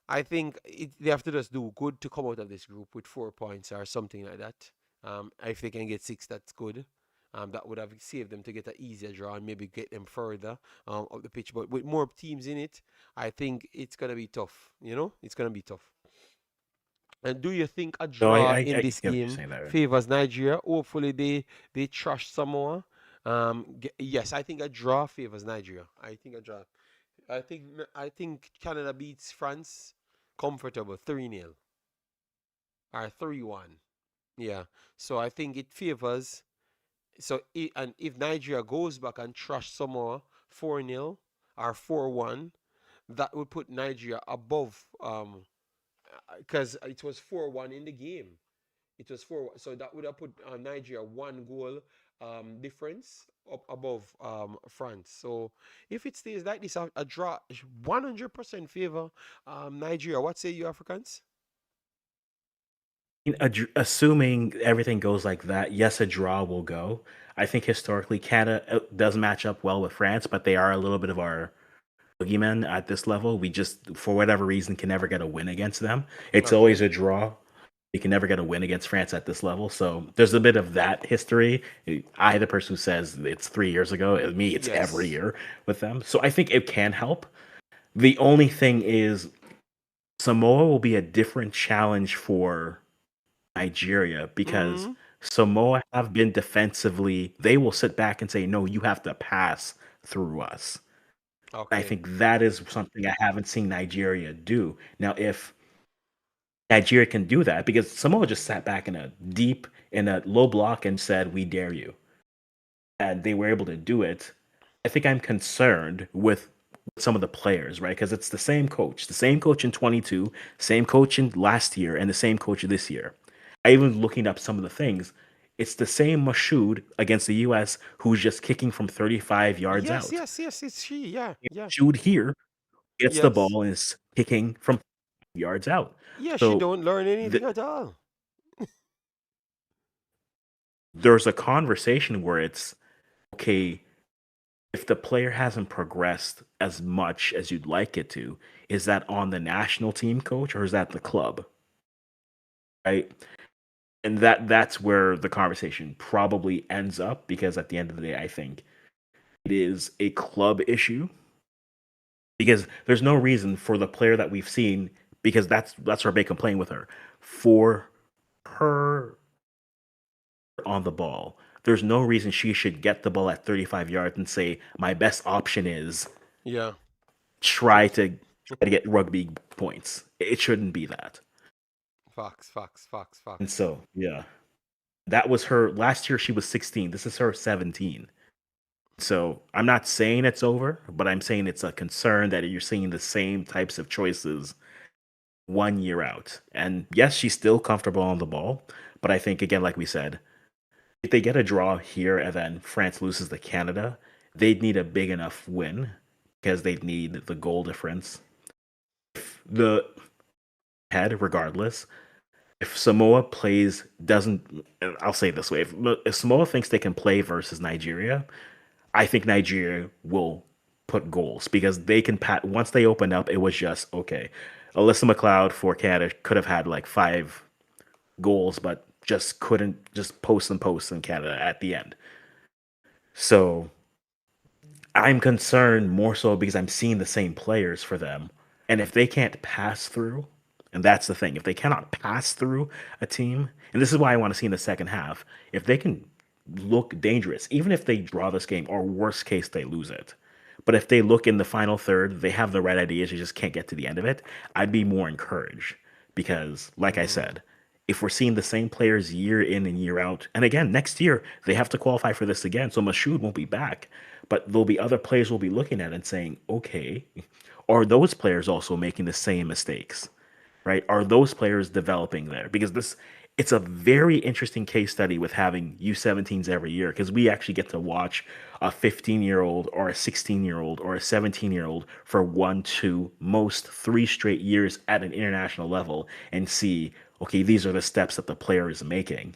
I think they have to just do good to come out of this group with 4 points or something like that. If they can get six, that's good. That would have saved them to get an easier draw and maybe get them further up the pitch. But with more teams in it, I think it's gonna be tough. You know, it's gonna be tough. And do you think a No, draw in I this get what you're game saying there. favors Nigeria? Hopefully they trash Samoa. Yes, I think a draw favors Nigeria. I think a draw. I think Canada beats France comfortable 3-0 or 3-1. Yeah. So I think it favors and if Nigeria goes back and trash Samoa 4-0 or 4-1, that would put Nigeria above because it was 4-1 in the game. It was 4, so that would have put Nigeria one goal difference up above France. So if it stays like this, a draw 100% favor Nigeria. What say you Africans? Assuming everything goes like that, yes, a draw will go. I think historically Canada does match up well with France, but they are a little bit of our boogeymen at this level. We just, for whatever reason, can never get a win against them. It's Okay. always a draw. We can never get a win against France at this level. So there's a bit of that history. The person who says it's 3 years ago. Me, it's every Yes. year with them. So I think it can help. The only thing is Samoa will be a different challenge for Nigeria because Mm-hmm. Samoa have been defensively, they will sit back and say, no, you have to pass through us. I Okay. think that is something I haven't seen Nigeria do. Now, if Nigeria can do that, because Samoa just sat back in a low block and said, we dare you. And they were able to do it. I think I'm concerned with some of the players, right? Because it's the same coach in 22, same coach in last year, and the same coach this year. I even looking up some of the things. It's the same Mashoud against the US who's just kicking from 35 yards Yes, out. yes, yes, it's she. Yeah, yeah. Mashoud here gets the Yes. ball and is kicking from yards out. Yeah, she So don't learn th- anything at all. there's a conversation where it's okay, if the player hasn't progressed as much as you'd like it to, is that on the national team coach or is that the club? Right? And that's where the conversation probably ends up because at the end of the day, I think it is a club issue because there's no reason for the player that we've seen because that's our big complaint with her for her on the ball. There's no reason she should get the ball at 35 yards and say my best option is Yeah. try Kick. to get rugby points. It shouldn't be that. Facts, facts, facts, And facts. so, yeah, that was her last year. She was 16. This is her 17. So I'm not saying it's over, but I'm saying it's a concern that you're seeing the same types of choices 1 year out. And yes, she's still comfortable on the ball, but I think again, like we said, if they get a draw here and then France loses to Canada, they'd need a big enough win because they'd need the goal difference. The head, regardless, if Samoa plays doesn't, I'll say it this way: if Samoa thinks they can play versus Nigeria, I think Nigeria will put goals because they can pat. Once they opened up, it was just okay. Alyssa McLeod for Canada could have had like 5 goals, but just couldn't just post and post in Canada at the end. So I'm concerned more so because I'm seeing the same players for them. And if they can't pass through, and that's the thing, if they cannot pass through a team, and this is why I want to see in the second half, if they can look dangerous, even if they draw this game, or worst case, they lose it. But if they look in the final third, they have the right ideas, they just can't get to the end of it, I'd be more encouraged. Because, like I Mm, said, if we're seeing the same players year in and year out, and again, next year, they have to qualify for this again, so Mashoud won't be back. But there'll be other players we'll be looking at and saying, okay, are those players also making the same mistakes? Right? Are those players developing there? Because this it's a very interesting case study with having U17s every year because we actually get to watch a 15-year-old or a 16-year-old or a 17-year-old for 1, 2, most 3 straight years at an international level and see, okay, these are the steps that the player is making.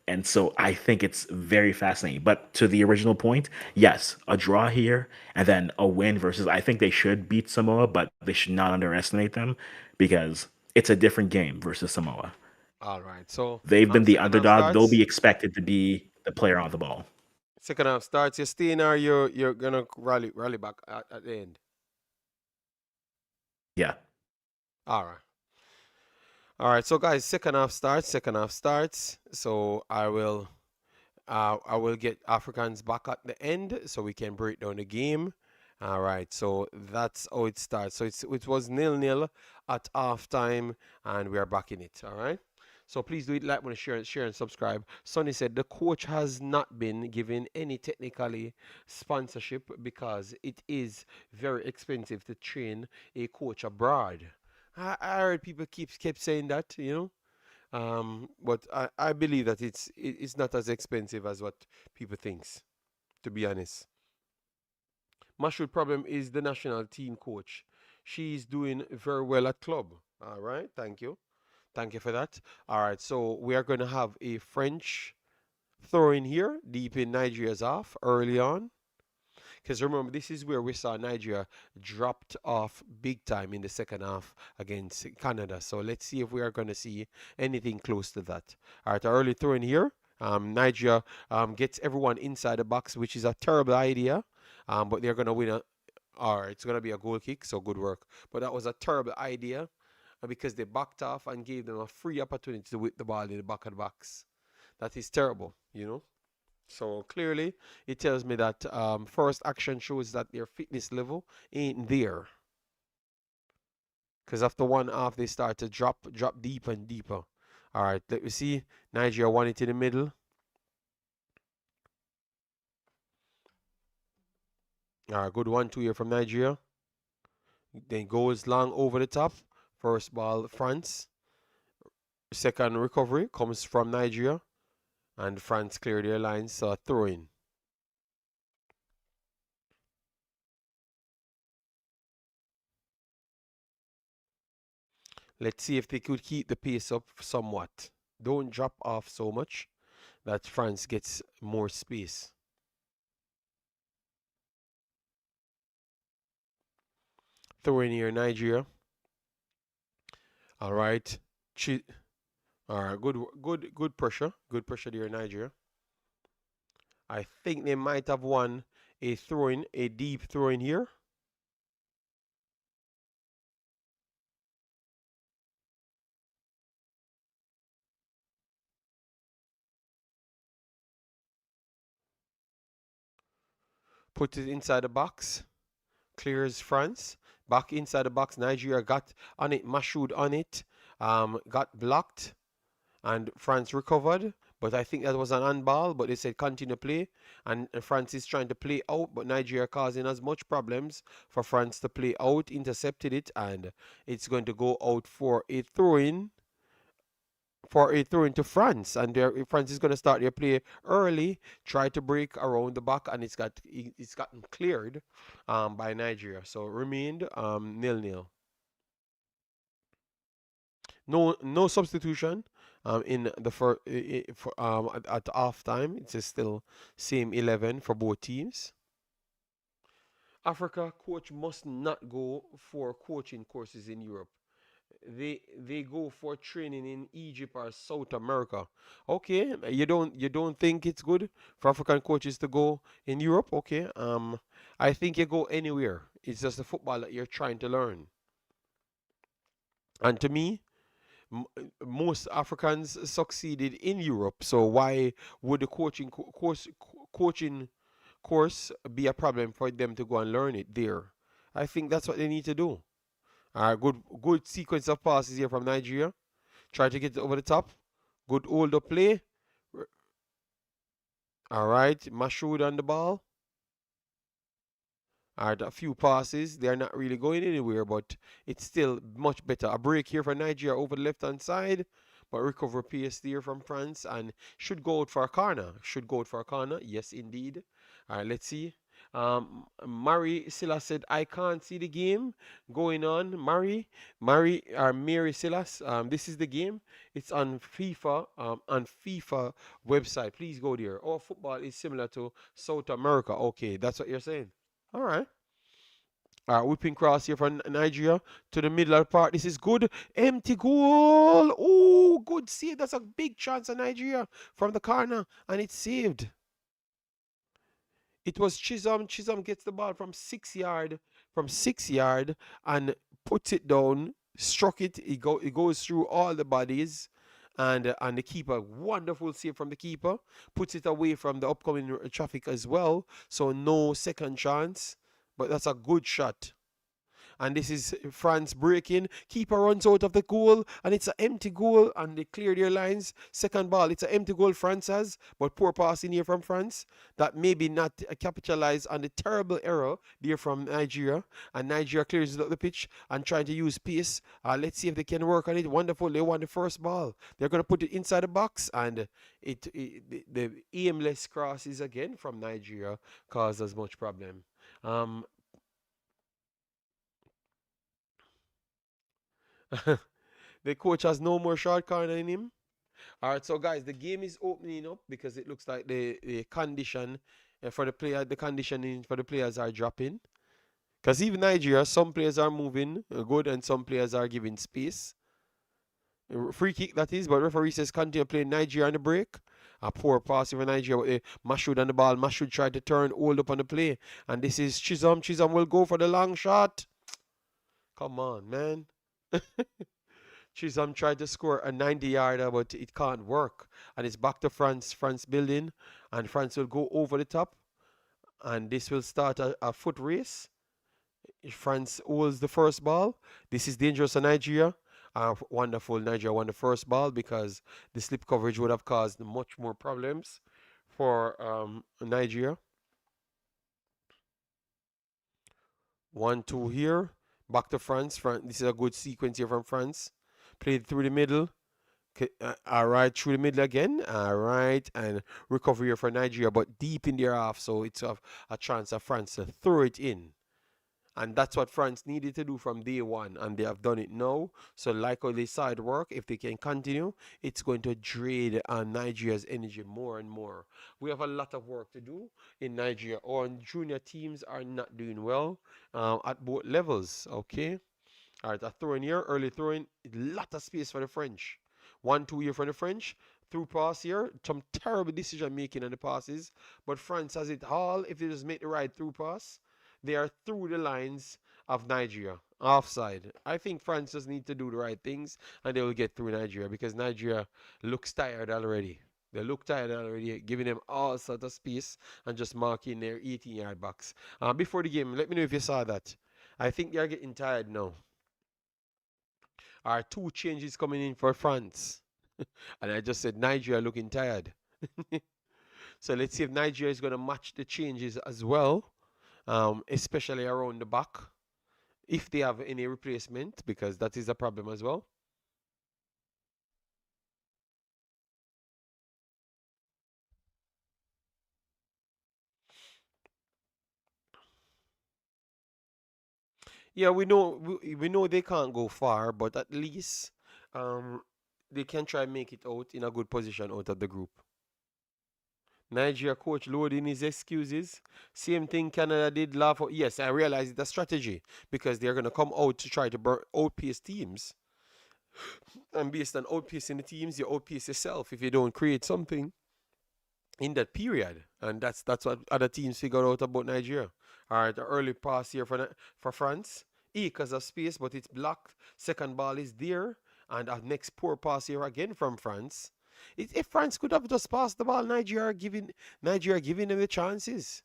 And so I think it's very fascinating. But to the original point, yes, a draw here and then a win versus I think they should beat Samoa, but they should not underestimate them because it's a different game versus Samoa. all right. So, They've been the second half underdog. They'll starts. be expected to be the player on the ball. Second half starts. You're staying or you're gonna rally back at the end. Yeah. All right. All right. So guys, second half starts. Second half starts. So I will get Africans back at the end so we can break down the game. All right, so that's how it starts. So it was 0-0 at halftime, and we are back in it. All right. So please do it, like, want to share and subscribe. Sonny said the coach has not been given any technically sponsorship because it is very expensive to train a coach abroad. I heard people kept saying that, you know. But I believe that it's not as expensive as what people thinks, to be honest. Mashoud's problem is the national team coach. She's doing very well at club. All right, thank you. Thank you for that. All right, so we are going to have a French throw in here, deep in Nigeria's off early on. Because remember, this is where we saw Nigeria dropped off big time in the second half against Canada. So let's see if we are going to see anything close to that. All right, early throw in here. Nigeria gets everyone inside the box, which is a terrible idea. But they're going to win a. All right, it's going to be a goal kick, so good work. But that was a terrible idea because they backed off and gave them a free opportunity to whip the ball in the back of the box. That is terrible, you know. So clearly, it tells me that first action shows that their fitness level ain't there. Because after one half, they start to drop deeper and deeper. All right, let me see. Nigeria won it in the middle. All right, good 1-2 here from Nigeria. Then goes long over the top. First ball, France. Second recovery comes from Nigeria. And France cleared their lines, so throw in. Let's see if they could keep the pace up somewhat. Don't drop off so much that France gets more space. Throw in here, Nigeria. All right. All right, good pressure. Good pressure there, Nigeria. I think they might have won a throw-in, a deep throw-in here. Put it inside the box. Clears France. Back inside the box. Nigeria got on it. Mashoud on it. Got blocked. And France recovered. But I think that was an handball. But they said continue play. And France is trying to play out. But Nigeria causing as much problems for France to play out. Intercepted it. And it's going to go out for a throw-in. For a throw into France, and France is going to start their play early, try to break around the back, and it's gotten cleared by Nigeria. So remained 0-0. No substitution in the first at half time. It's still same 11 for both teams. Africa coach must not go for coaching courses in Europe. They go for training in Egypt or South America. Okay, you don't think it's good for African coaches to go in Europe? Okay, I think you go anywhere. It's just the football that you're trying to learn. And to me, most Africans succeeded in Europe. So why would the coaching course be a problem for them to go and learn it there? I think that's what they need to do. Good sequence of passes here from Nigeria. Try to get it over the top. Good hold up play. All right, Mashoud on the ball. All right, a few passes. They're not really going anywhere, but it's still much better. A break here for Nigeria over the left hand side, but recover pace there from France and should go out for a corner. Should go out for a corner. Yes, indeed. All right, let's see. Mary Silas said, I can't see the game going on. Mary Silas, this is the game. It's on FIFA website. Please go there. Oh, football is similar to South America. Okay, that's what you're saying. All right. Whipping cross here from Nigeria to the middle of the park. This is good. Empty goal. Oh, good save. That's a big chance of Nigeria from the corner, and it's saved. It was Chisholm. Chisholm gets the ball from 6 yard, and puts it down. Struck it. It goes through all the bodies, and the keeper, wonderful save from the keeper, puts it away from the upcoming traffic as well. So no second chance, but that's a good shot. And this is France breaking. Keeper runs out of the goal, and it's an empty goal, and they clear their lines. Second ball, it's an empty goal France has, but poor passing here from France. That maybe not capitalize on the terrible error there from Nigeria. And Nigeria clears up the pitch and trying to use pace. Let's see if they can work on it. Wonderful. They won the first ball. They're going to put it inside the box, and the aimless crosses again from Nigeria cause as much problem. Um, the coach has no more short corner in him. All right, so guys, the game is opening up because it looks like the condition for the conditioning for the players are dropping. Because even Nigeria, some players are moving good and some players are giving space. Free kick that is, but referee says continue playing Nigeria on the break. A poor pass for Nigeria. Mashoud on the ball. Mashoud tried to turn, hold up on the play. And this is Chisholm. Chisholm will go for the long shot. Come on, man. Chisholm tried to score a 90-yarder, but it can't work. And it's back to France. France building. And France will go over the top. And this will start a foot race. France holds the first ball. This is dangerous for Nigeria. Wonderful. Nigeria won the first ball because the slip coverage would have caused much more problems for Nigeria. 1-2 here. Back to France. This is a good sequence here from France. Played through the middle. All right, through the middle again. All right, and recovery here for Nigeria, but deep in their half, so it's a chance of France to throw it in. And that's what France needed to do from day one, and they have done it now. So, like how they side work, if they can continue, it's going to drain Nigeria's energy more and more. We have a lot of work to do in Nigeria. Our junior teams are not doing well at both levels. Okay. All right, a throw in here, early throwing, a lot of space for the French. 1-2 here for the French. Through pass here, some terrible decision making on the passes, but France has it all if they just make the right through pass. They are through the lines of Nigeria, offside. I think France just need to do the right things and they will get through Nigeria because Nigeria looks tired already. They look tired already, giving them all sort of space and just marking their 18-yard box. Before the game, let me know if you saw that. I think they are getting tired now. Are two changes coming in for France. And I just said Nigeria looking tired. So let's see if Nigeria is going to match the changes as well, especially around the back, if they have any replacement, because that is a problem as well. Yeah, we know they can't go far, but at least um, they can try and make it out in a good position out of the group. Nigeria coach loading his excuses. Same thing Canada did laugh. Yes, I realize it's a strategy because they're going to come out to try to outpace teams. And based on outpacing the teams, you outpace yourself if you don't create something in that period. And that's what other teams figured out about Nigeria. All right, the early pass here for France. Because of space, but it's blocked. Second ball is there. And a next poor pass here again from France. If France could have just passed the ball, Nigeria giving them the chances.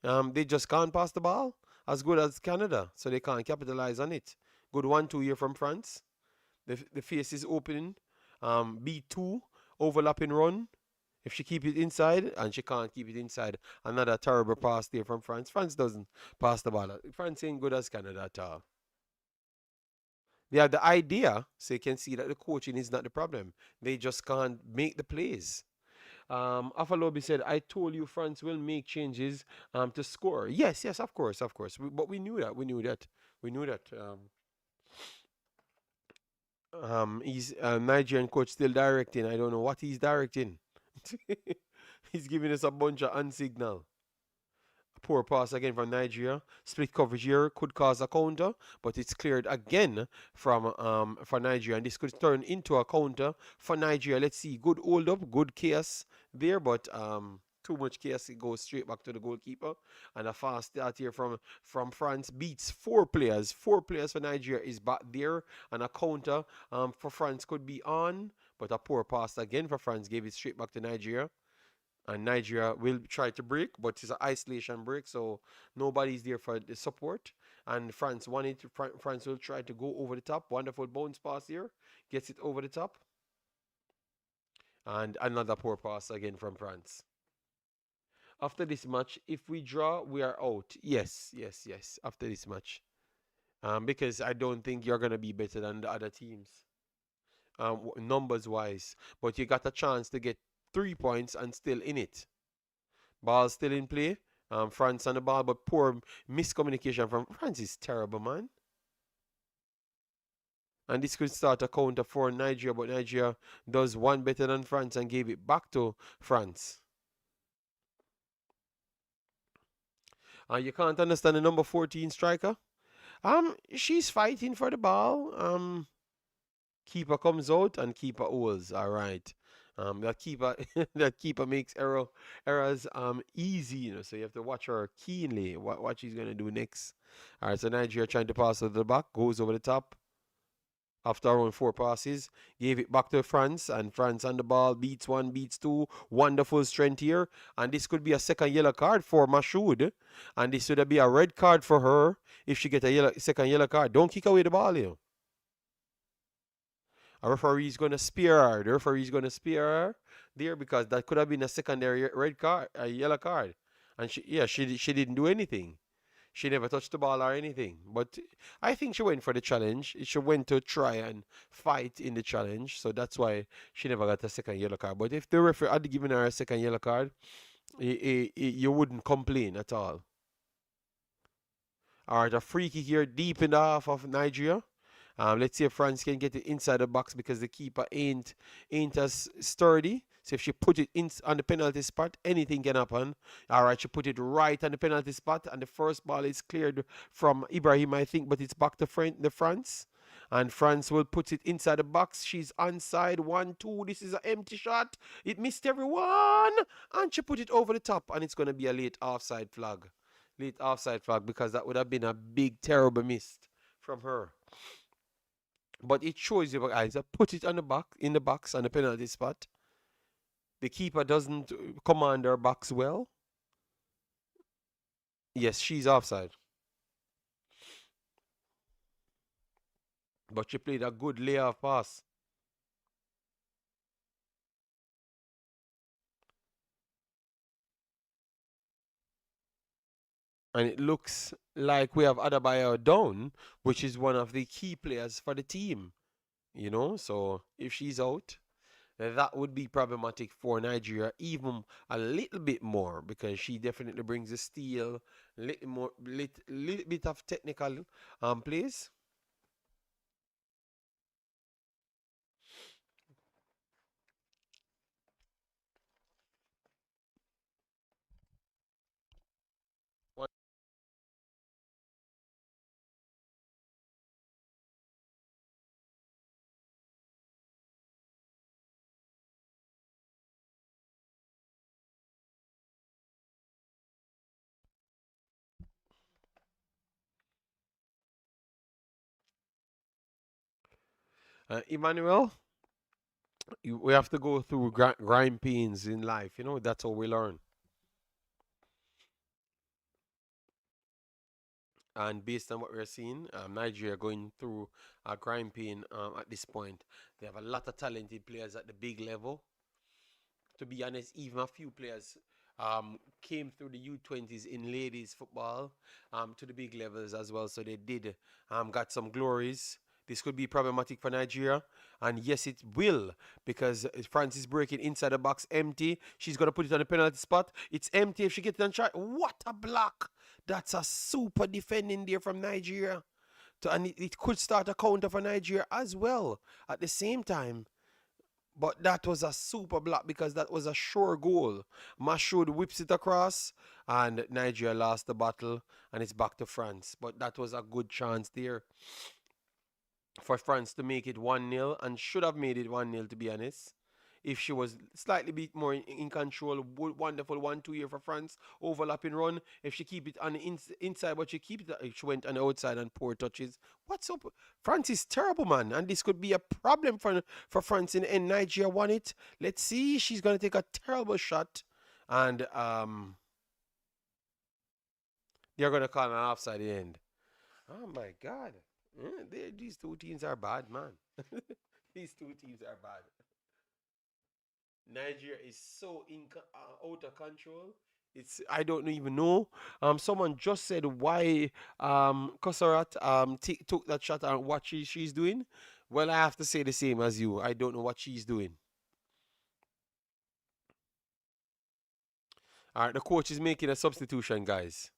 They just can't pass the ball as good as Canada, so they can't capitalize on it. Good 1-2 here from France. The face is opening. B2 overlapping run. If she keep it inside and she can't keep it inside, another terrible pass there from France. France doesn't pass the ball. France ain't good as Canada at all. They have the idea, so you can see that the coaching is not the problem. They just can't make the plays. Afalobi said, I told you France will make changes to score. Yes, yes, of course, of course. But we knew that. We knew that. We knew that. He's Nigerian coach still directing. I don't know what he's directing. He's giving us a bunch of unsignal. Poor pass again from Nigeria. Split coverage here could cause a counter, but it's cleared again from for Nigeria, and this could turn into a counter for Nigeria. Let's see. Good hold up, good chaos there, but too much chaos. It goes straight back to the goalkeeper, and a fast start here from France beats four players. Four players for Nigeria is back there, and a counter for France could be on, but a poor pass again for France gave it straight back to Nigeria. And Nigeria will try to break, but it's an isolation break, so nobody's there for the support. And France will try to go over the top. Wonderful bounce pass here, gets it over the top, and another poor pass again from France. After this match, if we draw, we are out. Yes, yes, yes. After this match, because I don't think you're gonna be better than the other teams, numbers wise. But you got a chance to get 3 points and still in it. Ball still in play. France on the ball, but poor miscommunication from France is terrible, man. And this could start a counter for Nigeria, but Nigeria does one better than France and gave it back to France. You can't understand the number 14 striker. She's fighting for the ball. Keeper comes out and keeper holds. All right. That keeper that keeper makes errors easy, so you have to watch her keenly. What she's gonna do next. All right, so Nigeria trying to pass to the back, goes over the top. After around four passes, gave it back to France, and France on the ball, beats one, beats two. Wonderful strength here, and this could be a second yellow card for Mashoud, and this would be a red card for her if she get a second yellow card. Don't kick away the ball, A referee is going to spear her. The referee is going to spear her there because that could have been a secondary red card, a yellow card, and she didn't do anything. She never touched the ball or anything. But I think she went for the challenge. She went to try and fight in the challenge. So that's why she never got a second yellow card. But if the referee had given her a second yellow card, you wouldn't complain at all. All right, a free kick here deep in the half of Nigeria. Let's see if France can get it inside the box because the keeper ain't as sturdy. So if she put it in on the penalty spot, anything can happen. All right, she put it right on the penalty spot, and the first ball is cleared from Ibrahim, I think, but it's back to the France. And France will put it inside the box. She's onside. 1-2. This is an empty shot. It missed everyone. And she put it over the top, and it's going to be a late offside flag. Late offside flag because that would have been a big, terrible miss from her. But it shows you guys that put it on the back in the box on the penalty spot. The keeper doesn't command her box well. Yes, she's offside. But she played a good layoff pass. And it looks like we have Adebayo down, which is one of the key players for the team. You know, so if she's out, that would be problematic for Nigeria even a little bit more because she definitely brings the steal, little bit of technical plays. Emmanuel, we have to go through grind pains in life. You know, that's how we learn. And based on what we're seeing, Nigeria going through a grind pain at this point. They have a lot of talented players at the big level. To be honest, even a few players came through the U20s in ladies football to the big levels as well. So they did got some glories. This could be problematic for Nigeria. And yes, it will because France is breaking inside the box empty. She's going to put it on the penalty spot. It's empty if she gets it on shot. What a block. That's a super defending there from Nigeria. And it could start a counter for Nigeria as well at the same time. But that was a super block because that was a sure goal. Mashoud whips it across and Nigeria lost the battle and it's back to France. But that was a good chance there for France to make it 1-0 and should have made it 1-0 to be honest. If she was slightly bit more in control, wonderful 1-2 here for France. Overlapping run. If she keep it on the inside, but she keep it, she went on the outside and poor touches. What's up? France is terrible, man, and this could be a problem for France in the end. Nigeria won it. Let's see. She's gonna take a terrible shot, and they're gonna call an offside at the end. Oh my God. These two teams are bad, man. These two teams are bad. Nigeria is so out of control. It's I don't even know. Someone just said why Kosarat took that shot and what she's doing. Well, I have to say the same as you. I don't know what she's doing. All right, the coach is making a substitution, guys.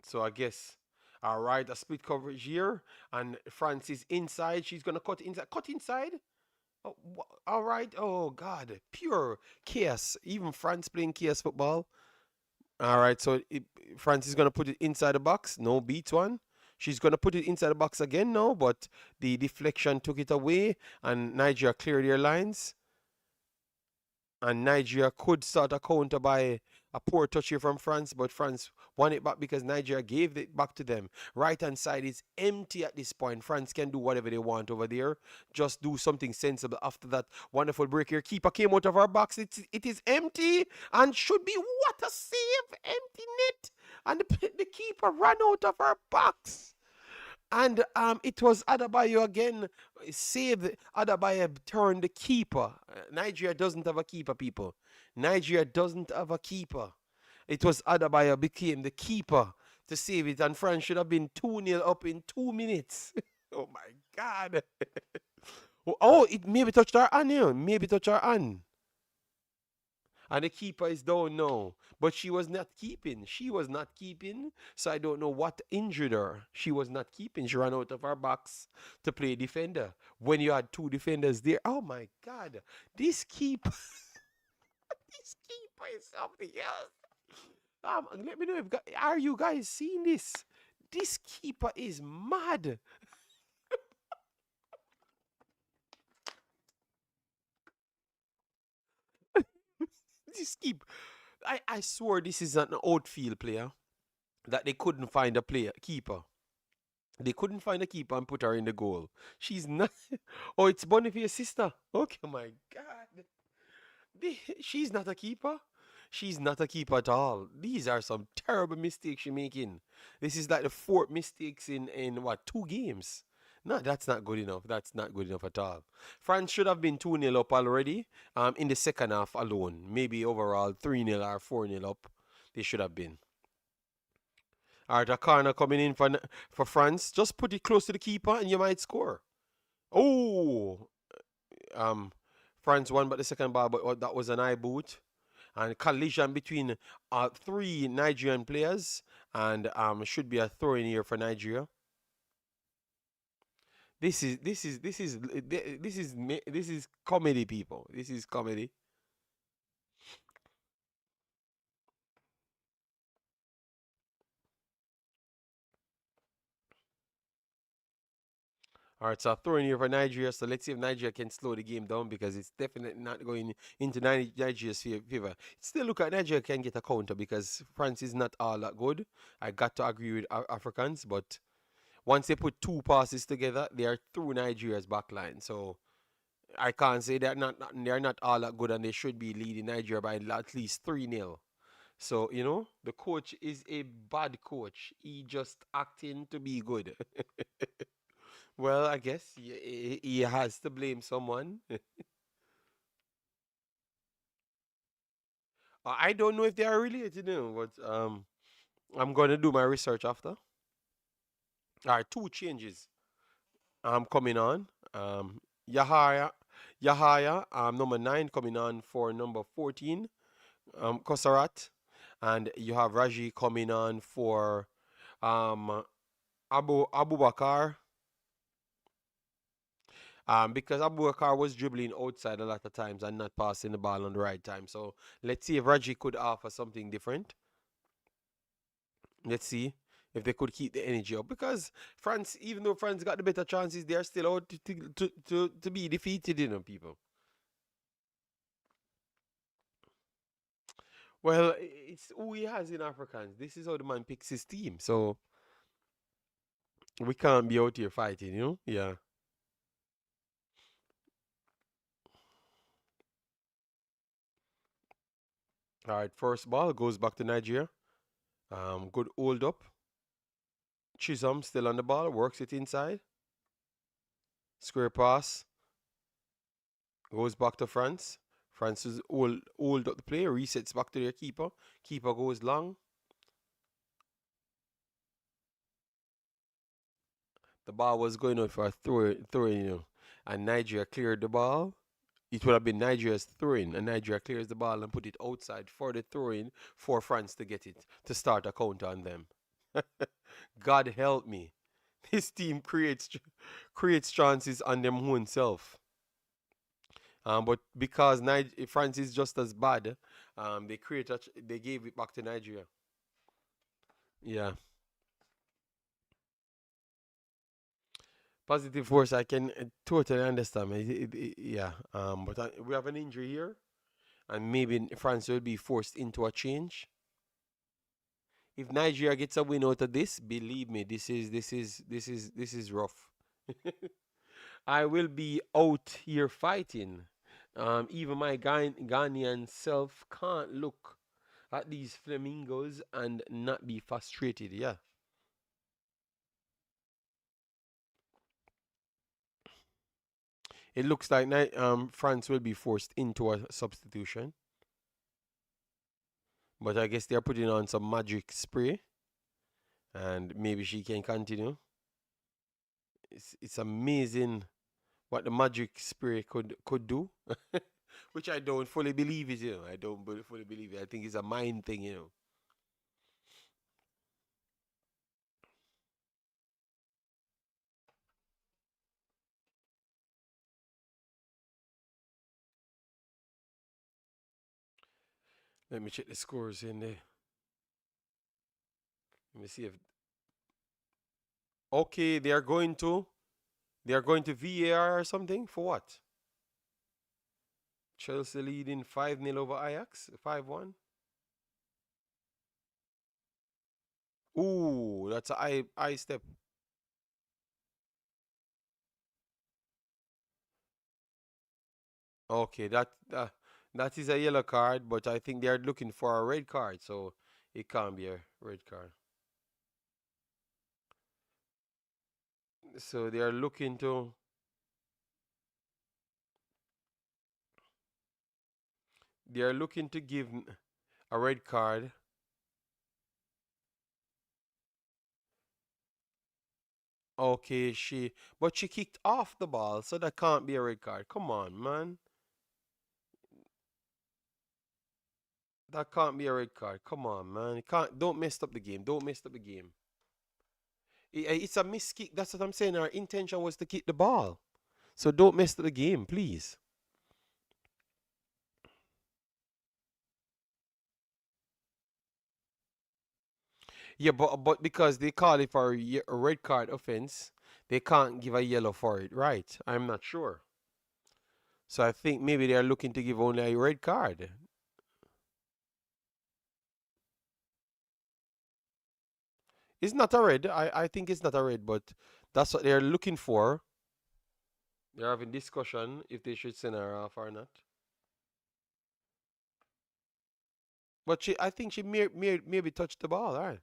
So I guess, all right, a split coverage here, and France is inside. She's gonna cut inside. Cut inside. Oh, all right. Oh God, pure chaos. Even France playing chaos football. All right. So France is gonna put it inside the box. No beats one. She's gonna put it inside the box again now, but the deflection took it away, and Nigeria cleared their lines. And Nigeria could start a counter by a poor touch here from France, but France won it back because Nigeria gave it back to them. Right hand side is empty at this point. France can do whatever they want over there. Just do something sensible after that wonderful break here. Keeper came out of our box. It is empty and should be what a save. Empty net. And the keeper ran out of our box. And it was Adebayo again saved. Adebayo turned the keeper. Nigeria doesn't have a keeper, people. Nigeria doesn't have a keeper. It was Adebayo became the keeper to save it, and France should have been 2-0 up in 2 minutes. Oh my God. Oh, it maybe touched our hand, yeah. Maybe touched our hand. And the keeper is down now. But she was not keeping. She was not keeping. So I don't know what injured her. She was not keeping. She ran out of her box to play defender. When you had two defenders there, oh my God. This keeper, this keeper is something else. Let me know if are you guys seeing this? This keeper is mad. This keep. I swore this is an outfield player that they couldn't find a player keeper. They couldn't find a keeper and put her in the goal. She's not. Oh, it's Boniface's sister. Okay, my God. She's not a keeper. She's not a keeper at all. These are some terrible mistakes she's making. This is like the fourth mistakes in what, 2 games? No, that's not good enough. That's not good enough at all. France should have been 2-0 up already in the second half alone. Maybe overall 3-0 or 4-0 up. They should have been. All right, a corner coming in for France. Just put it close to the keeper and you might score. Oh, um, France won, but the second ball, but that was an eye boot and collision between three Nigerian players, and should be a throw in here for Nigeria. This is comedy, people. This is comedy. All right, so I'm throwing here for Nigeria. So let's see if Nigeria can slow the game down because it's definitely not going into Nigeria's favor. Still look at Nigeria can get a counter because France is not all that good. I got to agree with Africans, but once they put two passes together, they are through Nigeria's back line. So I can't say they're not all that good, and they should be leading Nigeria by at least 3-0. So, the coach is a bad coach. He just acting to be good. Well, I guess he has to blame someone. I don't know if they are related, but I'm gonna do my research after. All right, two changes. Coming on. Yahaya, number 9 coming on for number 14. Kosarat, and you have Raji coming on for um Abu Bakar. Because Abu Bakar was dribbling outside a lot of times and not passing the ball on the right time. So let's see if Raji could offer something different. Let's see if they could keep the energy up. Because France, even though France got the better chances, they are still out to be defeated, people. Well, it's who he has in Africans. This is how the man picks his team. So we can't be out here fighting. Yeah. All right, first ball goes back to Nigeria. Good hold up. Chisholm still on the ball, works it inside. Square pass goes back to France. France is hold up the play, resets back to their keeper. Keeper goes long. The ball was going out for a throw, and Nigeria cleared the ball. It would have been Nigeria's throwing, and Nigeria clears the ball and put it outside for the throwing for France to get it to start a counter on them. God help me. His team creates chances on them own self. But because France is just as bad, they gave it back to Nigeria. Yeah, positive force. I can totally understand. Yeah. But we have an injury here, and maybe France will be forced into a change. If Nigeria gets a win out of this, believe me, this is rough. I will be out here fighting. Even my Ghanaian self can't look at these flamingos and not be frustrated. Yeah. It looks like France will be forced into a substitution. But I guess they're putting on some magic spray. And maybe she can continue. It's amazing what the magic spray could do. Which I don't fully believe it, you know. I don't fully believe it. I think it's a mind thing, you know. Let me check the scores in there. Let me see if okay, they are going to VAR or something for what? Chelsea leading 5-0 over Ajax, 5-1. Ooh, that's a high step. Okay, that is a yellow card, but I think they are looking for a red card, so it can't be a red card. So they are looking to give a red card. Okay, but she kicked off the ball, so that can't be a red card. Come on, man. That can't be a red card. Come on, man. It can't. Don't mess up the game. Don't mess up the game. It's a miss kick. That's what I'm saying. Our intention was to kick the ball. So don't mess up the game, please. Yeah, but because they call it for a red card offense, they can't give a yellow for it, right? I'm not sure. So I think maybe they are looking to give only a red card. It's not a red. I think it's not a red, but that's what they're looking for. They're having discussion if they should send her off or not. But I think she maybe touched the ball, right?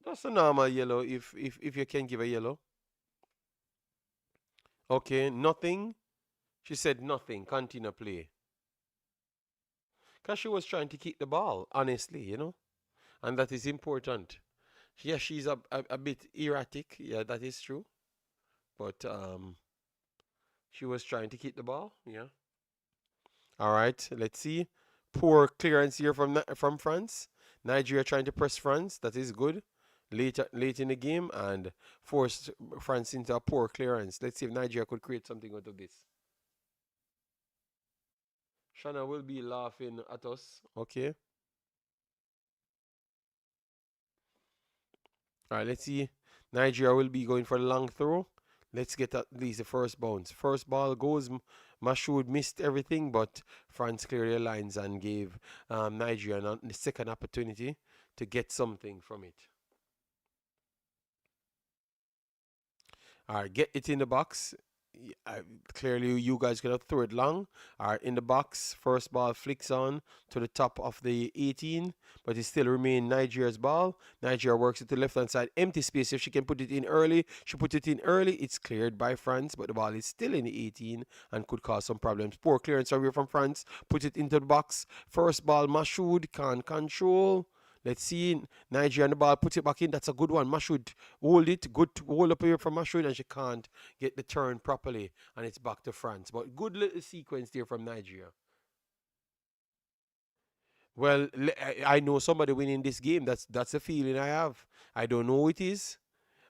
That's a normal yellow if you can give a yellow. Okay, nothing. She said nothing. Continue play. Because she was trying to kick the ball, honestly, and that is important. Yeah, she's a bit erratic. Yeah, that is true. But she was trying to kick the ball. Yeah. All right. Let's see. Poor clearance here from France. Nigeria trying to press France. That is good. Late in the game and forced France into a poor clearance. Let's see if Nigeria could create something out of this. Shana will be laughing at us. Okay. All right. Let's see. Nigeria will be going for a long throw. Let's get at least the first bounce. First ball goes. Mashoud missed everything, but France cleared the lines and gave Nigeria the second opportunity to get something from it. All right, get it in the box. Clearly, you guys gonna throw it long. All right, in the box. First ball flicks on to the top of the 18, but it still remains Nigeria's ball. Nigeria works it to the left hand side. Empty space. If she can put it in early, she put it in early. It's cleared by France, but the ball is still in the 18 and could cause some problems. Poor clearance away from France. Put it into the box. First ball, Mashoud can't control. Let's see. Nigeria on the ball, put it back in. That's a good one. Mashoud hold it. Good hold up here from Mashoud, and she can't get the turn properly, and it's back to France. But good little sequence there from Nigeria. Well, I know somebody winning this game. That's a feeling I have. I don't know who it is.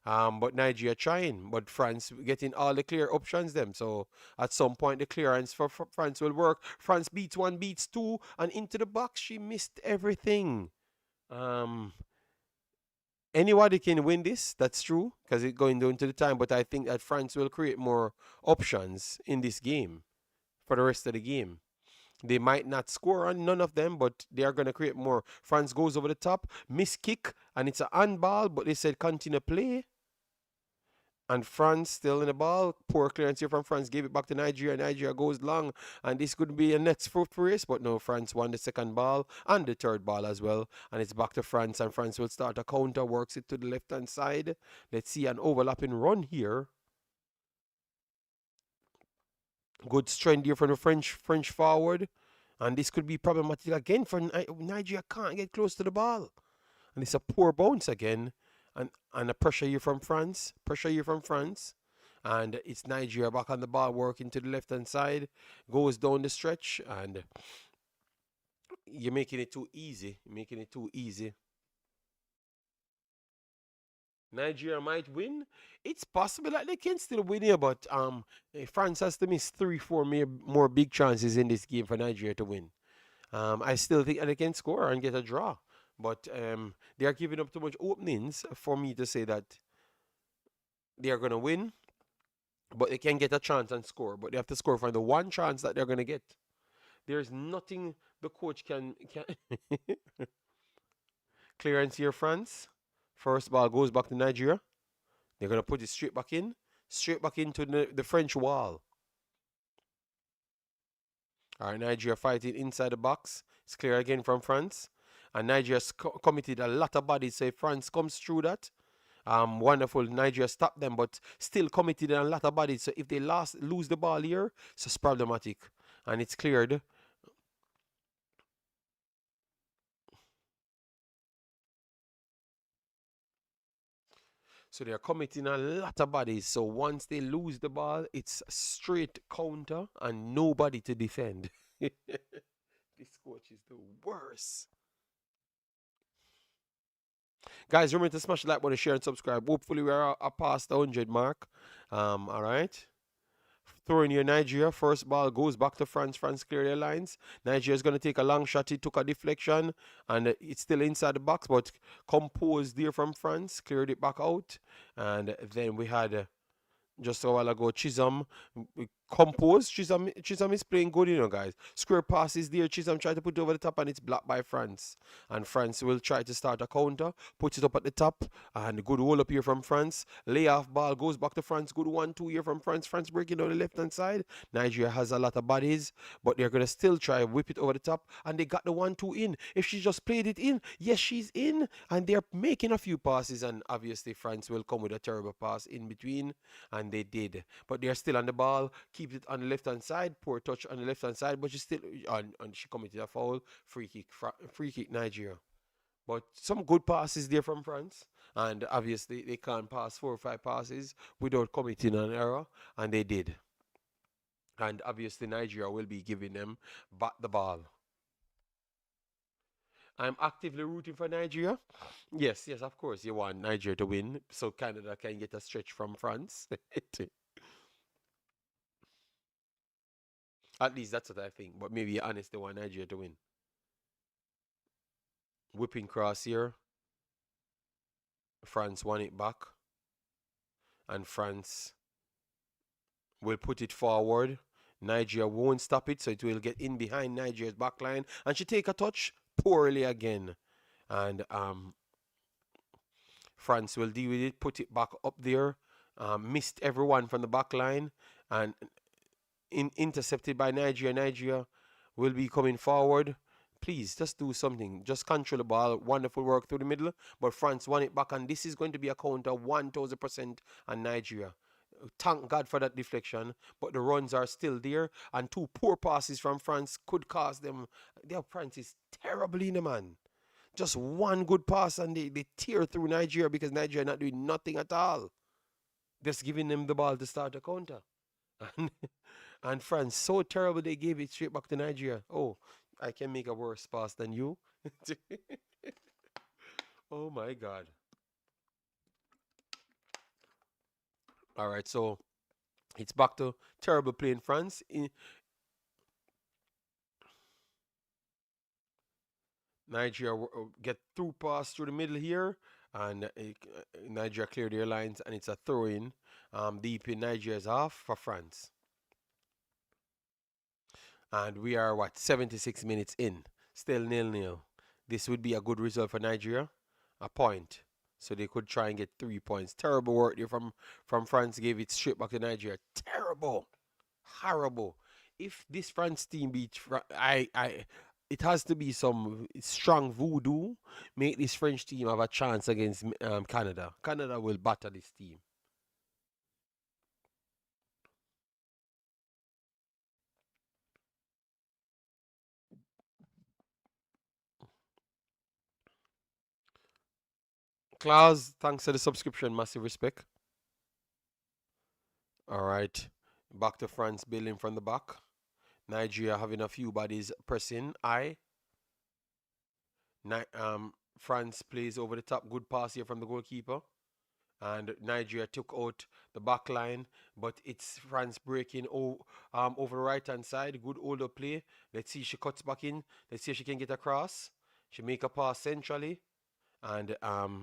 But Nigeria trying, but France getting all the clear options them. So at some point the clearance for France will work. France beats one, beats two, and into the box. She missed everything. Um, Anybody can win this. That's true because it's going down to the time. But I think that France will create more options in this game for the rest of the game. They might not score on none of them, but they are going to create more. France goes over the top, miss kick, and it's a handball. But they said continue play. And France still in the ball. Poor clearance here from France. Gave it back to Nigeria. Nigeria goes long. And this could be a next foot race. But no, France won the second ball and the third ball as well. And it's back to France. And France will start a counter. Works it to the left hand side. Let's see an overlapping run here. Good strength here from the French forward. And this could be problematic again for Nigeria. Can't get close to the ball. And it's a poor bounce again. And a pressure here from France. Pressure here from France. And it's Nigeria back on the ball, working to the left hand side. Goes down the stretch. And you're making it too easy. You're making it too easy. Nigeria might win. It's possible that they can still win here, but France has to miss 3, 4 more big chances in this game for Nigeria to win. I still think they can score and get a draw, but they are giving up too much openings for me to say that they are going to win. But they can get a chance and score, but they have to score for the one chance that they're going to get. There's nothing the coach can clearance here, France. First ball goes back to Nigeria. They're going to put it straight back into the French wall. All right, Nigeria fighting inside the box. It's clear again from France. And Nigeria's committed a lot of bodies, so if France comes through that, wonderful. Nigeria stopped them, but still committed a lot of bodies. So if they lose the ball here, it's problematic. And it's cleared. So they're committing a lot of bodies. So once they lose the ball, it's a straight counter and nobody to defend. This coach is the worst. Guys, remember to smash the like button, share, and subscribe. Hopefully, we are past the 100 mark. All right. Throwing here Nigeria. First ball goes back to France. France clear their lines. Nigeria is going to take a long shot. He took a deflection and it's still inside the box, but composed there from France. Cleared it back out. And then we had just a while ago Chisholm composed. Chisholm is playing good, guys. Square passes there. Chisholm tried to put it over the top and it's blocked by France. And France will try to start a counter. Puts it up at the top. And good roll up here from France. Layoff ball goes back to France. Good 1-2 here from France. France breaking on the left hand side. Nigeria has a lot of bodies, but they're going to still try whip it over the top. And they got the 1-2 in. If she just played it in, yes, she's in. And they're making a few passes. And obviously France will come with a terrible pass in between. And they did. But they're still on the ball. Keep it on the left hand side. Poor touch on the left hand side, but she still and she committed a foul. Free kick Nigeria. But some good passes there from France, and obviously they can't pass 4 or 5 passes without committing an error, and they did. And obviously Nigeria will be giving them back the ball. I'm actively rooting for Nigeria. Yes, of course, you want Nigeria to win so Canada can get a stretch from France. At least that's what I think. But maybe you're honest, they want Nigeria to win. Whipping cross here. France won it back. And France will put it forward. Nigeria won't stop it, so it will get in behind Nigeria's backline. And she take a touch poorly again. And France will deal with it, put it back up there. Missed everyone from the backline. And intercepted by Nigeria. Nigeria will be coming forward. Please, just do something. Just control the ball. Wonderful work through the middle. But France won it back, and this is going to be a counter 1000% on Nigeria. Thank God for that deflection, but the runs are still there, and 2 poor passes from France could cost them. Their France is terrible in the man. Just one good pass, and they tear through Nigeria because Nigeria not doing nothing at all. Just giving them the ball to start a counter. And France, so terrible, they gave it straight back to Nigeria. Oh, I can make a worse pass than you. Oh my God. All right, so it's back to terrible play in France. Nigeria get through pass through the middle here, and Nigeria clear their lines, and it's a throw in deep in Nigeria's half for France. And we are, 76 minutes in. Still 0-0. This would be a good result for Nigeria. A point. So they could try and get 3 points. Terrible work there from France. Gave it straight back to Nigeria. Terrible. Horrible. If this France team beat it has to be some strong voodoo. Make this French team have a chance against Canada. Canada will batter this team. Klaus, thanks for the subscription. Massive respect. All right. Back to France building from the back. Nigeria having a few bodies pressing. France plays over the top. Good pass here from the goalkeeper. And Nigeria took out the back line, but it's France breaking over the right hand side. Good older play. Let's see, she cuts back in. Let's see if she can get across. She make a pass centrally, and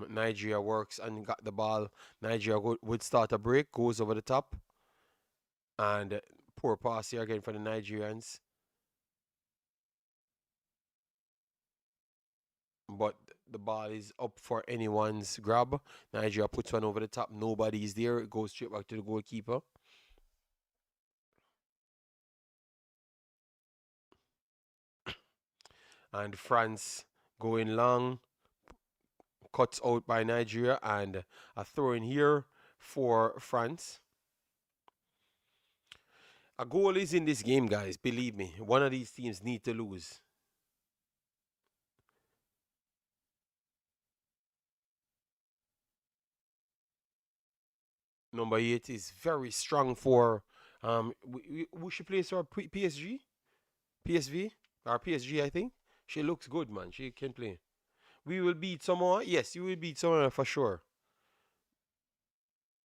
Nigeria works and got the ball. Nigeria would start a break, goes over the top, and poor pass here again for the Nigerians. But the ball is up for anyone's grab. Nigeria puts one over the top. Nobody's there. It goes straight back to the goalkeeper. And France going long, cuts out by Nigeria, and a throw in here for France. A goal is in this game, guys. Believe me, one of these teams need to lose. Number 8 is very strong for who she plays for PSG, PSV or PSG, I think. She looks good, man. She can play. We will beat Samoa. Yes, you will beat Samoa for sure.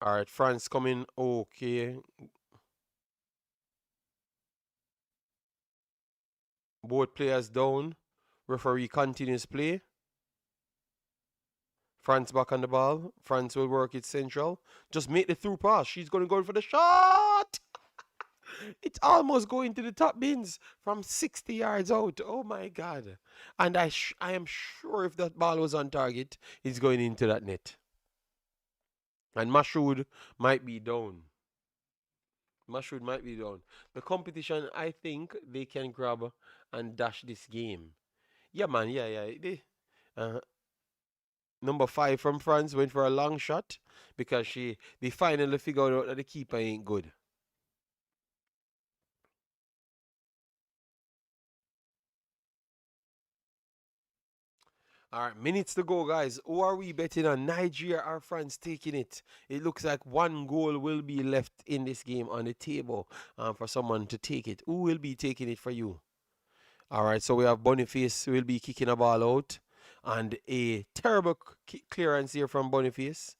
All right, France coming. Okay. Both players down. Referee continues play. France back on the ball. France will work it central. Just make the through pass. She's going to go for the shot. It's almost going to the top bins from 60 yards out. Oh my God. And I am sure if that ball was on target, it's going into that net. And Mashoud might be down. Mashoud might be down. The competition, I think they can grab and dash this game. Yeah, man. Yeah. Number 5 from France went for a long shot because they finally figured out that the keeper ain't good. All right, minutes to go, guys. Who are we betting on? Nigeria or France taking it? It looks like one goal will be left in this game on the table for someone to take it. Who will be taking it for you? All right, so we have Boniface will be kicking a ball out. And a terrible clearance here from Boniface.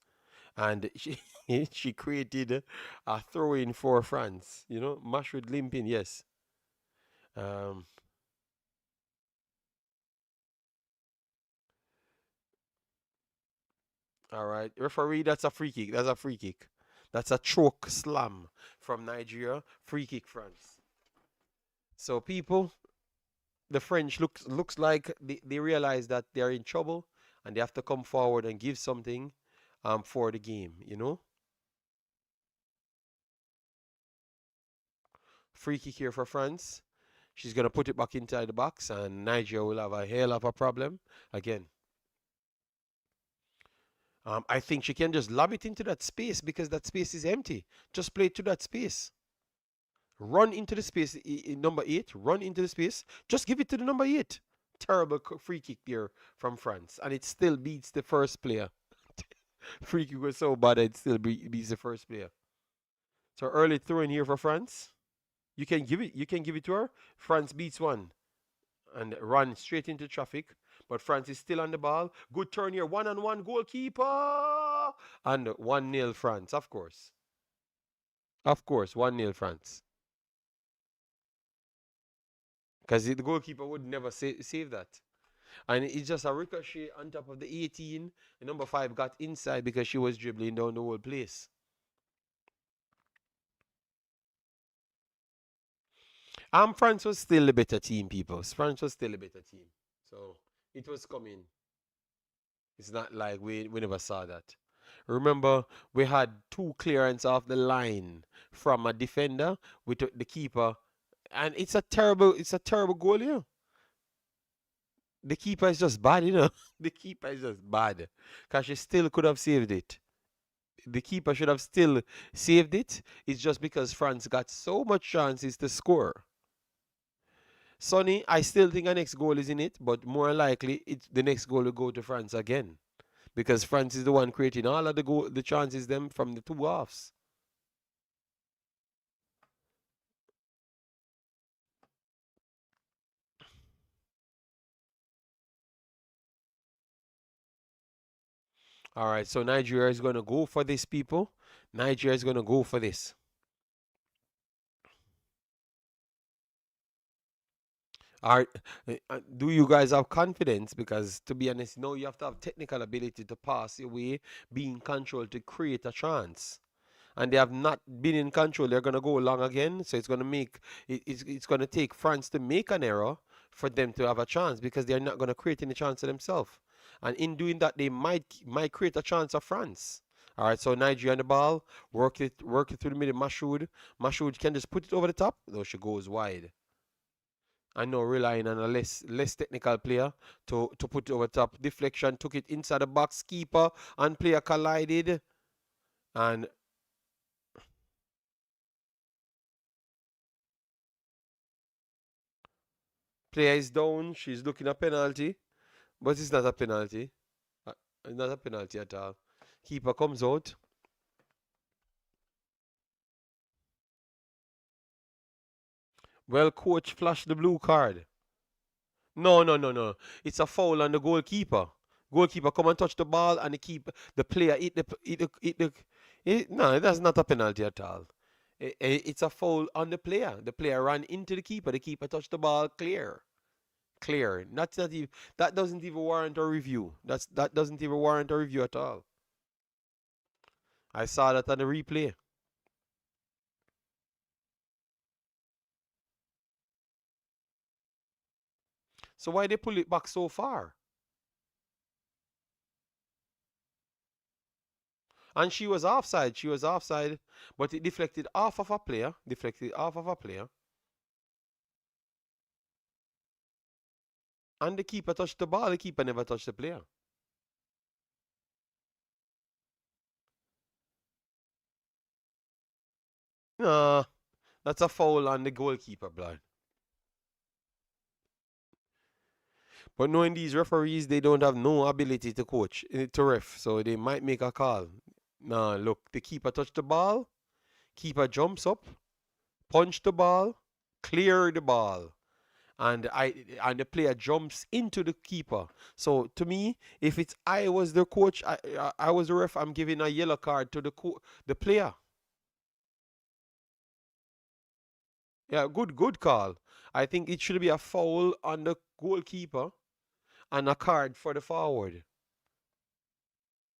And she created a throw in for France. You know, Mashwood limping, yes. Um, all right, referee, that's a free kick. That's a free kick. That's a choke slam from Nigeria. Free kick, France. So people, the French looks like they realize that they're in trouble and they have to come forward and give something for the game, you know? Free kick here for France. She's going to put it back inside the box, and Nigeria will have a hell of a problem again. I think she can just lob it into that space because that space is empty. Just play to that space. Run into the space, number 8. Run into the space. Just give it to the number 8. Terrible free kick there from France, and it still beats the first player. Free kick was so bad it still beats the first player. So early throw in here for France. You can give it. You can give it to her. France beats one and run straight into traffic. But France is still on the ball. Good turn here. 1-on-1 goalkeeper. And 1-0 France, of course. Of course, 1-0 France. Because the goalkeeper would never save that. And it's just a ricochet on top of the 18. And number 5 got inside because she was dribbling down the whole place. France was still a better team, people. France was still a better team. So it was coming. It's not like we never saw that. Remember, we had 2 clearance off the line from a defender. We took the keeper, and it's a terrible goal here. The keeper is just bad, you know. The keeper is just bad, cause she still could have saved it. The keeper should have still saved it. It's just because France got so much chances to score. Sonny, I still think a next goal is in it, but more likely the next goal will go to France again because France is the one creating all of the chances them from the two halves. All right, so Nigeria is going to go for this, people. Nigeria is going to go for this. Are do you guys have confidence? Because to be honest, no, you have to have technical ability to pass your way, be in control to create a chance. And they have not been in control. They're gonna go long again, so it's gonna make it's gonna take France to make an error for them to have a chance because they're not gonna create any chance for themselves. And in doing that, they might create a chance of France. All right, so Nigeria on the ball, work it through the middle. Mashoud can just put it over the top. Though she goes wide. I know relying on a less technical player to put it over top. Deflection took it inside the box. Keeper and player collided, and player is down. She's looking a penalty, but it's not a penalty. Uh, It's not a penalty at all. Keeper comes out. Well, coach flashed the blue card. No, no, no, no. It's a foul on the goalkeeper. Goalkeeper come and touch the ball, and the player no, that's not a penalty at all. It's a foul on the player. The player ran into the keeper. The keeper touched the ball. Clear, clear. Not even that doesn't even warrant a review. That doesn't even warrant a review at all. I saw that on the replay. So why they pull it back so far? And she was offside. She was offside, but it deflected off of a player. Deflected off of a player. And the keeper touched the ball. The keeper never touched the player. Nah, that's a foul on the goalkeeper, blood. But knowing these referees, they don't have no ability to coach, to ref, so they might make a call. Nah, look, the keeper touched the ball. Keeper jumps up, punch the ball, clear the ball, and the player jumps into the keeper. So to me, if it's I was the coach, I was the ref, I'm giving a yellow card to the player. Yeah, good call. I think it should be a foul on the goalkeeper and a card for the forward.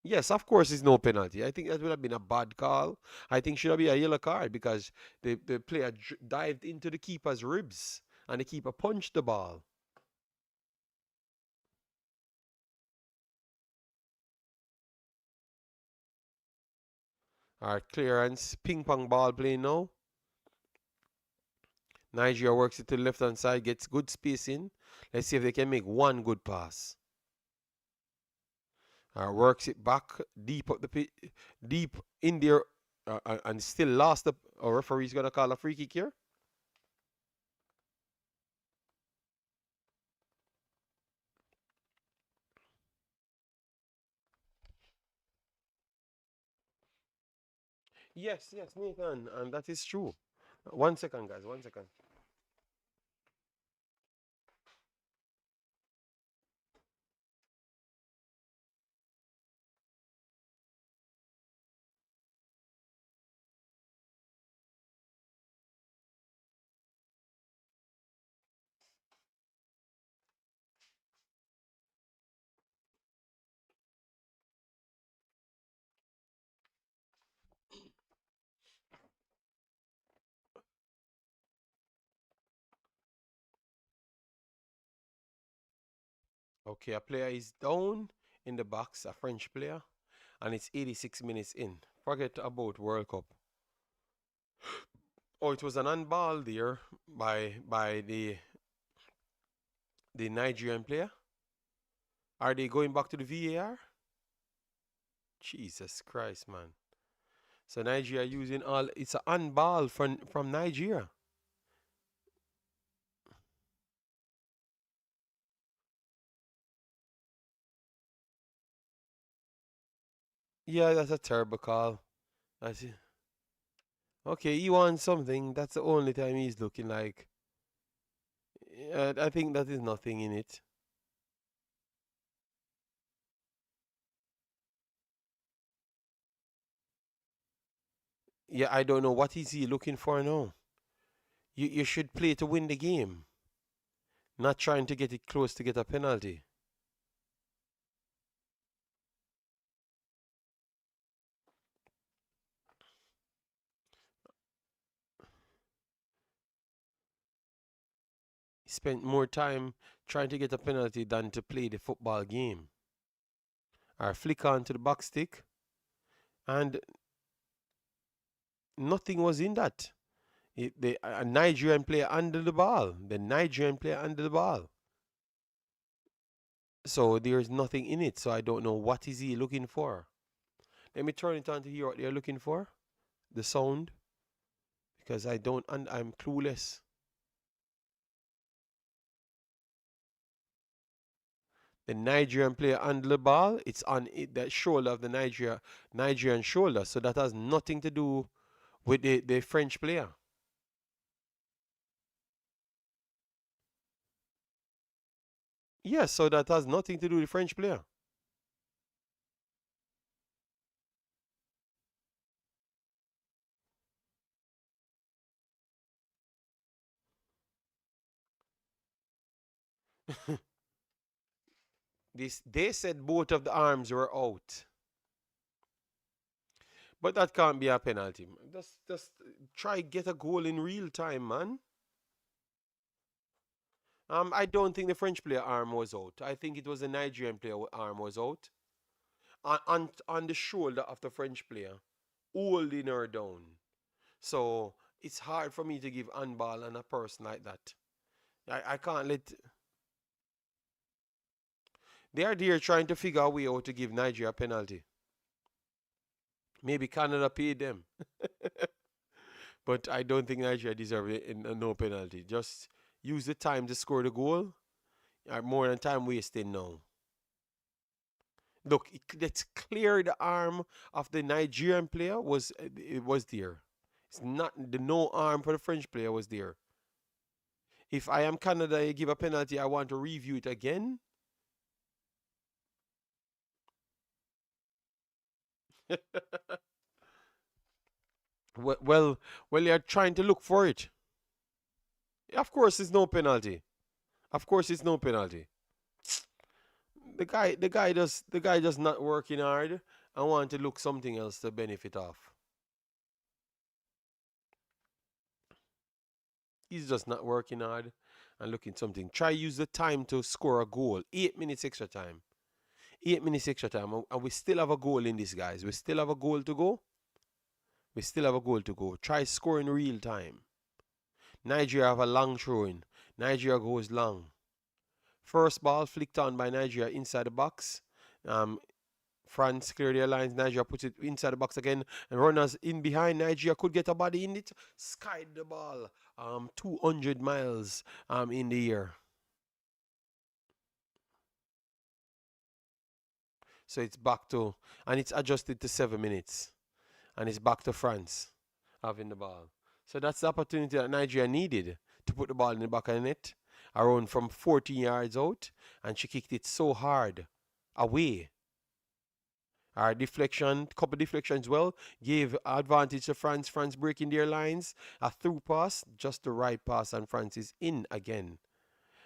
Yes, of course, it's no penalty. I think that would have been a bad call. I think should have been a yellow card because the player dived into the keeper's ribs and the keeper punched the ball. All right, clearance, ping pong ball play now. Nigeria works it to the left hand side, gets good spacing. Let's see if they can make one good pass. Works it back deep up the pit, deep in there, and still lost the. Our referee's gonna call a free kick here. Yes, yes, Nathan, and that is true. 1 second, guys. 1 second. Okay, a player is down in the box, a French player, and it's 86 minutes in. Forget about World Cup. Oh, it was an unball there by the Nigerian player. Are they going back to the VAR? Jesus Christ, man. So Nigeria using all it's an unball from Nigeria. Yeah, that's a terrible call. That's it. Okay, he wants something. That's the only time he's looking like. I think that is nothing in it. Yeah, I don't know what is he looking for now. You should play to win the game, not trying to get it close to get a penalty. He spent more time trying to get a penalty than to play the football game. Or flick on to the back stick, and nothing was in that. A Nigerian player under the ball. The Nigerian player under the ball. So there's nothing in it. So I don't know what is he looking for. Let me turn it on to hear what they're looking for. The sound, because I don't. And I'm clueless. The Nigerian player under the ball. It's on the shoulder of the Nigerian shoulder. So that has nothing to do with the French player. Yes, so that has nothing to do with the French player. This they said both of the arms were out, but that can't be a penalty. Just try get a goal in real time, man. I don't think the French player arm was out. I think it was the Nigerian player arm was out on the shoulder of the French player, holding her down. So it's hard for me to give handball on a person like that. I can't let. They are there trying to figure a way out to give Nigeria a penalty. Maybe Canada paid them. But I don't think Nigeria deserves no penalty. Just use the time to score the goal. More than time wasting now. Look, it's clear the arm of the Nigerian player it was there. It's not the no arm for the French player was there. If I am Canada, you give a penalty, I want to review it again. Well, you're trying to look for it. Of course, it's no penalty. Of course, it's no penalty. The guy just not working hard and want to look something else to benefit off. He's just not working hard and looking something. Try use the time to score a goal. 8 minutes extra time. 8 minutes extra time, and we still have a goal in this, guys. We still have a goal to go. We still have a goal to go. Try scoring real time. Nigeria have a long throw in. Nigeria goes long. First ball flicked on by Nigeria inside the box. Um, France clear their lines. Nigeria puts it inside the box again. And runners in behind. Nigeria could get a body in it. Skied the ball 200 miles in the air. So it's back to, and it's adjusted to 7 minutes. And it's back to France having the ball. So that's the opportunity that Nigeria needed to put the ball in the back of the net. Around from 14 yards out. And she kicked it so hard away. Our deflection, couple deflections well, gave advantage to France. France breaking their lines. A through pass, just the right pass, and France is in again.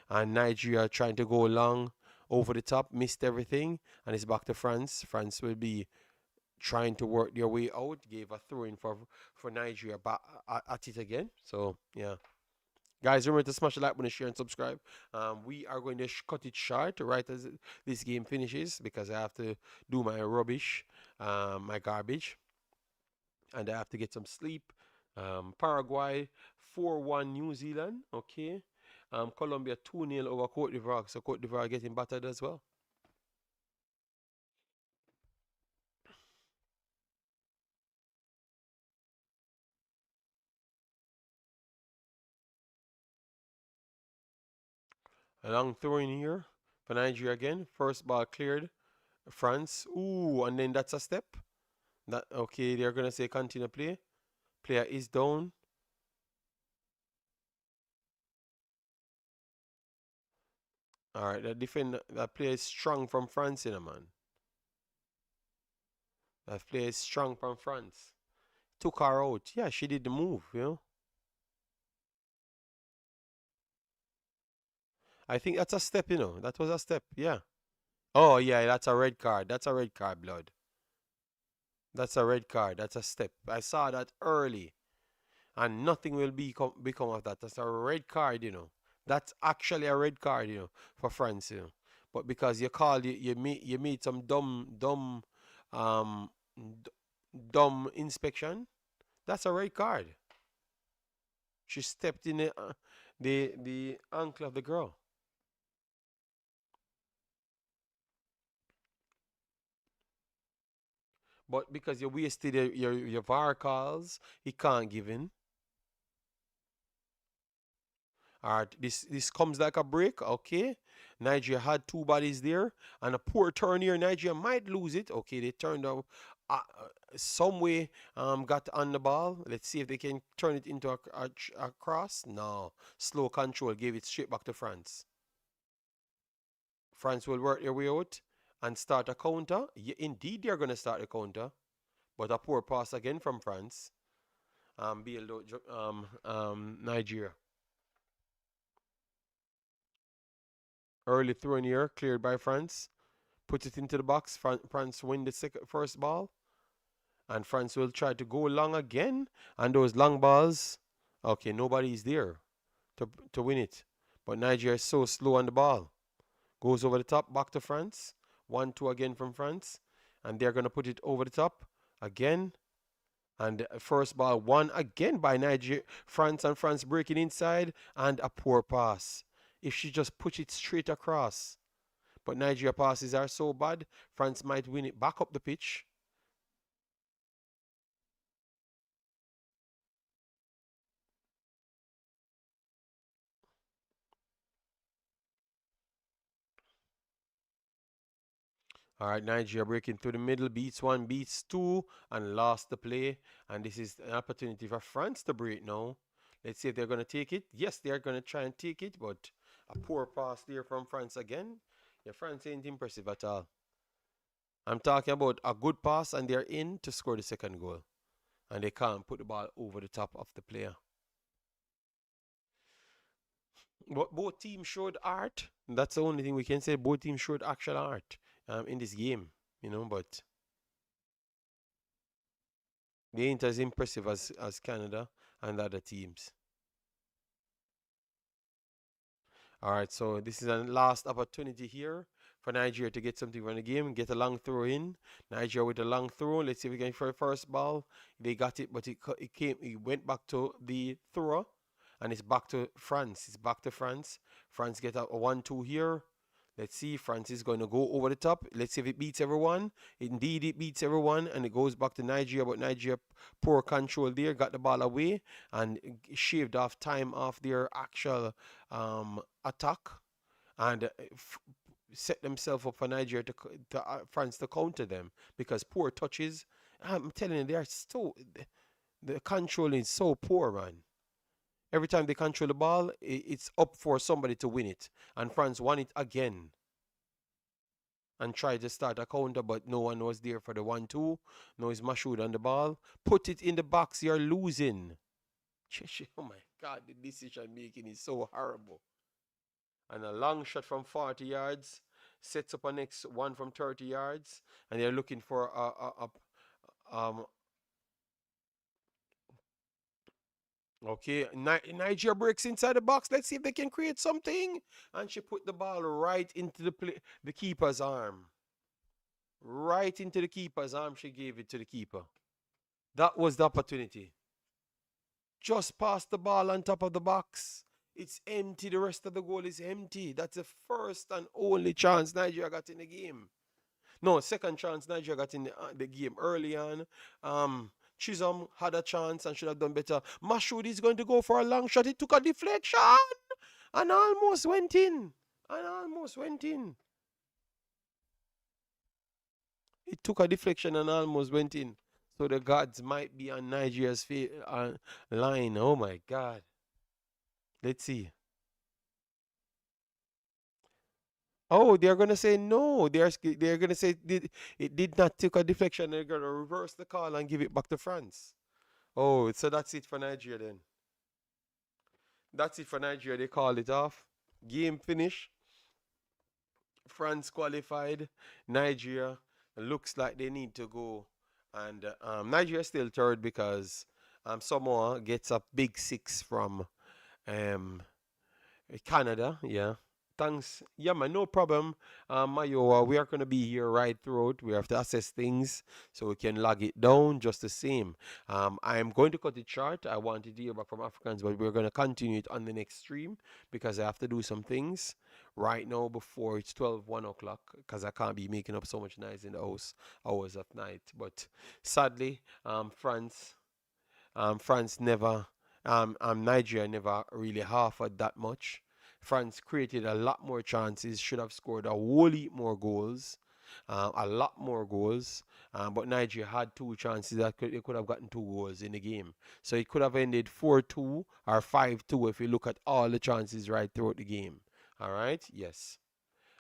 And Nigeria trying to go long over the top, missed everything, and it's back to France. France will be trying to work their way out. Gave a throw in for Nigeria back at it again. So yeah. Guys, remember to smash the like button, share, and subscribe. We are going to cut it short right as this game finishes because I have to do my rubbish, my garbage, and I have to get some sleep. Paraguay 4-1 New Zealand. Okay. Colombia 2-0 over Cote d'Ivoire. So Cote d'Ivoire getting battered as well. A long throw in here for Nigeria again. First ball cleared. France. Ooh, and then that's a step. That okay, they're gonna say continue play. Player is down. Alright, that player is strong from France, you know, man. That player is strong from France. Took her out. Yeah, she did the move, you know. I think that's a step, you know. That was a step, yeah. Oh yeah, that's a red card. That's a red card, blood. That's a red card. That's a step. I saw that early. And nothing will become of that. That's a red card, you know. That's actually a red card, you know, for France, you know. But because you made some um d- dumb inspection, that's a red card. She stepped in the ankle of the girl. But because you wasted your VAR calls, he can't give in. All right, this comes like a break. Okay, Nigeria had two bodies there, and a poor turn here. Nigeria might lose it. Okay, they turned out some way. Got on the ball. Let's see if they can turn it into a cross. No, slow control gave it straight back to France. France will work their way out and start a counter. Yeah, indeed, they're going to start a counter, but a poor pass again from France. Nigeria. Early throw in here, cleared by France. Put it into the box. France win the first ball. And France will try to go long again. And those long balls, okay, nobody's there to win it. But Nigeria is so slow on the ball. Goes over the top, back to France. 1-2 again from France. And they're going to put it over the top again. And first ball won again by Nigeria. France breaking inside. And a poor pass. If she just puts it straight across. But Nigeria passes are so bad, France might win it back up the pitch. All right, Nigeria breaking through the middle, beats one, beats two, and lost the play. And this is an opportunity for France to break now. Let's see if they're going to take it. Yes, they're going to try and take it, but a poor pass there from France again. Yeah, France ain't impressive at all. I'm talking about a good pass, and they're in to score the second goal. And they can't put the ball over the top of the player. But both teams showed art. That's the only thing we can say. Both teams showed actual art in this game, you know, but they ain't as impressive as Canada and other teams. All right, so this is a last opportunity here for Nigeria to get something from the game, get a long throw in. Nigeria with a long throw. Let's see if we can for the first ball. They got it, but it went back to the thrower, and it's back to France. It's back to France. France get a 1-2 here. Let's see. France is going to go over the top. Let's see if it beats everyone. Indeed, it beats everyone, and it goes back to Nigeria. But Nigeria, poor control there, got the ball away and shaved off time off their actual attack, and set themselves up for Nigeria to France to counter them because poor touches. I'm telling you, they are so the control is so poor, man. Every time they control the ball, it's up for somebody to win it, and France won it again and tried to start a counter, but no one was there for the 1-2. No, it's Mashoud on the ball. Put it in the box, you're losing. Oh my God, the decision making is so horrible. And a long shot from 40 yards sets up a next one from 30 yards, and they're looking for okay, Nigeria breaks inside the box. Let's see if they can create something. And she put the ball right into the keeper's arm. Right into the keeper's arm, she gave it to the keeper. That was the opportunity. Just pass the ball on top of the box. It's empty. The rest of the goal is empty. That's the first and only chance Nigeria got in the game. No, second chance Nigeria got in the game early on. Chisholm had a chance and should have done better. Mashoud is going to go for a long shot. He took a deflection and almost went in. And almost went in. It took a deflection and almost went in. So the gods might be on Nigeria's line. Oh my God. Let's see. Oh, they're gonna say no. They're gonna say it did not take a deflection. They're gonna reverse the call and give it back to France. Oh, so that's it for Nigeria then. That's it for Nigeria. They called it off. Game finish. France qualified. Nigeria looks like they need to go. And Nigeria still third because Samoa gets a big six from um, Canada. Yeah. Thanks. Yeah, man, no problem. Mayo, we are going to be here right throughout. We have to assess things so we can log it down just the same. I am going to cut it short. I wanted to hear back from Africans, but we're going to continue it on the next stream because I have to do some things right now before it's 1 o'clock because I can't be making up so much noise in the house hours of night. But sadly, France never, Nigeria never really offered that much. France created a lot more chances, should have scored a whole heap more goals, a lot more goals. But Nigeria had two chances that they could have gotten two goals in the game. So it could have ended 4-2 or 5-2 if you look at all the chances right throughout the game. All right, yes.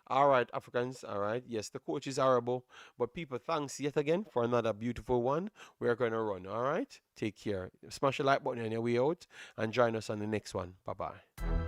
All right, Africans. All right. Yes, the coach is horrible. But people, thanks yet again for another beautiful one. We're going to run. All right. Take care. Smash the like button on your way out and join us on the next one. Bye bye.